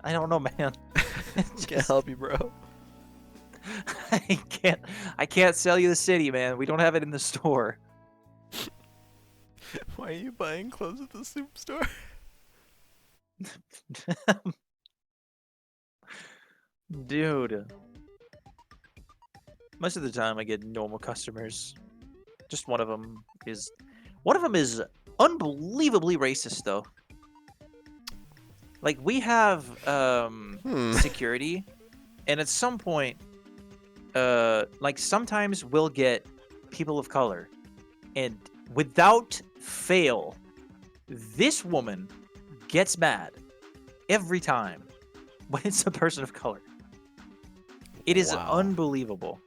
I don't know, man. Can't help you, bro. I can't sell you the city, man. We don't have it in the store. Why are you buying clothes at the superstore? Dude. Most of the time I get normal customers. Just one of them is unbelievably racist though. Like we have security and at some point like sometimes we'll get people of color and without fail this woman gets mad every time when it's a person of color. It is Wow. unbelievable.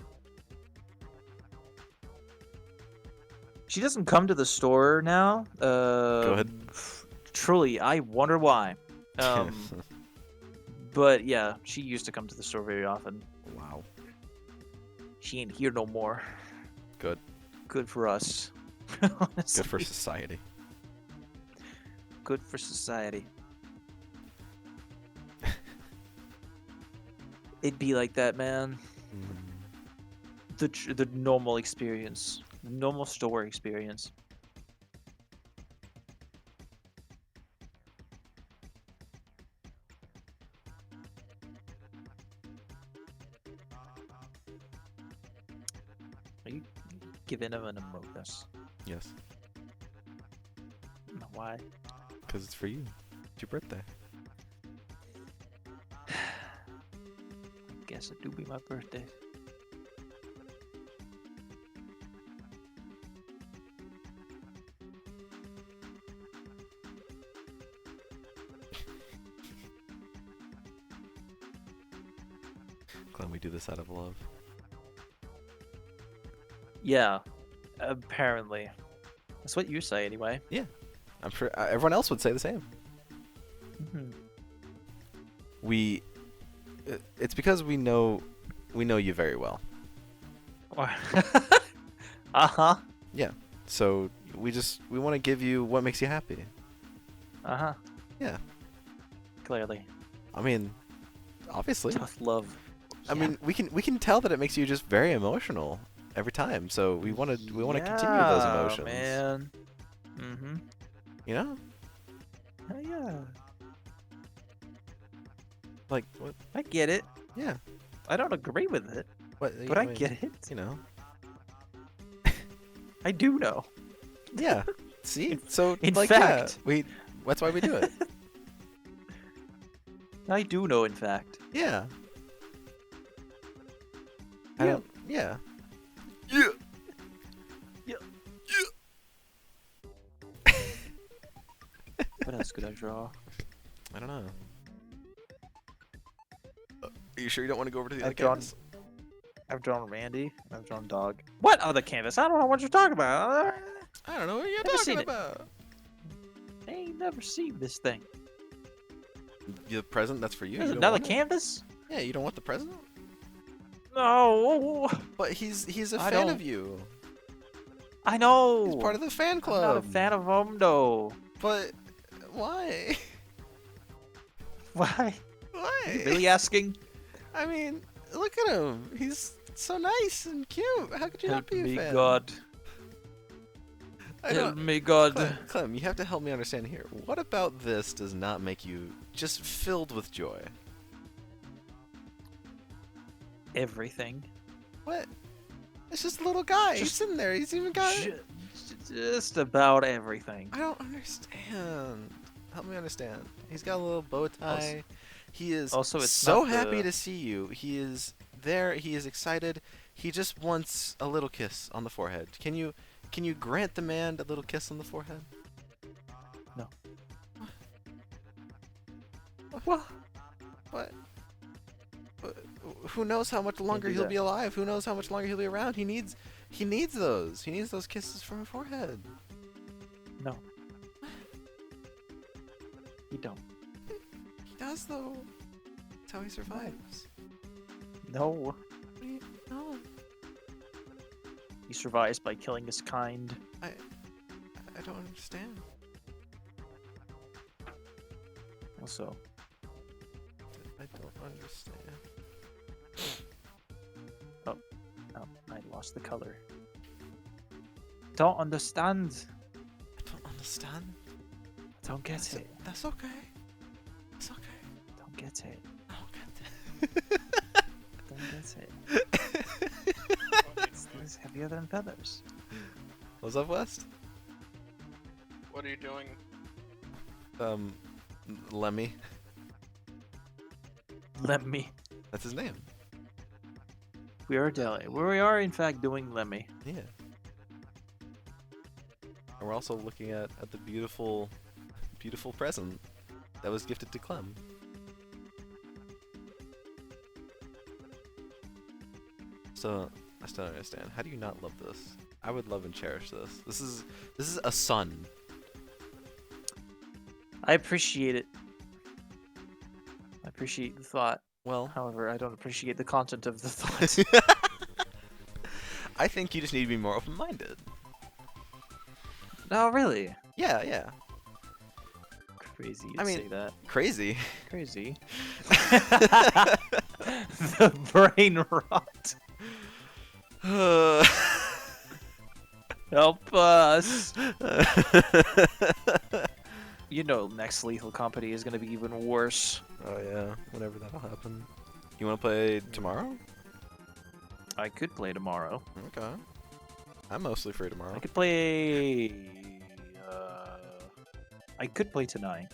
She doesn't come to the store now. Go ahead. Truly, I wonder why. But yeah, she used to come to the store very often. Wow. She ain't here no more. Good. Good for us. Good for Honestly. society. Good for society. It'd be like that, man. The normal experience, normal store experience. Are you giving him an emotus? Yes. Why? Because it's for you. It's your birthday. Guess it do be my birthday. Glad we do this out of love. Yeah, apparently. That's what you say anyway. I'm sure everyone else would say the same. It's because we know you very well. Uh-huh. So we want to give you what makes you happy. Uh-huh. Yeah. Clearly. I mean, obviously. Tough love. I mean, we can tell that it makes you just very emotional every time. So we want to continue those emotions. Man. Mm-hmm. You know? Hell yeah. Like what? I get it. Yeah. I don't agree with it, What? but I mean, get it. You know? I do know. Yeah. See? So in like, fact. yeah, that's why we do it. I do know, in fact. Yeah. I Yeah. don't. Yeah. Yeah. Yeah. What else could I draw? I don't know. Are you sure you don't want to go over to the I've other drawn- canvas? I've drawn Randy. I've drawn Dog. What other canvas? I don't know what you're talking about. I don't know what you're Never seen talking it. about. I ain't never seen this thing. The present that's for you. There's you don't another want it? canvas? Yeah, you don't want the present? No. But he's a I fan don't- of you. I know. He's part of the fan I'm club. not a fan of him, though. But why? Why? Why? Are you really asking? I mean, look at him. He's so nice and cute. How could you not Help be a me, fan? God. I Help don't. me, God. Clem, you have to help me understand here. What about this does not make you just filled with joy? Everything. What? It's just a little guy. He's Just- sitting there. He's even got. Just about everything. I don't understand. Help me understand. He's got a little bow tie. He is Also, it's so not happy the- to see you. He is there. He is excited. He just wants a little kiss on the forehead. Can you grant the man a little kiss on the forehead? No. What? Who knows how much longer do he'll that. be alive? Who knows how much longer he'll be around? He needs those. He needs those kisses from a forehead. No. You don't. He does though. That's how he survives. No. What do you, no. He survives by killing his kind. I don't understand. Also, I don't understand. oh, I lost the color. Don't understand. I don't understand. Don't get it. That's okay. That's okay. Don't get it. I don't get it. Don't get it. It's heavier than feathers. What's up, West? What are you doing? Lemmy. Let me. That's his name. We are in fact doing Lemmy. Yeah. And we're also looking at the beautiful present that was gifted to Clem. So I still don't understand. How do you not love this? I would love and cherish this. This is a son. I appreciate it. I appreciate the thought. Well, However, I don't appreciate the content of the thought. I think you just need to be more open-minded. No, really. Yeah. Crazy to I mean- say that. Crazy. Crazy. The brain rot. Help us. You know, next Lethal Company is gonna be even worse. Oh yeah, whenever that'll happen. You want to play tomorrow? I could play tomorrow. Okay. I'm mostly free tomorrow. I could play. I could play tonight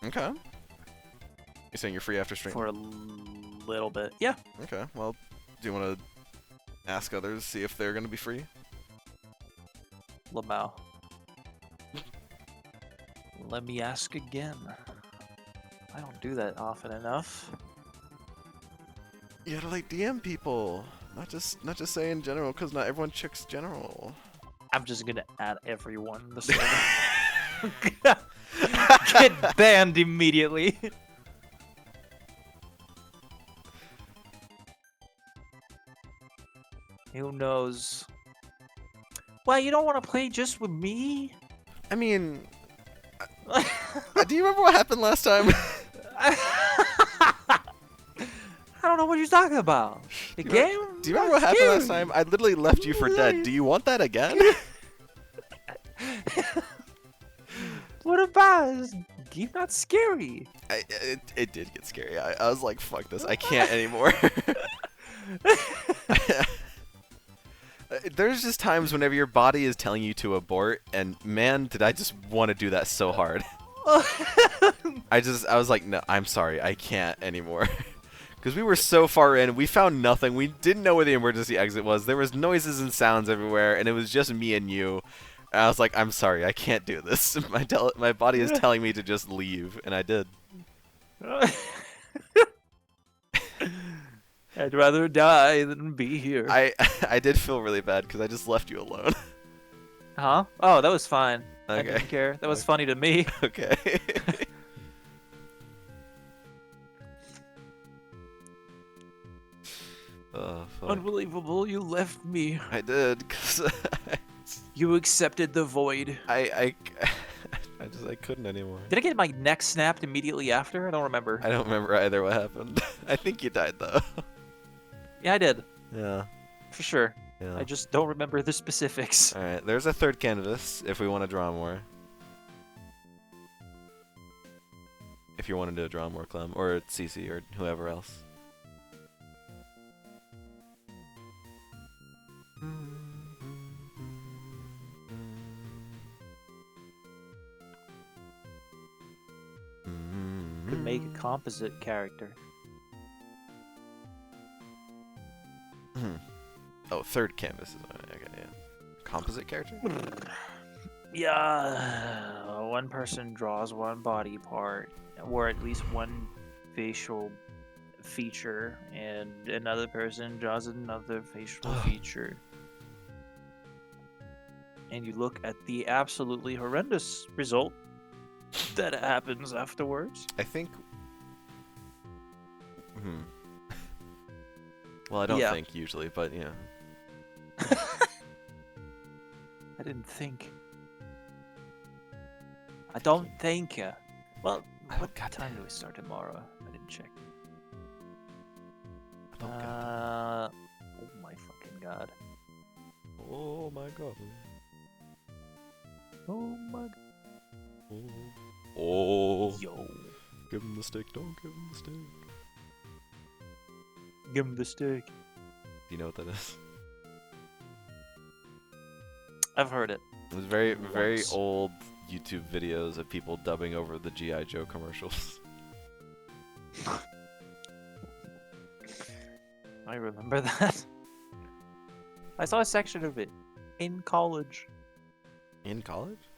Okay. You're saying you're free after stream? for a little bit. Yeah. Okay. Well, do you want to ask others, see if they're gonna be free? Lamau. Let me ask again. I don't do that often enough. You gotta like DM people, not just say in general, cause not everyone checks general. I'm just gonna add everyone in the server. Get banned immediately. Who knows? Why, you don't want to play just with me? I mean, do you remember what happened last time? I don't know what you're talking about. The Do game? Do you remember what happened last time? I literally left you for dead. Do you want that again? What about it? Game not scary. It did get scary. I was like, fuck this. I can't anymore. There's just times whenever your body is telling you to abort, and man, did I just want to do that so hard. I was like, no, I'm sorry, I can't anymore. Because we were so far in, we found nothing. We didn't know where the emergency exit was. There was noises and sounds everywhere, and it was just me and you. And I was like, I'm sorry, I can't do this. My body is telling me to just leave, and I did. I'd rather die than be here. I did feel really bad because I just left you alone. Huh? Oh, that was fine. I Okay. didn't care. That was funny to me. Okay. Oh, fuck. Unbelievable, you left me. I did, cause You accepted the void. I couldn't anymore. Did I get my neck snapped immediately after? I don't remember. I don't remember either what happened. I think you died though. Yeah, I did. Yeah. For sure. Yeah. I just don't remember the specifics. All right. There's a third canvas if we want to draw more. If you wanted to draw more, Clem, or Cece, or whoever else. Could make a composite character. Oh, third canvas is okay. Yeah. Composite character. Yeah, one person draws one body part, or at least one facial feature, and another person draws another facial feature. And you look at the absolutely horrendous result that happens afterwards. I think. Well, I don't Yeah. think usually, but yeah. I didn't think. I don't think. Well, what time do we start tomorrow? I didn't check. Oh god. Oh my fucking god. Oh my god. Oh my god. Oh. Yo. Give him the stick. Don't give him the stick. Give him the stick. Do you know what that is? I've heard it. It was very Once. old YouTube videos of people dubbing over the G.I. Joe commercials. I remember that. I saw a section of it in college. In college?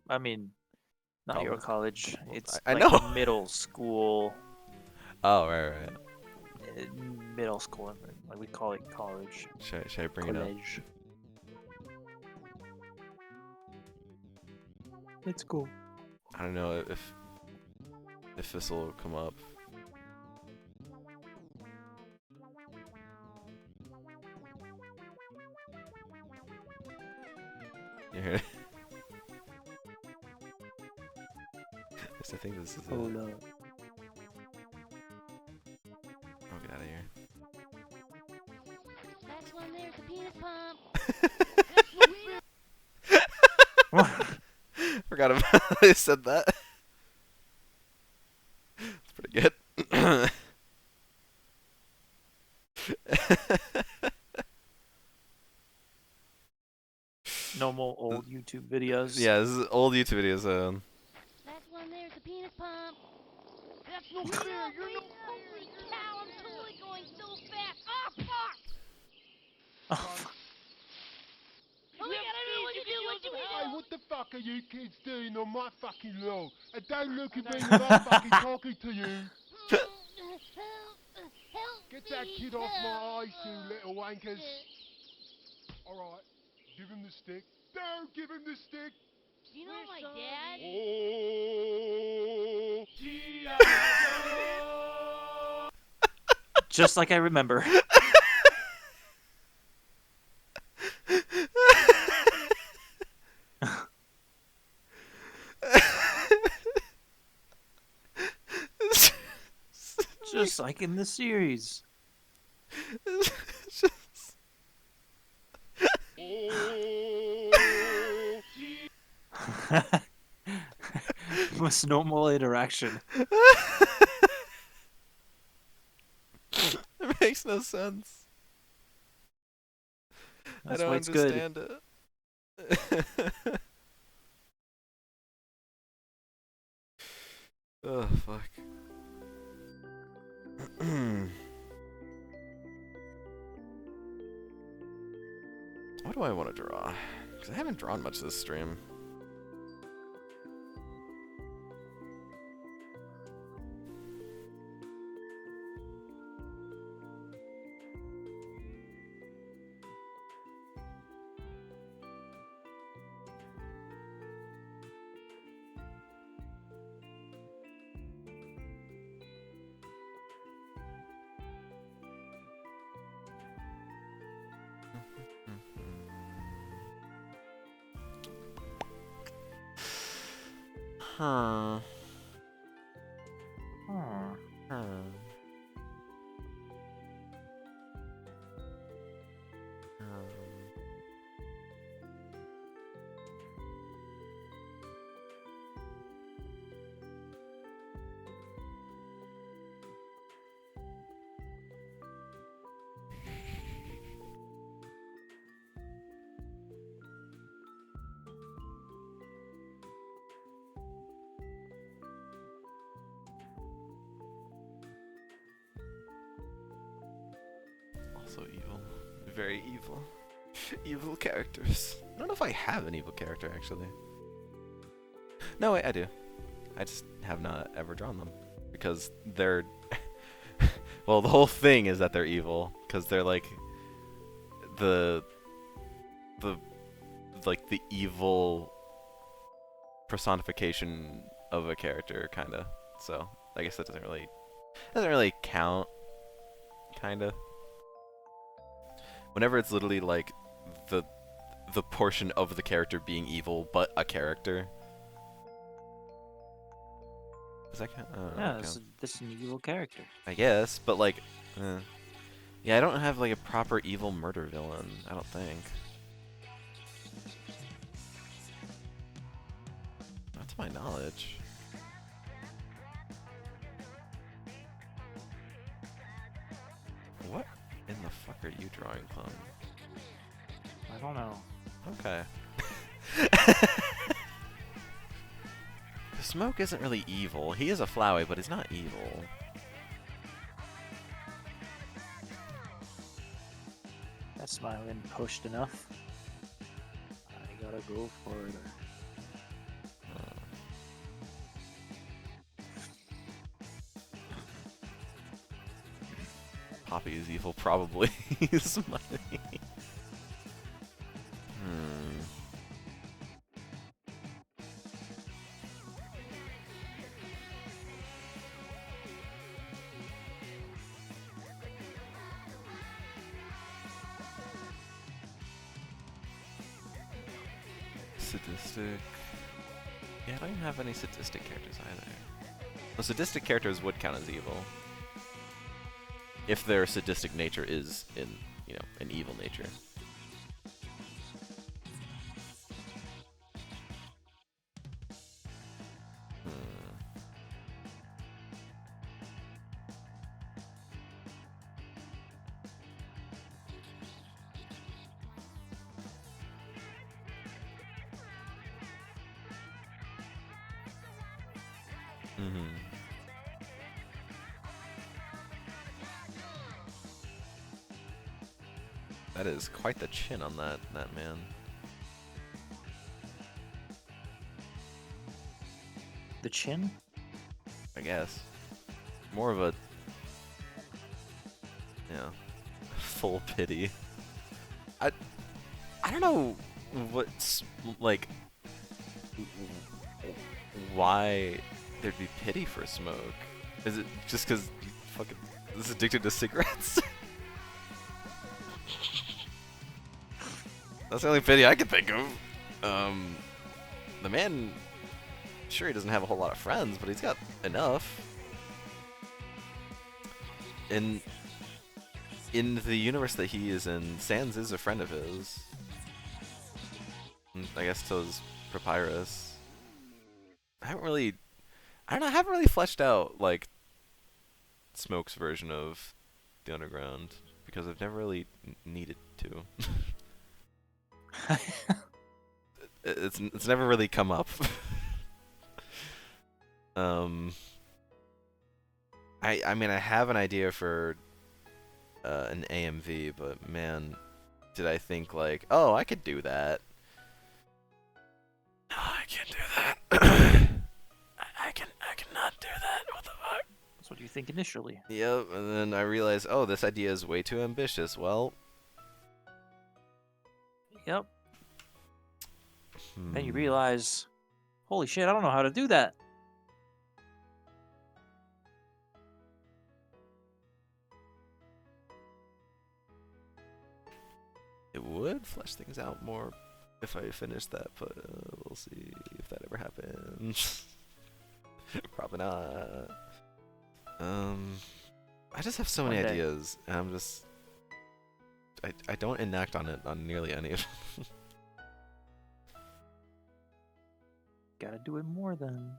I mean, not your college. It's I like know. middle school. Oh, right. Middle school, like we call it college. Should I bring it up? College. Let's go. I don't know if this will come up. You hear it? Yes, I think this is it. Oh no. Oh, get out of here. Next one, there's a penis pump. Forgot about how I said that. It's pretty good. Normal old YouTube videos. Yeah, this is old YouTube videos. Next one, there's a penis pump. That's no fair. You're no holy cow. I'm totally going so fast. Oh, fuck. Oh, Oh, we gotta do what you do. What you Hey, what the fuck are you kids doing on my fucking lawn? And don't look at me when I'm fucking talking to you. Get that kid off my eyes, you little wankers. Alright, give him the stick. Don't give him the stick. Do you know my dad? Oh, just like I remember. Just like in the series. Most normal interaction. It makes no sense. That's I don't why it's good. understand it. Oh, fuck. What do I want to draw? Because I haven't drawn much this stream. Huh. Huh. So evil. Very evil. Evil characters. I don't know if I have an evil character, actually. No, wait, I do. I just have not ever drawn them. Because they're... well, the whole thing is that they're evil. Because they're like... The evil personification of a character, kinda. So, I guess that doesn't really count, kinda. Whenever it's literally like the portion of the character being evil, but a character. Does that count? I don't know Yeah, if that this is an evil character. I guess, but like, yeah, I don't have like a proper evil murder villain. I don't think. Not to my knowledge. What in the fuck are you drawing, Clone? I don't know. Okay. Smoke isn't really evil. He is a Flowey, but he's not evil. That smile isn't pushed enough. I gotta go further. Poppy is evil, probably. Smiley. Sadistic. Yeah, I don't even have any sadistic characters either. Well, sadistic characters would count as evil. If their sadistic nature is in, an evil nature. That is quite the chin on that man. The chin? I guess. More of a full pity. I don't know what's like why there'd be pity for Smoke. Is it just because he fucking is addicted to cigarettes? That's the only pity I can think of. The man, sure, he doesn't have a whole lot of friends, but he's got enough. In the universe that he is in, Sans is a friend of his. And I guess so is Papyrus. I haven't really fleshed out like Smoke's version of the Underground because I've never really needed to. It's never really come up. I mean I have an idea for an AMV, but man, did I think like, oh, I could do that. No, I can't do that. I cannot do that. What the fuck? That's what you think initially. Yep, and then I realized, oh, this idea is way too ambitious. Well, yep. Then you realize, holy shit, I don't know how to do that. It would flesh things out more if I finished that, but we'll see if that ever happens. Probably not. I just have so many ideas, and I'm just... I don't enact on it on nearly any of them. Gotta do it more then.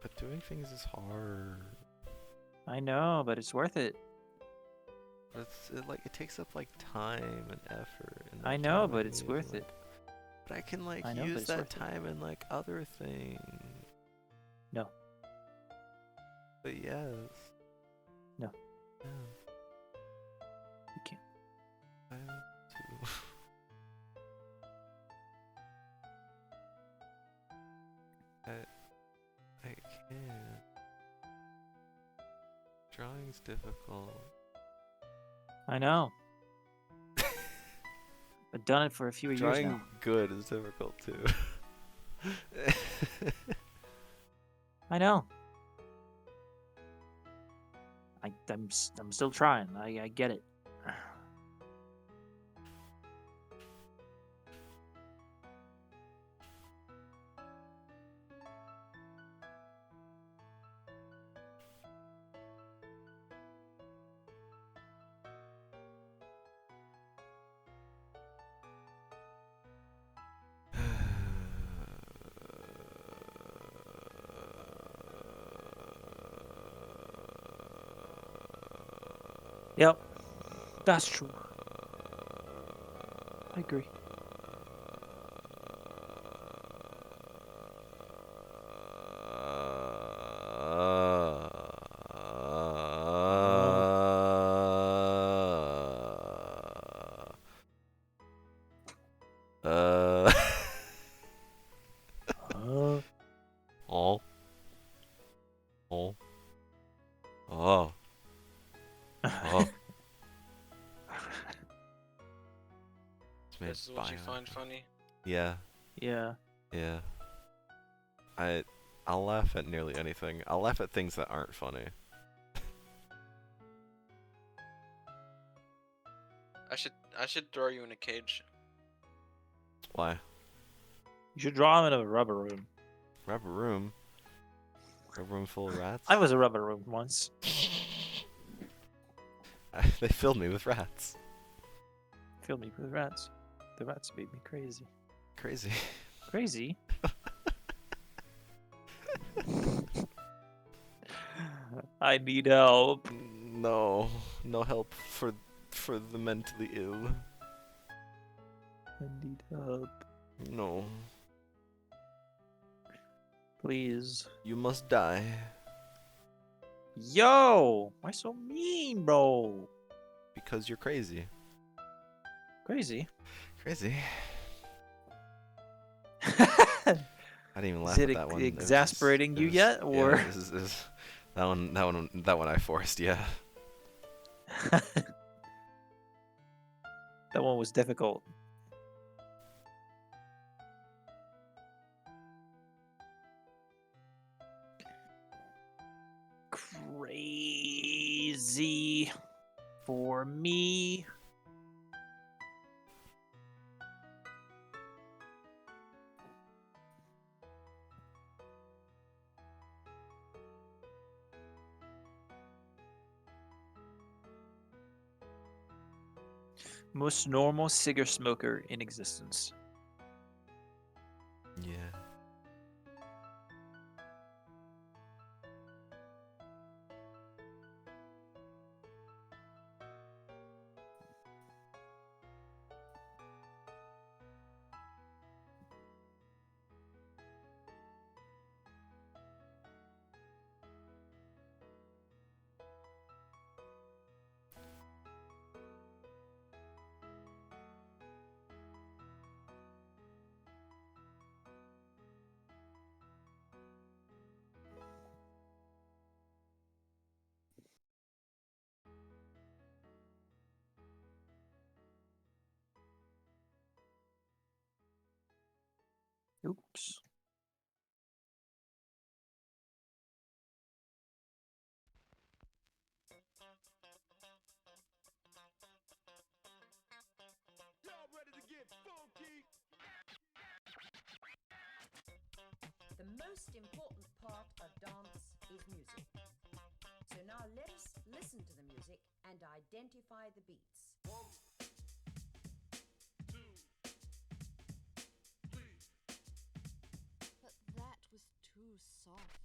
But doing things is hard. I know, but it's worth it. But it takes up like time and effort. And I know, but it's worth it. But I can like I know, use that time in like other things. No. But yes. No. Yeah. Two. I can't. Drawing's difficult. I know. I've done it for a few years Drawing now. good is difficult too. I know. I'm still trying. I get it. Yep, that's true. I agree. Oh. Oh. Oh. Oh. It's made This is what you bio. find funny? Yeah. Yeah. Yeah. I'll laugh at nearly anything. I'll laugh at things that aren't funny. I should throw you in a cage. Why? You should draw him in a rubber room. Rubber room? A room full of rats? I was a rubber room once. They filled me with rats. Filled me with rats. The rats made me crazy. Crazy. Crazy? I need help. No. No help for the mentally ill. I need help. No. Please. You must die. Yo! Why so mean, bro? Because you're crazy. Crazy? Crazy. I didn't even laugh Is it at that one. exasperating you yet, or yeah, that one I forced, yeah. that one was difficult? Crazy for me. Most normal cigar smoker in existence. Yeah. Oops. Y'all ready to get funky? The most important part of dance is music. So now let us listen to the music and identify the beats. 1, 2, 3. But that was too soft.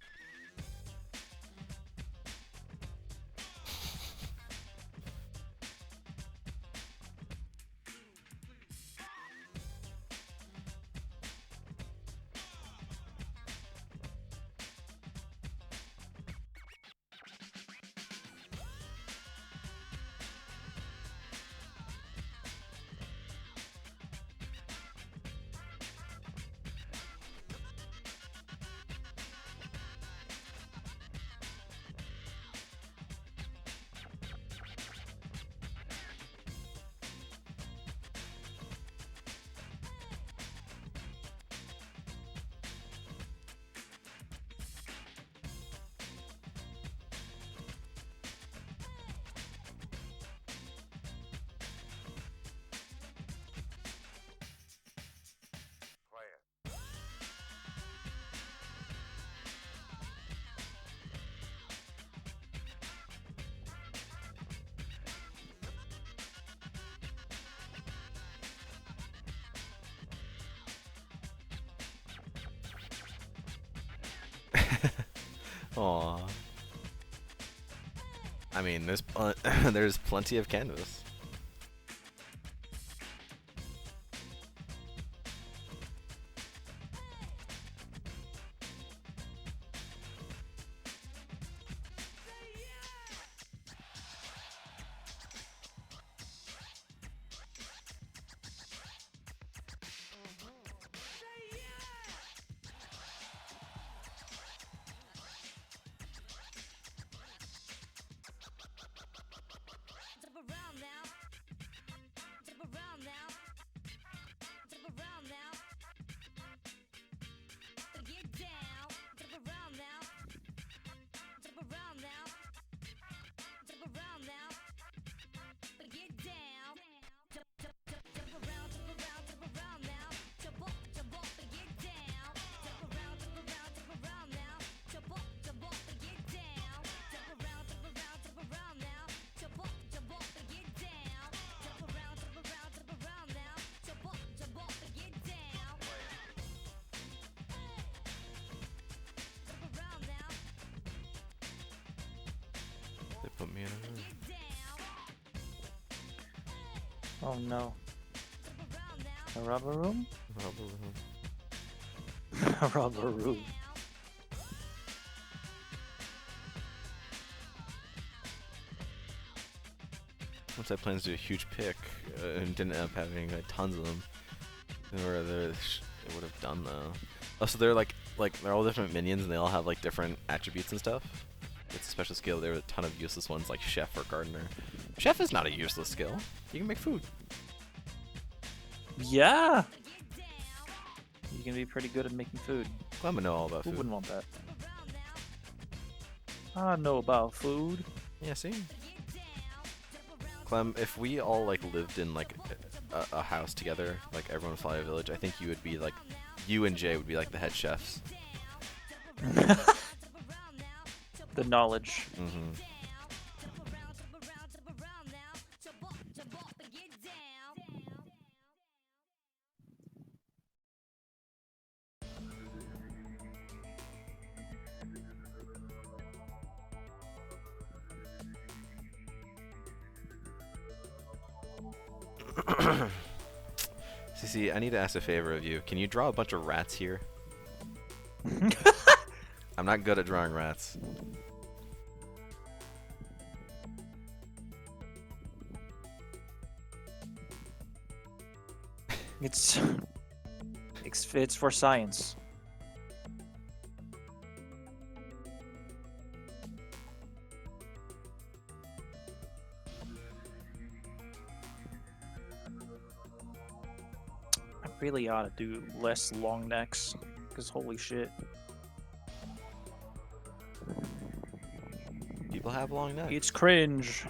Aw. I mean, there's plenty of canvas. They put me in a room. Oh no. A rubber room? Rubber room. A rubber room. Once I planned to do a huge pick and didn't end up having tons of them, it would have done though. Oh, so they're like they're all different minions and they all have like different attributes and stuff. It's a special skill. There are a ton of useless ones like chef or gardener. Chef is not a useless skill. You can make food. Yeah. You can be pretty good at making food. I'm gonna know all about Who food. wouldn't want that? I know about food. Yeah, see? Clem, if we all like lived in like a house together, like everyone in Fly Village, I think you would be like, you and Jay would be like the head chefs. The knowledge. Mm-hmm. CC, I need to ask a favor of you. Can you draw a bunch of rats here? I'm not good at drawing rats. It's for science. I really ought to do less long necks, because holy shit. People have long necks. It's cringe.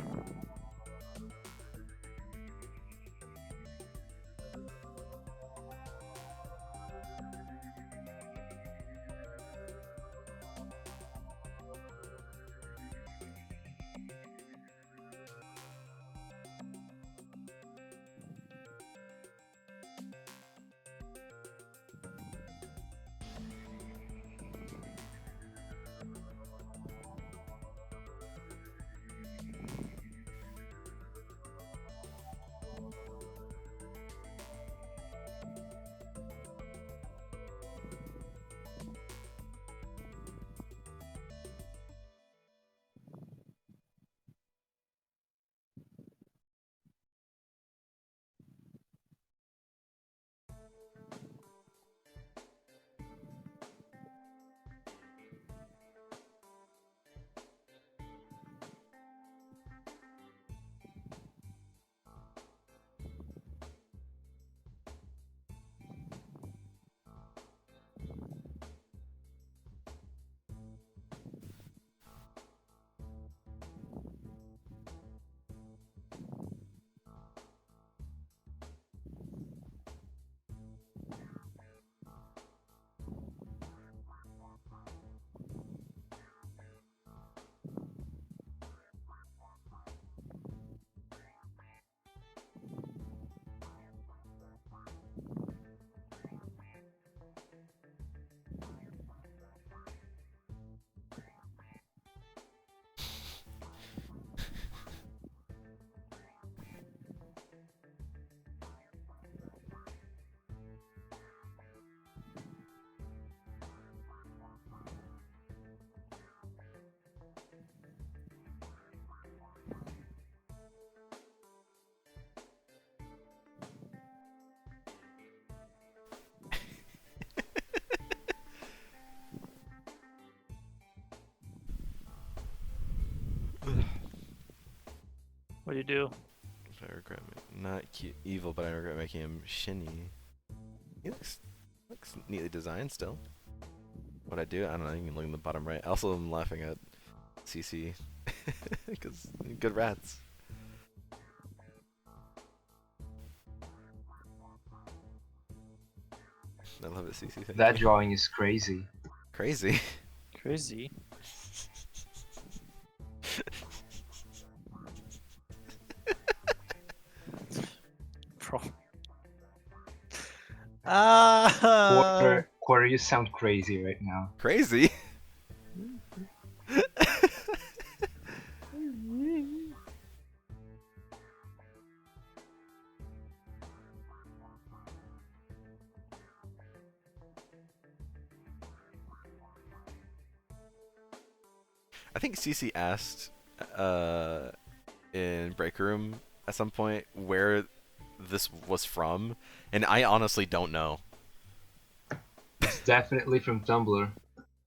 do you do? I regret not evil, but I regret making him shinny. He looks neatly designed still. What I do, I don't know. You can look in the bottom right. Also, I'm laughing at CC because good rats. I love it, CC. Thank That you. drawing is crazy. Crazy. Crazy. Bro. Quarter, you sound crazy right now. Crazy. I think CC asked in Break Room at some point where this was from, and I honestly don't know. It's definitely from Tumblr.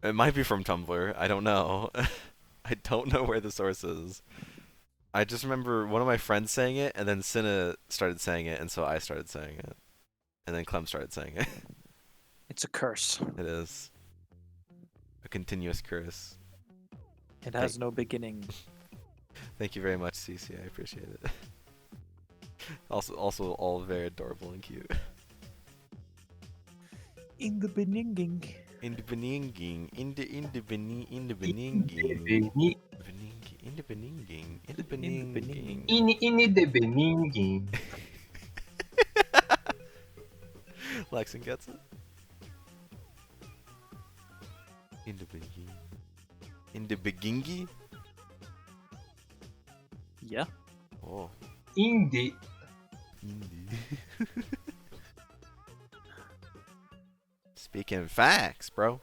It might be from Tumblr. I don't know. I don't know where the source is. I just remember one of my friends saying it, and then Cinna started saying it, and so I started saying it. And then Clem started saying it. It's a curse. It is. A continuous curse. It has no beginning. Thank you very much, CC. I appreciate it. Also all very adorable and cute. In the beninging. In the beninging. In the beninging. In the beninging. In the beninging. In the beninging. In the beninging. Lexon gets it. In the beninging. In the begingy? Yeah. Oh. Indie. Speaking facts, bro.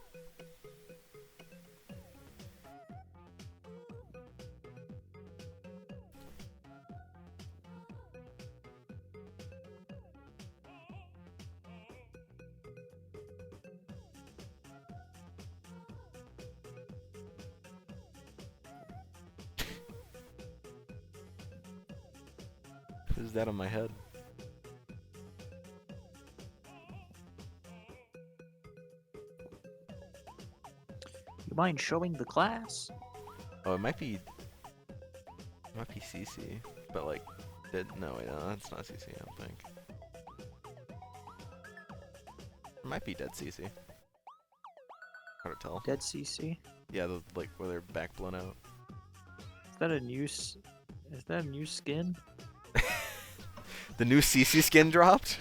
Who's that on my head? You mind showing the class? Oh, it might be CC, but like, no, wait, no, that's not CC. I don't think. It might be dead CC. Hard to tell. Dead CC? Yeah, like where their back blown out. Is that a new skin? The new CC skin dropped.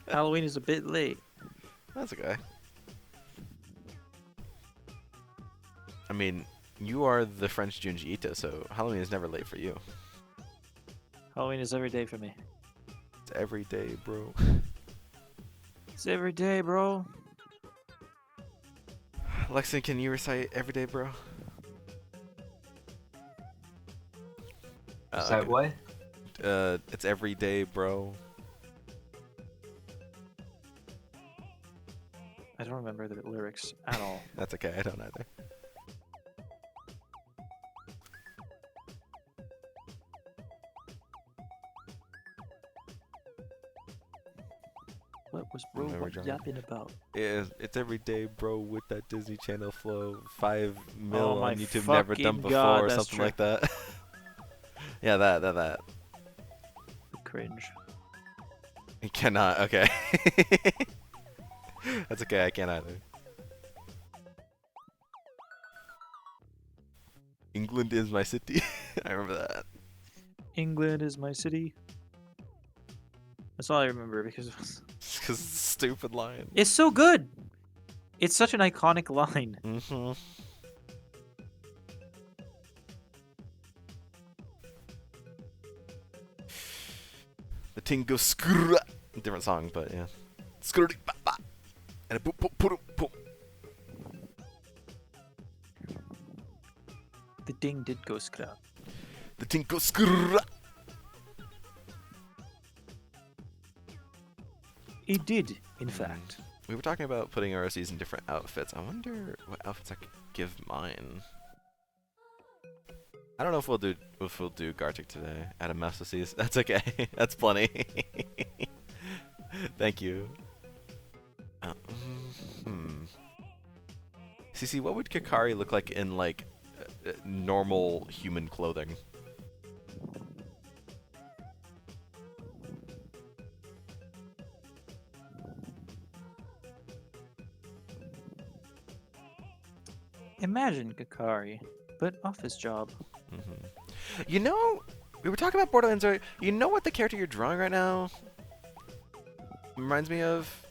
Halloween is a bit late. That's okay. I mean, you are the French Junji Ito, so Halloween is never late for you. Halloween is every day for me. It's every day, bro. It's every day, bro. Lexon, can you recite every day, bro? Is that what? It's every day, bro. I don't remember the lyrics at all. That's okay, I don't either. What was bro Never what drunk. yapping about? It's every day, bro, with that Disney Channel flow. 5 mil Oh my on YouTube, never done fucking before, God, or that's something true. like that. Yeah, that. Cringe. You cannot, okay. That's okay, I can't either. England is my city. I remember that. England is my city. That's all I remember because Because it's a stupid line. it's so good. It's such an iconic line. Mm-hmm. The ting goes skrrr. Different song, but yeah. Skrrr ba ba. And a boop boop boop boop. The ding did go scrap. The ting goes skrrr. It did, in fact. We were talking about putting ROCs in different outfits. I wonder what outfits I could give mine. I don't know if we'll do Gartic today. Adam Mastices. That's okay. That's plenty. Thank you. CC, what would Kakari look like in like normal human clothing? Imagine Kakari, but office job. You know, we were talking about Borderlands earlier. You know what the character you're drawing right now reminds me of?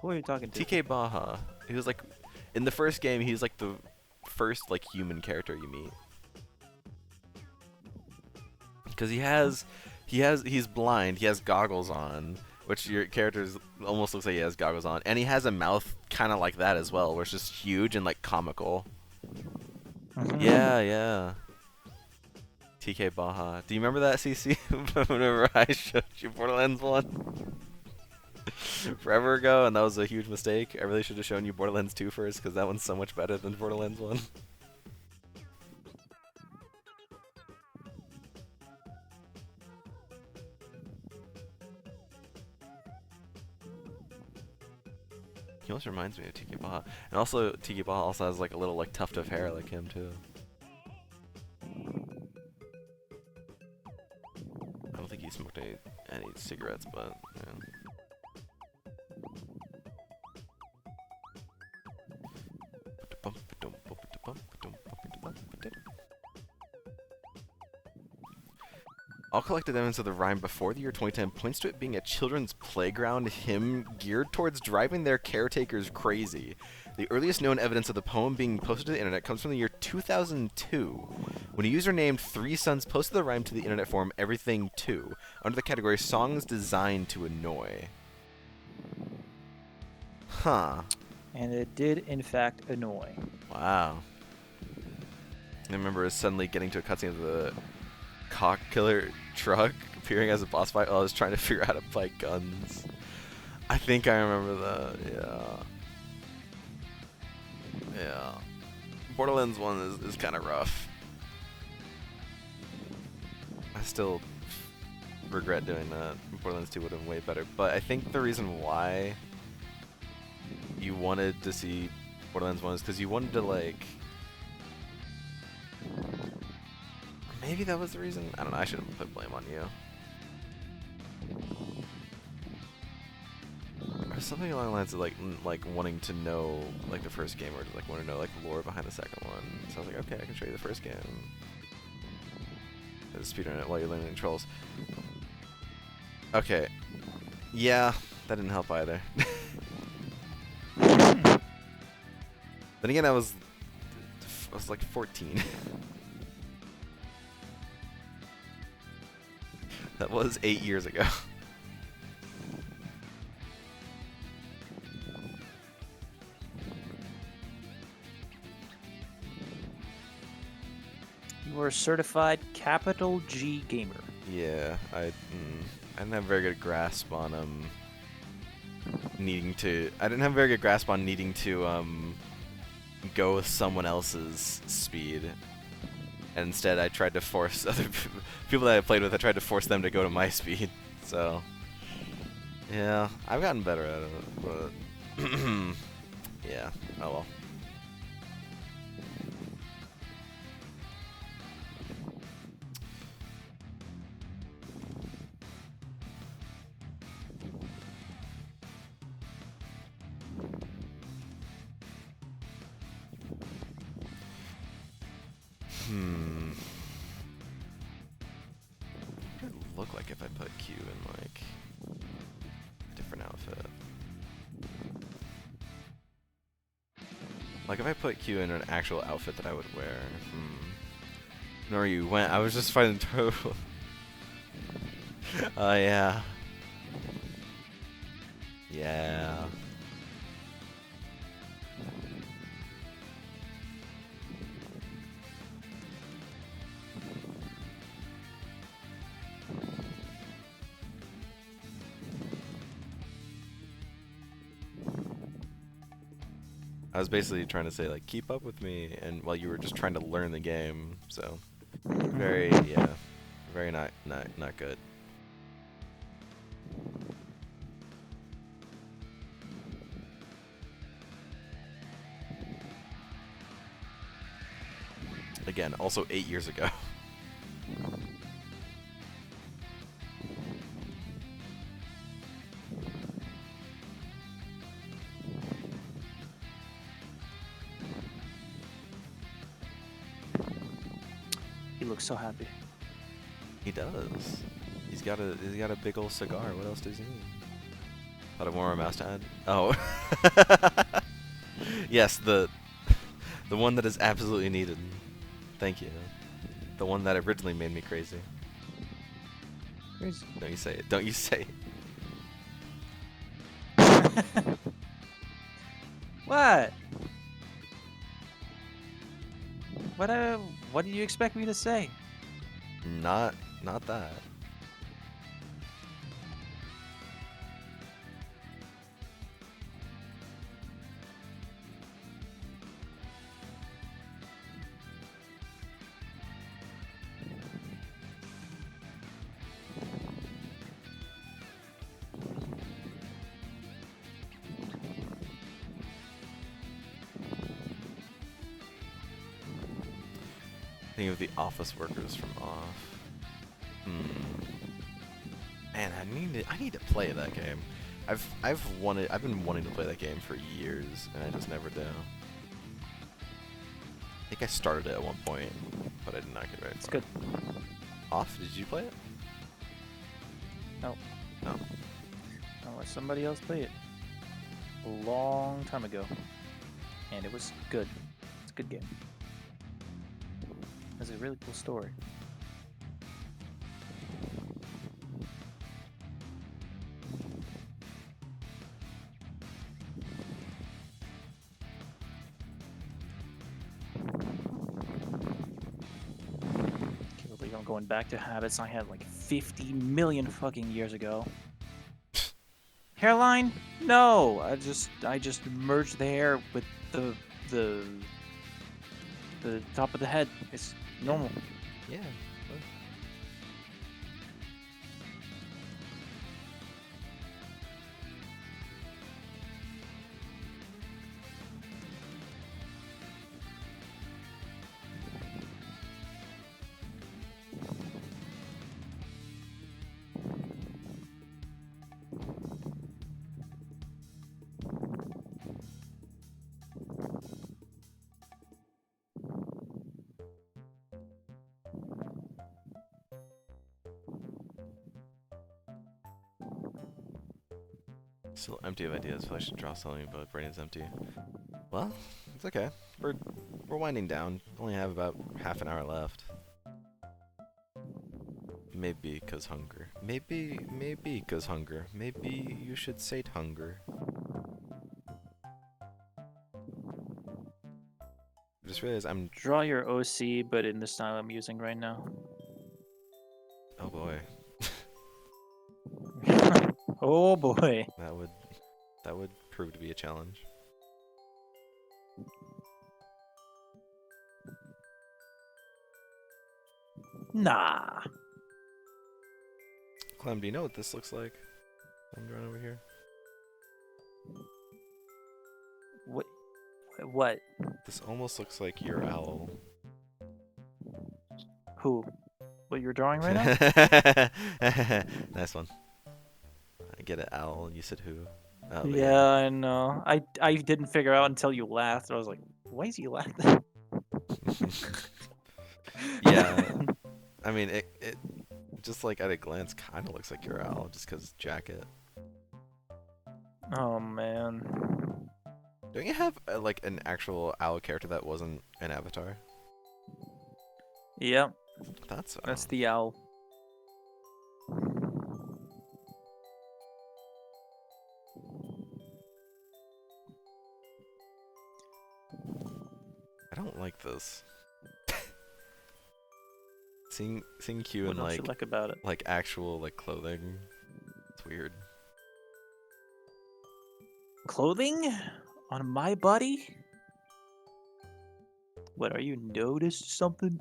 Who are you talking to? TK Baha. He was like, in the first game, he's like the first like human character you meet. Because he's blind. He has goggles on, which your character almost looks like he has goggles on, and he has a mouth kind of like that as well, where it's just huge and like comical. Yeah. TK Baha. Do you remember that, CC? Whenever I showed you Borderlands 1? Forever ago, and that was a huge mistake. I really should have shown you Borderlands 2 first, because that one's so much better than Borderlands 1. He almost reminds me of TK Baha. And also, TK Baha also has like a little like tuft of hair like him too. I don't think he smoked any cigarettes, but yeah. All collected evidence of the rhyme before the year 2010 points to it being a children's playground hymn geared towards driving their caretakers crazy. The earliest known evidence of the poem being posted to the internet comes from the year 2002, when a user named Three Sons posted the rhyme to the internet forum Everything2, under the category Songs Designed to Annoy. Huh. And it did, in fact, annoy. Wow. I remember suddenly getting to a cutscene of the cock killer truck appearing as a boss fight while I was trying to figure out how to fight guns. I think I remember that, yeah. Borderlands 1 is kind of rough. I still regret doing that. Borderlands 2 would have been way better, but I think the reason why you wanted to see Borderlands 1 is because you wanted to like... Maybe that was the reason? I don't know, I shouldn't put blame on you. Or something along the lines of like wanting to know like the first game, or just like want to know like the lore behind the second one. So I was like, okay, I can show you the first game. Speedrun it while you're learning controls. Okay. Yeah, that didn't help either. Then again, I was like 14. That was 8 years ago. You are a certified capital G gamer. Yeah, I didn't have a very good grasp on needing to. I didn't have a very good grasp on needing to go with someone else's speed. And instead, I tried to force other people that I played with. I tried to force them to go to my speed. So, yeah, I've gotten better at it, but yeah, oh well. What would it look like if I put Q in like a different outfit? Like if I put Q in an actual outfit that I would wear. Nor you went. I was just fighting total. Oh yeah. Yeah. I was basically trying to say like keep up with me, and while you were just trying to learn the game. So very very not good. Again, also 8 years ago. He looks so happy. He does. He's got a big old cigar. What else does he need? Thought of more mouse to add. Oh. Yes, the one that is absolutely needed. Thank you. The one that originally made me crazy. Crazy. Don't you say it. Don't you say it. What? What do you expect me to say? Not that. Think of the office workers from Off. Man, I need to play that game. I've been wanting to play that game for years, and I just never do. I think I started it at one point, but I did not get very far. It's good. Off? Did you play it? No. No. I'll let somebody else play it. A long time ago. And it was good. It's a good game. It's a really cool story. Can't believe I'm going back to habits I had like 50 million fucking years ago. Hairline? No, I just merged the hair with the top of the head. It's normal. Yeah. Still empty of ideas. Feel I should draw something, but brain is empty. Well, it's okay. We're winding down. Only have about half an hour left. Maybe 'cause hunger. Maybe 'cause hunger. Maybe you should sate hunger. I just realized I'm. Draw your OC, but in the style I'm using right now. Oh boy. Oh boy. That would prove to be a challenge. Nah. Clem, do you know what this looks like? I'm drawing over here. What? This almost looks like your owl. Who? What you're drawing right now? Nice one. I get it, owl. You said who? Oh, Yeah, I know. I didn't figure out until you laughed. I was like, why is he laughing? Yeah. I mean, it just like at a glance kind of looks like your owl, just 'cause jacket. Oh man. Don't you have like an actual owl character that wasn't an avatar? Yep. That's the owl. I don't like this. seeing Q What in don't you like about it? like actual like clothing. It's weird. Clothing? On my body? What, are you noticed something?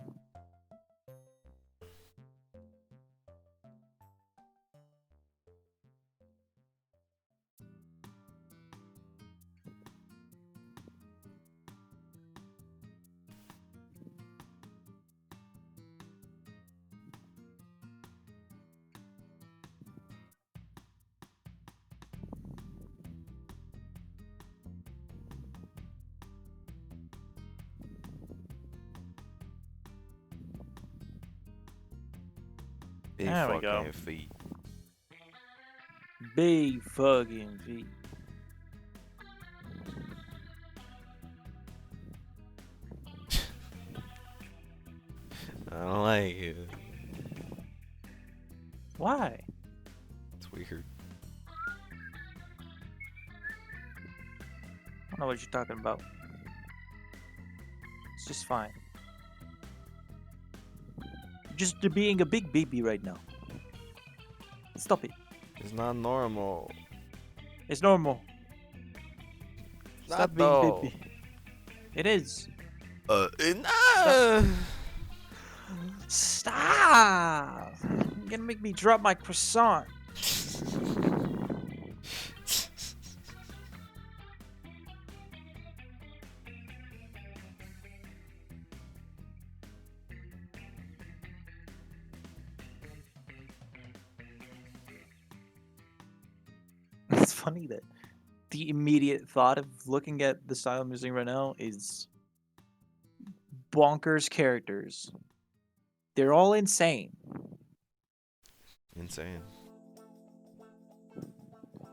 Big There we go. fucking feet. Big fucking feet. I don't like it. Why? It's weird. I don't know what you're talking about. It's just fine. Just being a big baby right now. Stop it. It's not normal. It's normal. Stop Not being though. baby. It is. Nah. Stop! You're gonna make me drop my croissant. It's funny that the immediate thought of looking at the style I'm using right now is bonkers characters. They're all insane. Insane.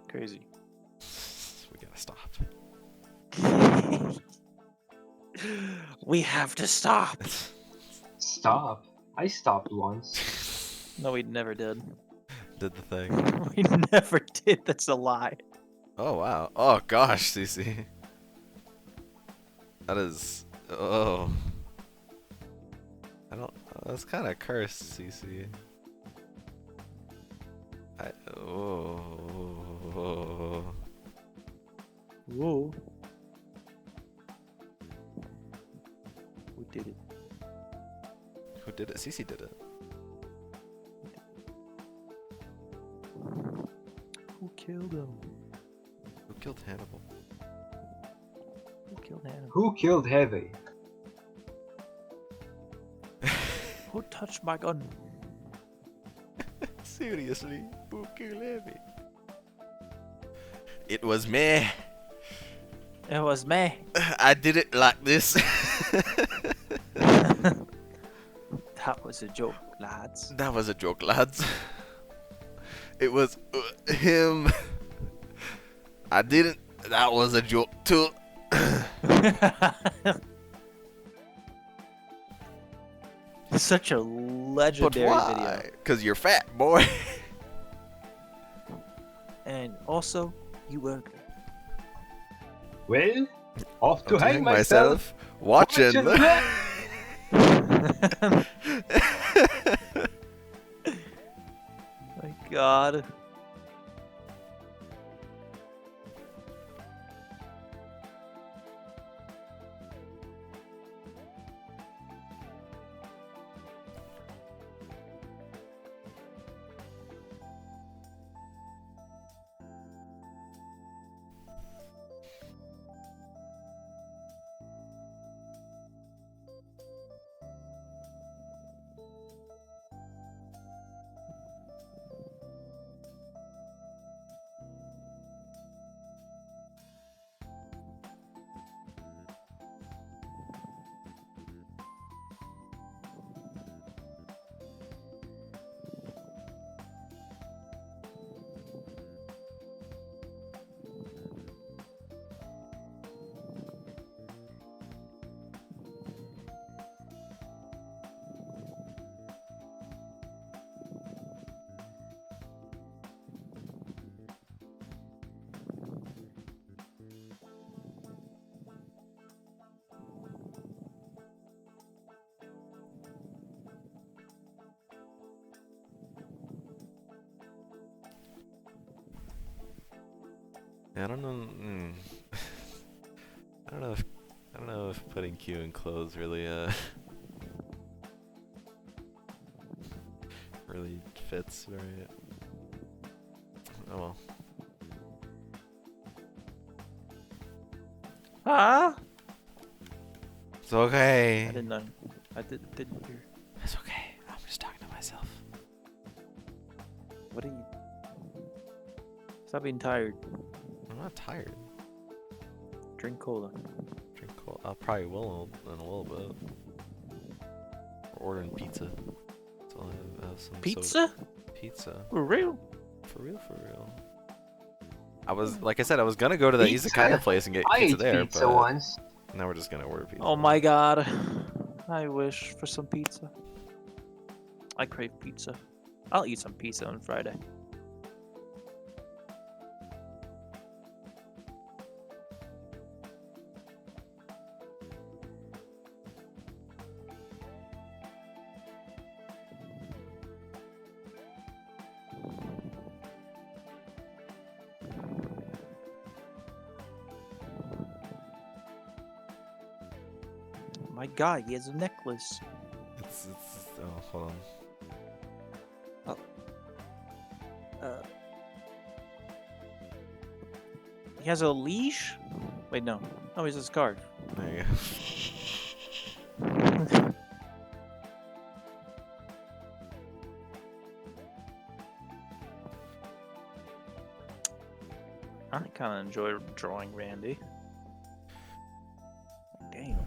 Crazy. We gotta stop. We have to stop. Stop. I stopped once. No, we never did. Did the thing. We never did. That's a lie. Oh wow. Oh gosh, CC. That is. Oh. I don't. That's kind of cursed, CC. Oh. Whoa. Who did it? Who did it? CC did it. Who killed him? Who killed Hannibal? Who killed Hannibal? Who killed Heavy? Who touched my gun? Seriously, who killed Heavy? It was me. It was me. I did it like this. That was a joke, lads. That was a joke, lads. It was him. I didn't. That was a joke too. Such a legendary video. Because you're fat, boy. And also, you were. Well, off to I'm hang hang myself. watching. My God. I don't know. I don't know if I don't know if putting Q in clothes really really fits very. Oh well. Huh? It's okay. I didn't know. I didn't hear. It's okay. I'm just talking to myself. What are you? Stop being tired. I'm not tired. Drink cola. Drink cola. I probably will in a little bit. We're ordering pizza. So I'll have some Pizza? soda. Pizza. For real? For real, for real. I was, like I said, I was gonna go to the Pizza? Izakaya place and get I pizza ate there, pizza but once. now we're just gonna order pizza. Oh my god. I wish for some pizza. I crave pizza. I'll eat some pizza on Friday. My god, he has a necklace. It's oh, hold on. He has a leash? Wait, no. Oh, he's a scarf. There you I kind of enjoy drawing Randy. Damn.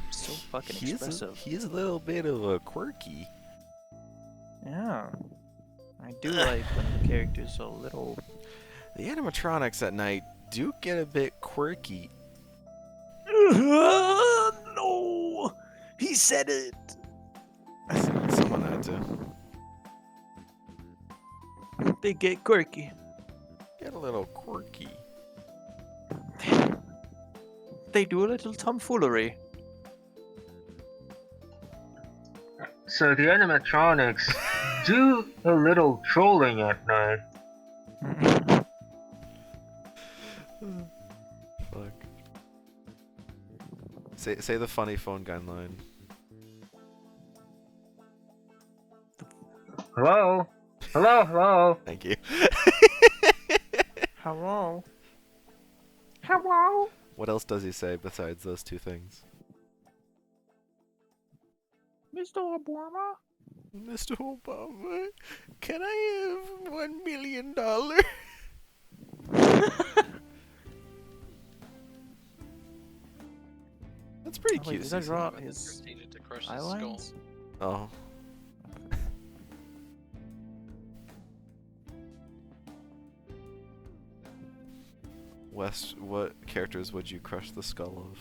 So fucking expressive. He's a little bit of a quirky. Yeah. I do like when the character's a little... The animatronics at night do get a bit quirky. No! He said it! Someone had to. They get quirky. Get a little quirky. They do a little tomfoolery. So the animatronics do a little trolling at night. Fuck. Say the funny phone gun line. Hello? Hello, hello? Thank you. Hello? Hello? What else does he say besides those two things? Mr. Obama? Mr. Obama, can I have $1 million? That's pretty Oh, wait, cute. did I Cece. draw But his proceeded to crush his eye skull. lines? Oh. Wes, what characters would you crush the skull of?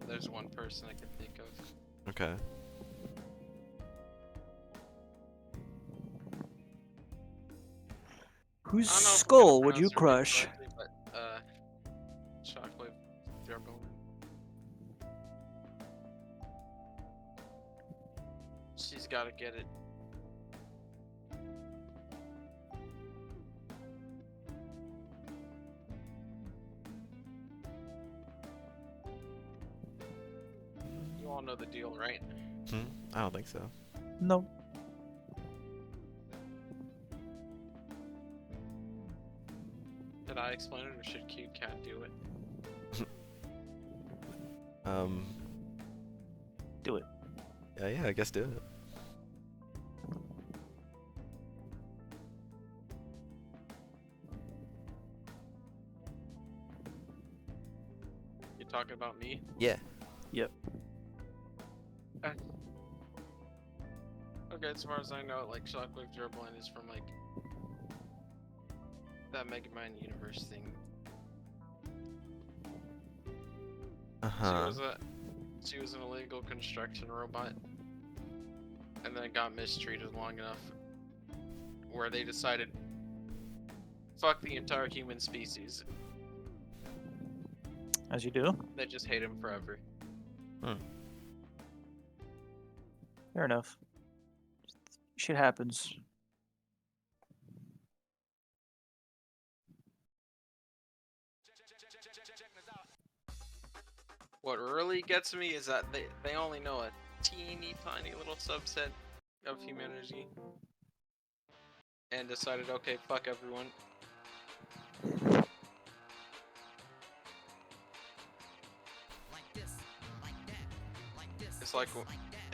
There's one person I can think of. Okay. Whose I don't know if I'm skull gonna would you pronounce her crush? name correctly, but, Shockwave Thermal. She's gotta get it. You all know the deal, right? I don't think so. No. Did I explain it, or should Cute Cat do it? Do it. Yeah, I guess do it. You talking about me? Yeah. Yep. Okay, as far as I know, like Shockwave Durblind is from like that Megamind universe thing. Uh-huh. She was an illegal construction robot, and then got mistreated long enough where they decided, fuck the entire human species. As you do. They just hate him forever. Fair enough. Shit happens. What really gets me is that they only know a teeny tiny little subset of humanity. And decided, okay, fuck everyone.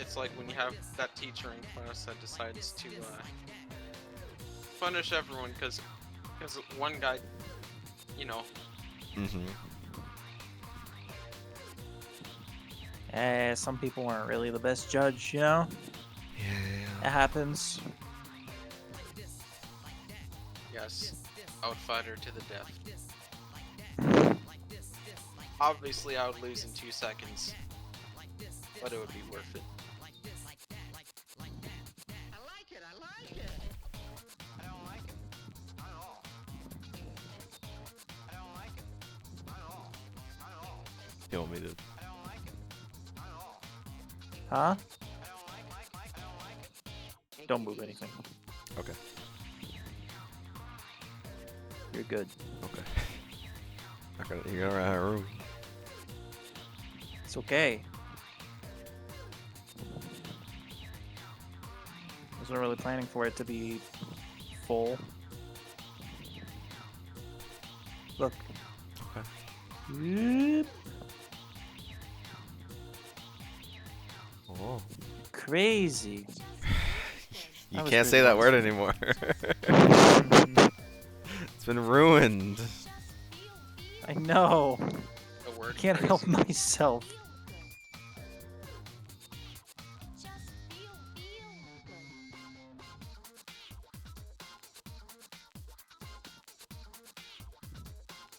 It's like when you have that teacher in class that decides to punish everyone because one guy, you know. Some people weren't really the best judge, you know? Yeah. It happens. Yes, I would fight her to the death. Obviously, I would lose in 2 seconds, but it would be worth it. You want me to? Huh? Don't move anything. Okay. You're good. Okay. You're gonna run room. It's okay. I wasn't really planning for it to be full. Look. Okay. Oh. Crazy. You was can't say that word anymore. It's been ruined. I know. The word I can't help crazy. myself.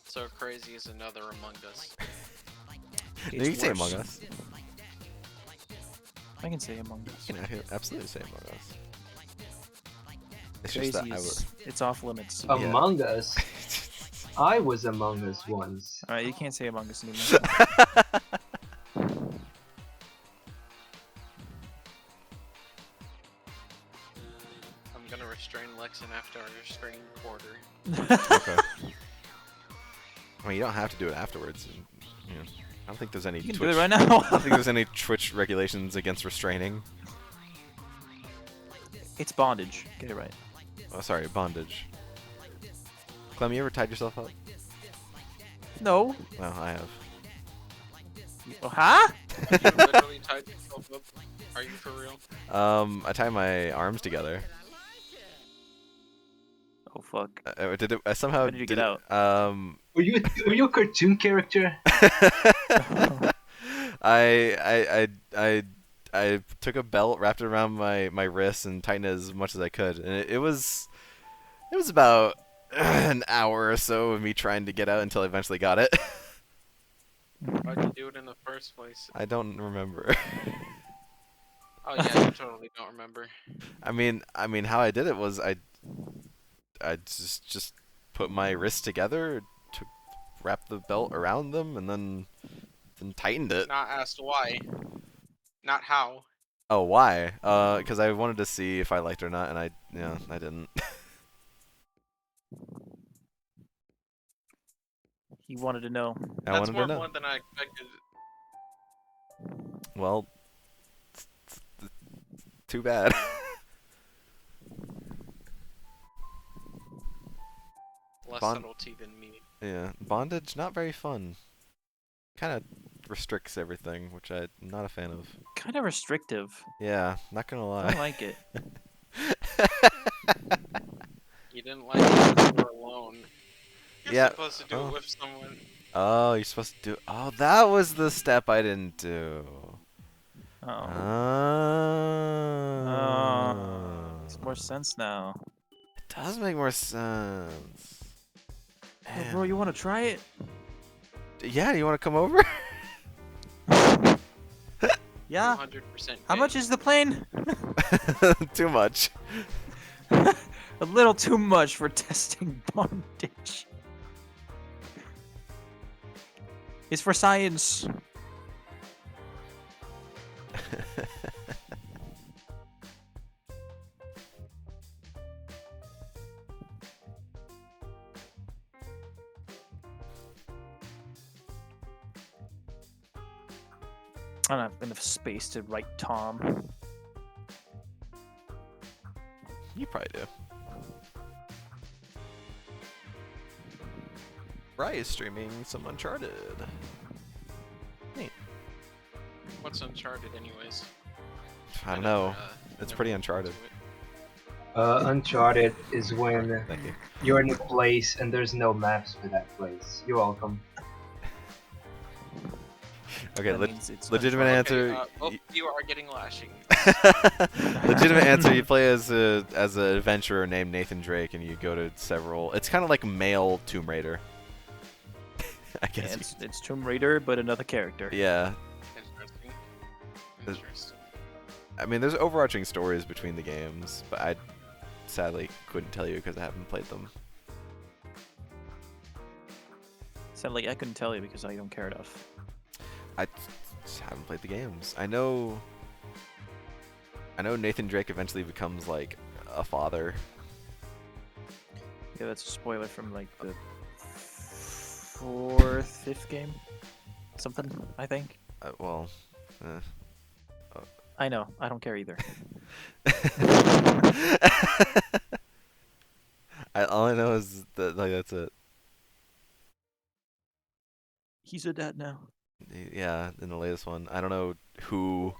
So crazy is another Among Us. No, you can say worse. Among Us. I can say Among Us. You can absolutely say Among Us. It's Crazy just that I is, it's off limits. Among Us. I was Among Us once. Alright, you can't say Among Us anymore. I'm gonna restrain Lexan after our restraining quarter. Okay. I mean, you don't have to do it afterwards. You know, I don't think there's any. You can Twitch, do it right now. I don't think there's any Twitch regulations against restraining. It's bondage. Get it right. Oh, sorry, bondage. Clem, you ever tied yourself up? No. Well, I have. Oh, huh? You literally tied yourself up? Are you for real? I tie my arms together. Oh fuck. Did it? I somehow How did you get it, out? Were you a cartoon character? I took a belt, wrapped it around my wrist, and tightened it as much as I could. And it was about an hour or so of me trying to get out until I eventually got it. Why'd you do it in the first place? I don't remember. Oh yeah, you totally don't remember. I mean, how I did it was I just put my wrists together, wrap the belt around them, and then tightened it. Not asked why. Not how. Oh, why? Because I wanted to see if I liked it or not, and I didn't. He wanted to know. I That's wanted more to know. blunt than I expected. Well, too bad. Less Bond- subtlety than me. Yeah, bondage not very fun. Kind of restricts everything, which I'm not a fan of. Kind of restrictive. Yeah, not gonna I lie. don't like it. You didn't like it when you were alone. You're Yeah, supposed to do it with someone. Oh, you're supposed to do. Oh, that was the step I didn't do. Oh. Makes more sense now. It does make more sense. Oh, bro, you want to try it? Yeah, you want to come over? Yeah. 100%. How much is the plane? Too much. A little too much for testing bondage. It's for science. enough space to write Tom. You probably do. Bry is streaming some Uncharted. Neat. What's Uncharted, anyways? I don't know. It's pretty Uncharted. Uncharted is when Thank you. you're in a place and there's no maps for that place. You're welcome. Okay, That means it's legitimate Okay, answer. well, you are getting lashing. Legitimate answer. You play as an adventurer named Nathan Drake, and you go to several. It's kind of like male Tomb Raider. I Yeah, guess. it's Tomb Raider, but another character. Yeah. Interesting. There's- Interesting. I mean, there's overarching stories between the games, but I sadly couldn't tell you because I haven't played them. Sadly, I couldn't tell you because I don't care enough. I just haven't played the games. I know Nathan Drake eventually becomes like a father. Yeah, that's a spoiler from like the 4th, 5th game. Something, I think. Well, I know. I don't care either. all I know is that like that's it. He's a dad now. Yeah, in the latest one, I don't know who,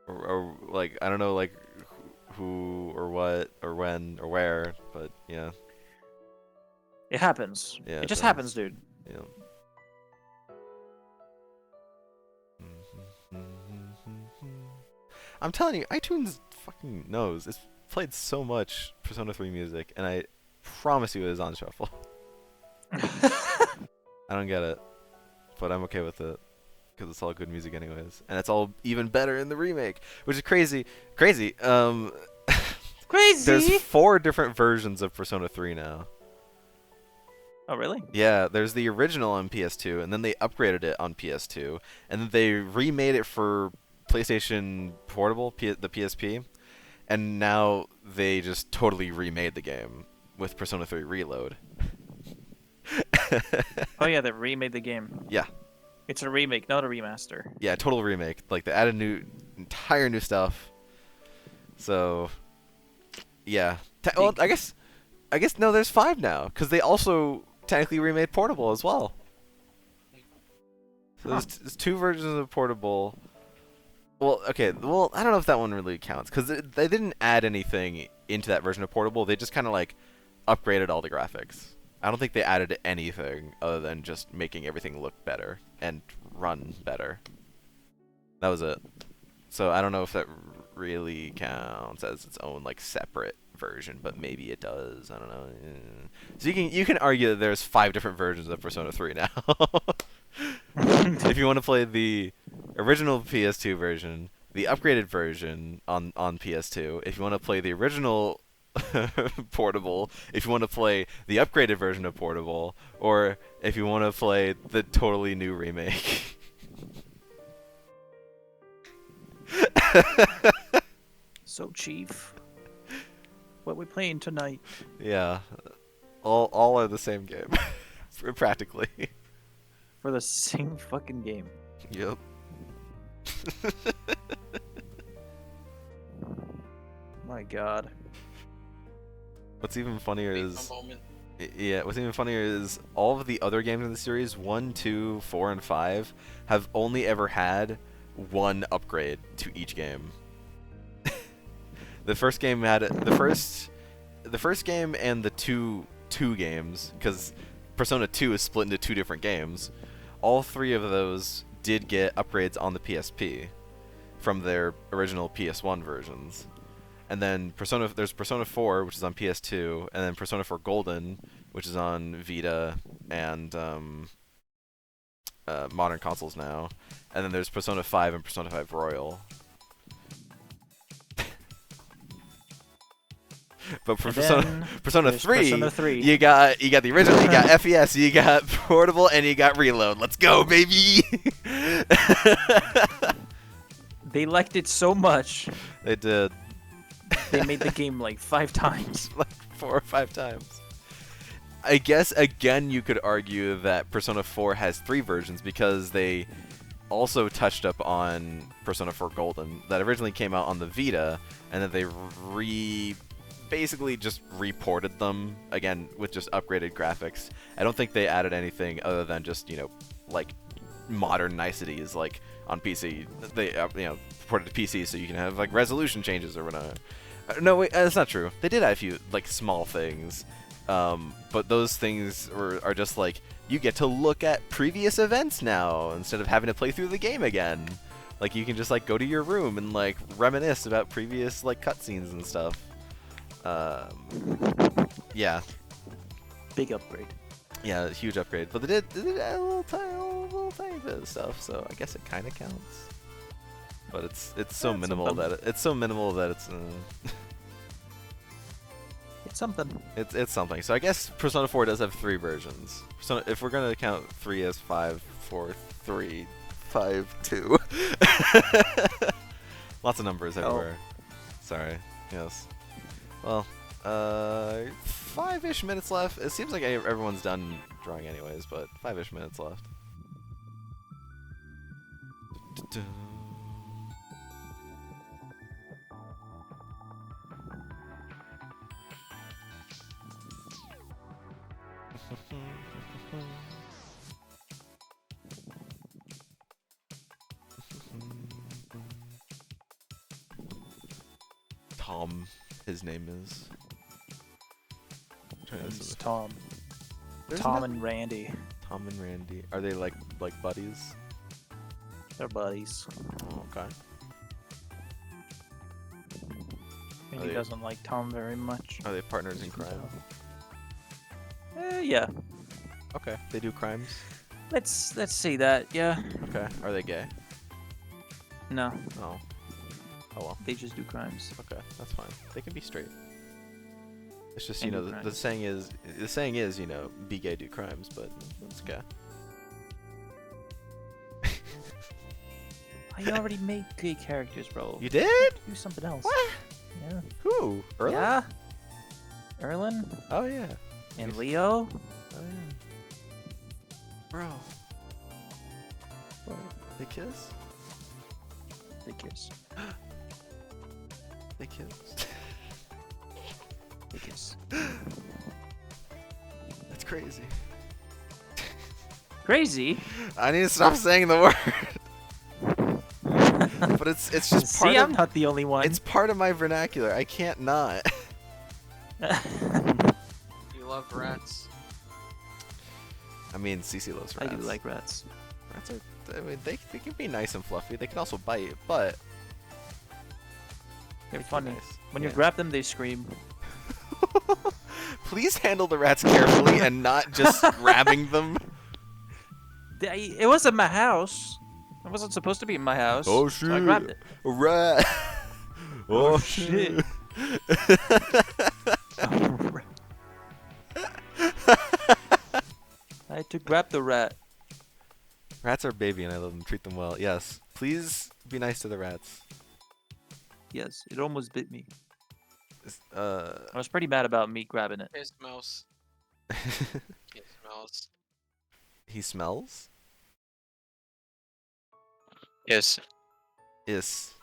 or like I don't know like who or what or when or where, but yeah. It happens. Yeah, it it just does. happens, dude. Yeah. I'm telling you, iTunes fucking knows. It's played so much Persona 3 music, and I promise you it is on shuffle. I don't get it, but I'm okay with it because it's all good music anyways, and it's all even better in the remake, which is crazy. Crazy. Crazy. There's 4 different versions of Persona 3 now. Oh, really? Yeah, there's the original on PS2, and then they upgraded it on PS2, and then they remade it for PlayStation Portable, the PSP, and now they just totally remade the game with Persona 3 Reload. Oh yeah, they remade the game. Yeah. It's a remake, not a remaster. Yeah, total remake. Like they added entire new stuff. So, yeah. Well, I guess no. There's 5 now because they also technically remade Portable as well. So there's 2 versions of Portable. Well, okay. Well, I don't know if that one really counts because they didn't add anything into that version of Portable. They just kind of like upgraded all the graphics. I don't think they added anything other than just making everything look better and run better. That was it. So I don't know if that really counts as its own like separate version, but maybe it does. I don't know. So you can argue that there's 5 different versions of Persona 3 now. If you want to play the original PS2 version, the upgraded version on PS2, if you want to play the original Portable, if you want to play the upgraded version of Portable, or if you want to play the totally new remake. So, Chief, what we playing tonight? Yeah, all are the same game, practically. For the same fucking game. Yep. My God. What's even funnier Wait a is moment. yeah. What's even funnier is all of the other games in the series 1, 2, 4, and 5 have only ever had 1 upgrade to each game. The first game had the first game and the two games, because Persona 2 is split into 2 different games. All 3 of those did get upgrades on the PSP from their original PS1 versions. And then there's Persona 4, which is on PS2, and then Persona 4 Golden, which is on Vita and modern consoles now. And then there's Persona 5 and Persona 5 Royal. But for Persona 3, you got the original, you got FES, you got Portable, and you got Reload. Let's go, baby! They liked it so much. They did. They made the game like 5 times. Like 4 or 5 times. I guess, again, you could argue that Persona 4 has 3 versions because they also touched up on Persona 4 Golden that originally came out on the Vita, and then they basically just reported them again with just upgraded graphics. I don't think they added anything other than just, like modern niceties, like on PC. They ported to PC so you can have like resolution changes or whatnot. No, wait, that's not true. They did add a few like small things, but those things are just like you get to look at previous events now instead of having to play through the game again. Like you can just like go to your room and like reminisce about previous like cutscenes and stuff. Yeah. Big upgrade. Yeah, huge upgrade. But they did add a little tiny bit of stuff, so I guess it kind of counts. But it's so minimal that it's It's something. It's something. So I guess Persona 4 does have 3 versions. If we're gonna count 3 as 5, 4, 3, 5, 2. Lots of numbers everywhere. Sorry. Yes. Well, 5-ish minutes left. It seems like everyone's done drawing anyways, but 5-ish minutes left. Tom, his name is. It's Tom. There's Tom nothing- and Randy. Tom and Randy. Are they like buddies? They're buddies. Oh, okay. Randy doesn't like Tom very much. Are they partners in crime? Yeah. Okay. They do crimes? Let's say that. Yeah. Okay. Are they gay? No. Oh. Oh well. They just do crimes. Okay, that's fine. They can be straight. It's just And do the crimes. saying is be gay, do crimes, but it's okay. I already made gay characters, bro. You did? Do something else. What? Yeah. Who? Erlen? Yeah. Erlen Oh yeah. and Leo. Oh yeah. Bro. What? They kiss? They kiss. They kiss. They kiss. That's crazy. Crazy. I need to stop saying the word. But it's just part See, of I'm not the only one. It's part of my vernacular. I can't not. You love rats. I mean, Cece loves I rats. do like rats. Rats are. I mean, they can be nice and fluffy. They can also bite, but They're they can be funny. nice. When you Yeah. grab them, they scream. Please handle the rats carefully and not just grabbing them. It wasn't my house. It wasn't supposed to be in my house. Oh So I grabbed it. A rat. Oh, shit. I had to grab the rat. Rats are baby and I love them. Treat them well. Yes. Please be nice to the rats. Yes, it almost bit me. It's, I was pretty mad about me grabbing it. His mouse. His mouse. He smells? Yes. Is.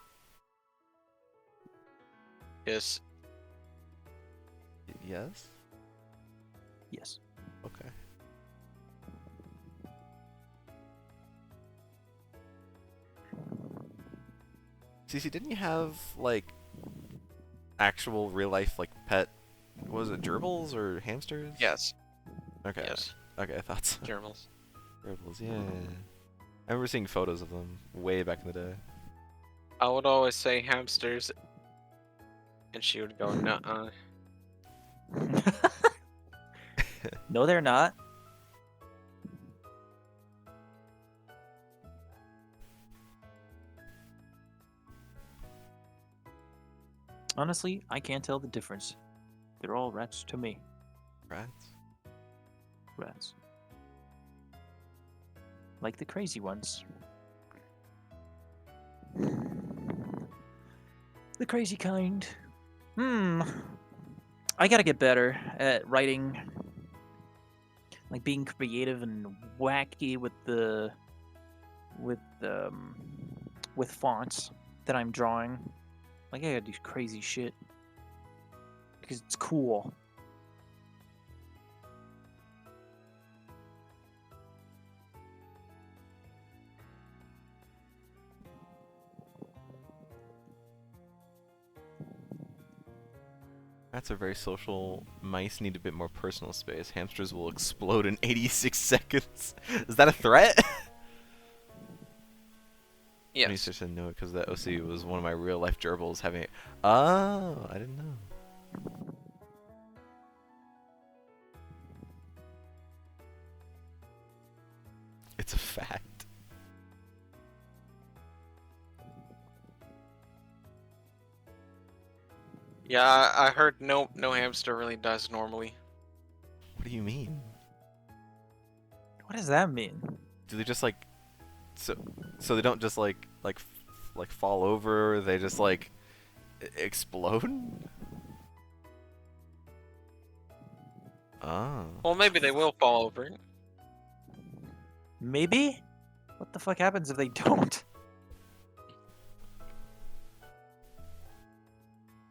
Yes. Yes? Yes. Okay. Cece, didn't you have, like, actual real-life, like, pet, what was it, gerbils or hamsters? Yes. Okay. Yes. Okay, I thought so. Gerbils. Gerbils, yeah. I remember seeing photos of them way back in the day. I would always say hamsters, and she would go, nuh-uh. No, they're not. Honestly, I can't tell the difference. They're all rats to me. Rats? Rats. Like the crazy ones. The crazy kind. I gotta get better at writing. Like being creative and wacky with the with fonts that I'm drawing. Like I gotta do crazy shit because it's cool. Rats are very social. Mice need a bit more personal space. Hamsters will explode in 86 seconds. Is that a threat? Yes. Researcher said no because that OC was one of my real life gerbils having it. Oh, I didn't know. It's a fact. Yeah, I heard no hamster really dies normally. What do you mean? What does that mean? Do they just like so they don't just like fall over, they just like explode? Oh. Well, maybe they will fall over. Maybe? What the fuck happens if they don't?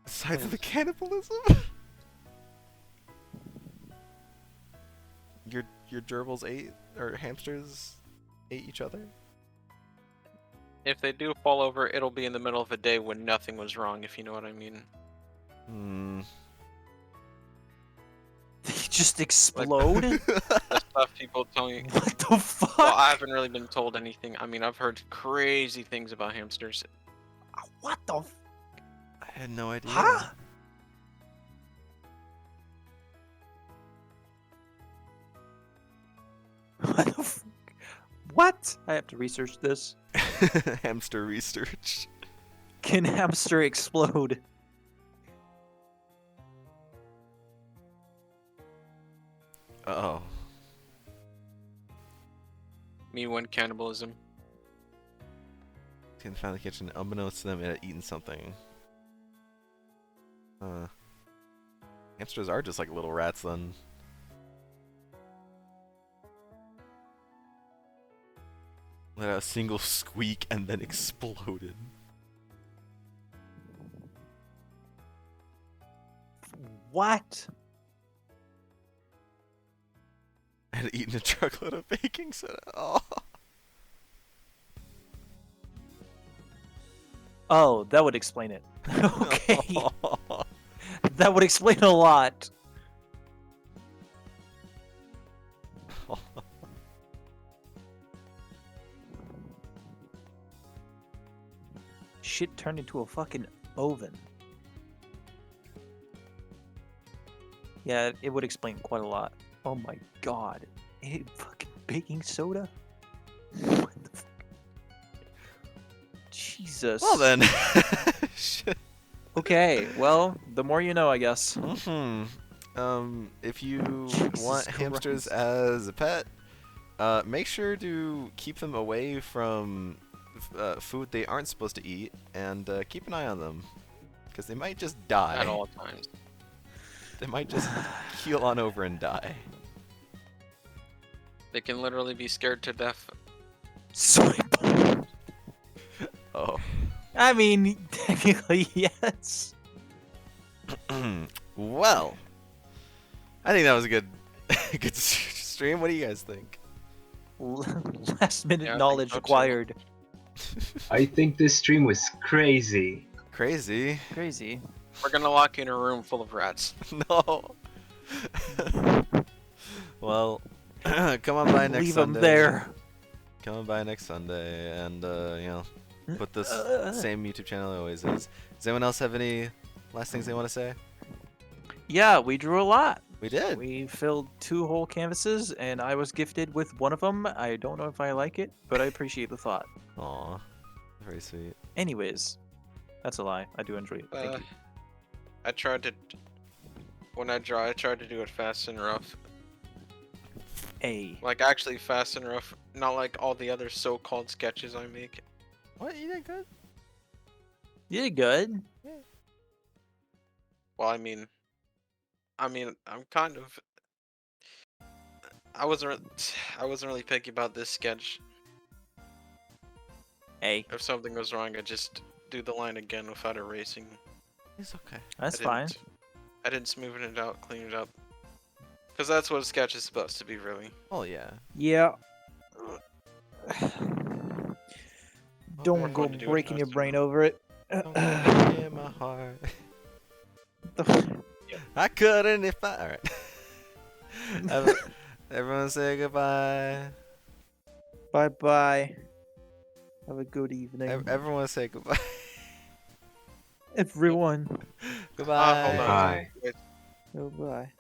Besides the cannibalism? Your gerbils ate, or hamsters ate each other? If they do fall over, it'll be in the middle of a day when nothing was wrong, if you know what I mean. Hmm. They just explode? The stuff people tell me. What the fuck? Well, I haven't really been told anything. I mean, I've heard crazy things about hamsters. What the f- I had no idea. Huh? What the f- What? I have to research this. Hamster research. Can hamster explode? Uh-oh. Me when cannibalism. Can find the kitchen. Unbeknownst to them, it had eaten something. Hamsters are just like little rats then. Let out a single squeak and then exploded. What? And eaten a truckload of baking soda. Oh. Oh, that would explain it. Okay. That would explain a lot. Shit turned into a fucking oven. Yeah, it would explain quite a lot. Oh my god. Fucking baking soda? What the fuck? Jesus. Well then. Shit. Okay, well, the more you know, I guess. If you Jesus want hamsters Christ. as a pet, make sure to keep them away from food they aren't supposed to eat, and keep an eye on them, because they might just die. At all times. They might just keel on over and die. They can literally be scared to death. Swipe. Oh. I mean, technically, yes. Well, I think that was a good, good stream. What do you guys think? Last minute Yeah, I think knowledge so, too. acquired. I think this stream was crazy. Crazy. Crazy. We're gonna lock you in a room full of rats. No. Well, come on by next Leave Sunday. them there. Come on by next Sunday, and you know, put this same YouTube channel it always is. Does anyone else have any last things they want to say? Yeah, we drew a lot. We did. We filled 2 whole canvases, and I was gifted with one of them. I don't know if I like it, but I appreciate the thought. Aw, very sweet. Anyways, that's a lie. I do enjoy it. Thank you. I tried to, when I draw, I tried to do it fast and rough. A. Like actually fast and rough, not like all the other so-called sketches I make. What? You did good. You did good. Well, I mean, I'm kind of. I wasn't really picky about this sketch. A. If something goes wrong, I just do the line again without erasing. It's okay. That's I fine. didn't- I didn't smoothen it out, clean it up. Because that's what a sketch is supposed to be, really. Oh yeah. Yeah. More Don't go fun to do it breaking your faster. brain over it. Don't break in my heart. I couldn't if I. Alright. Everyone say goodbye. Bye bye. Have a good evening. Everyone say goodbye. Everyone. Goodbye. Hold on. Bye. Wait, Goodbye.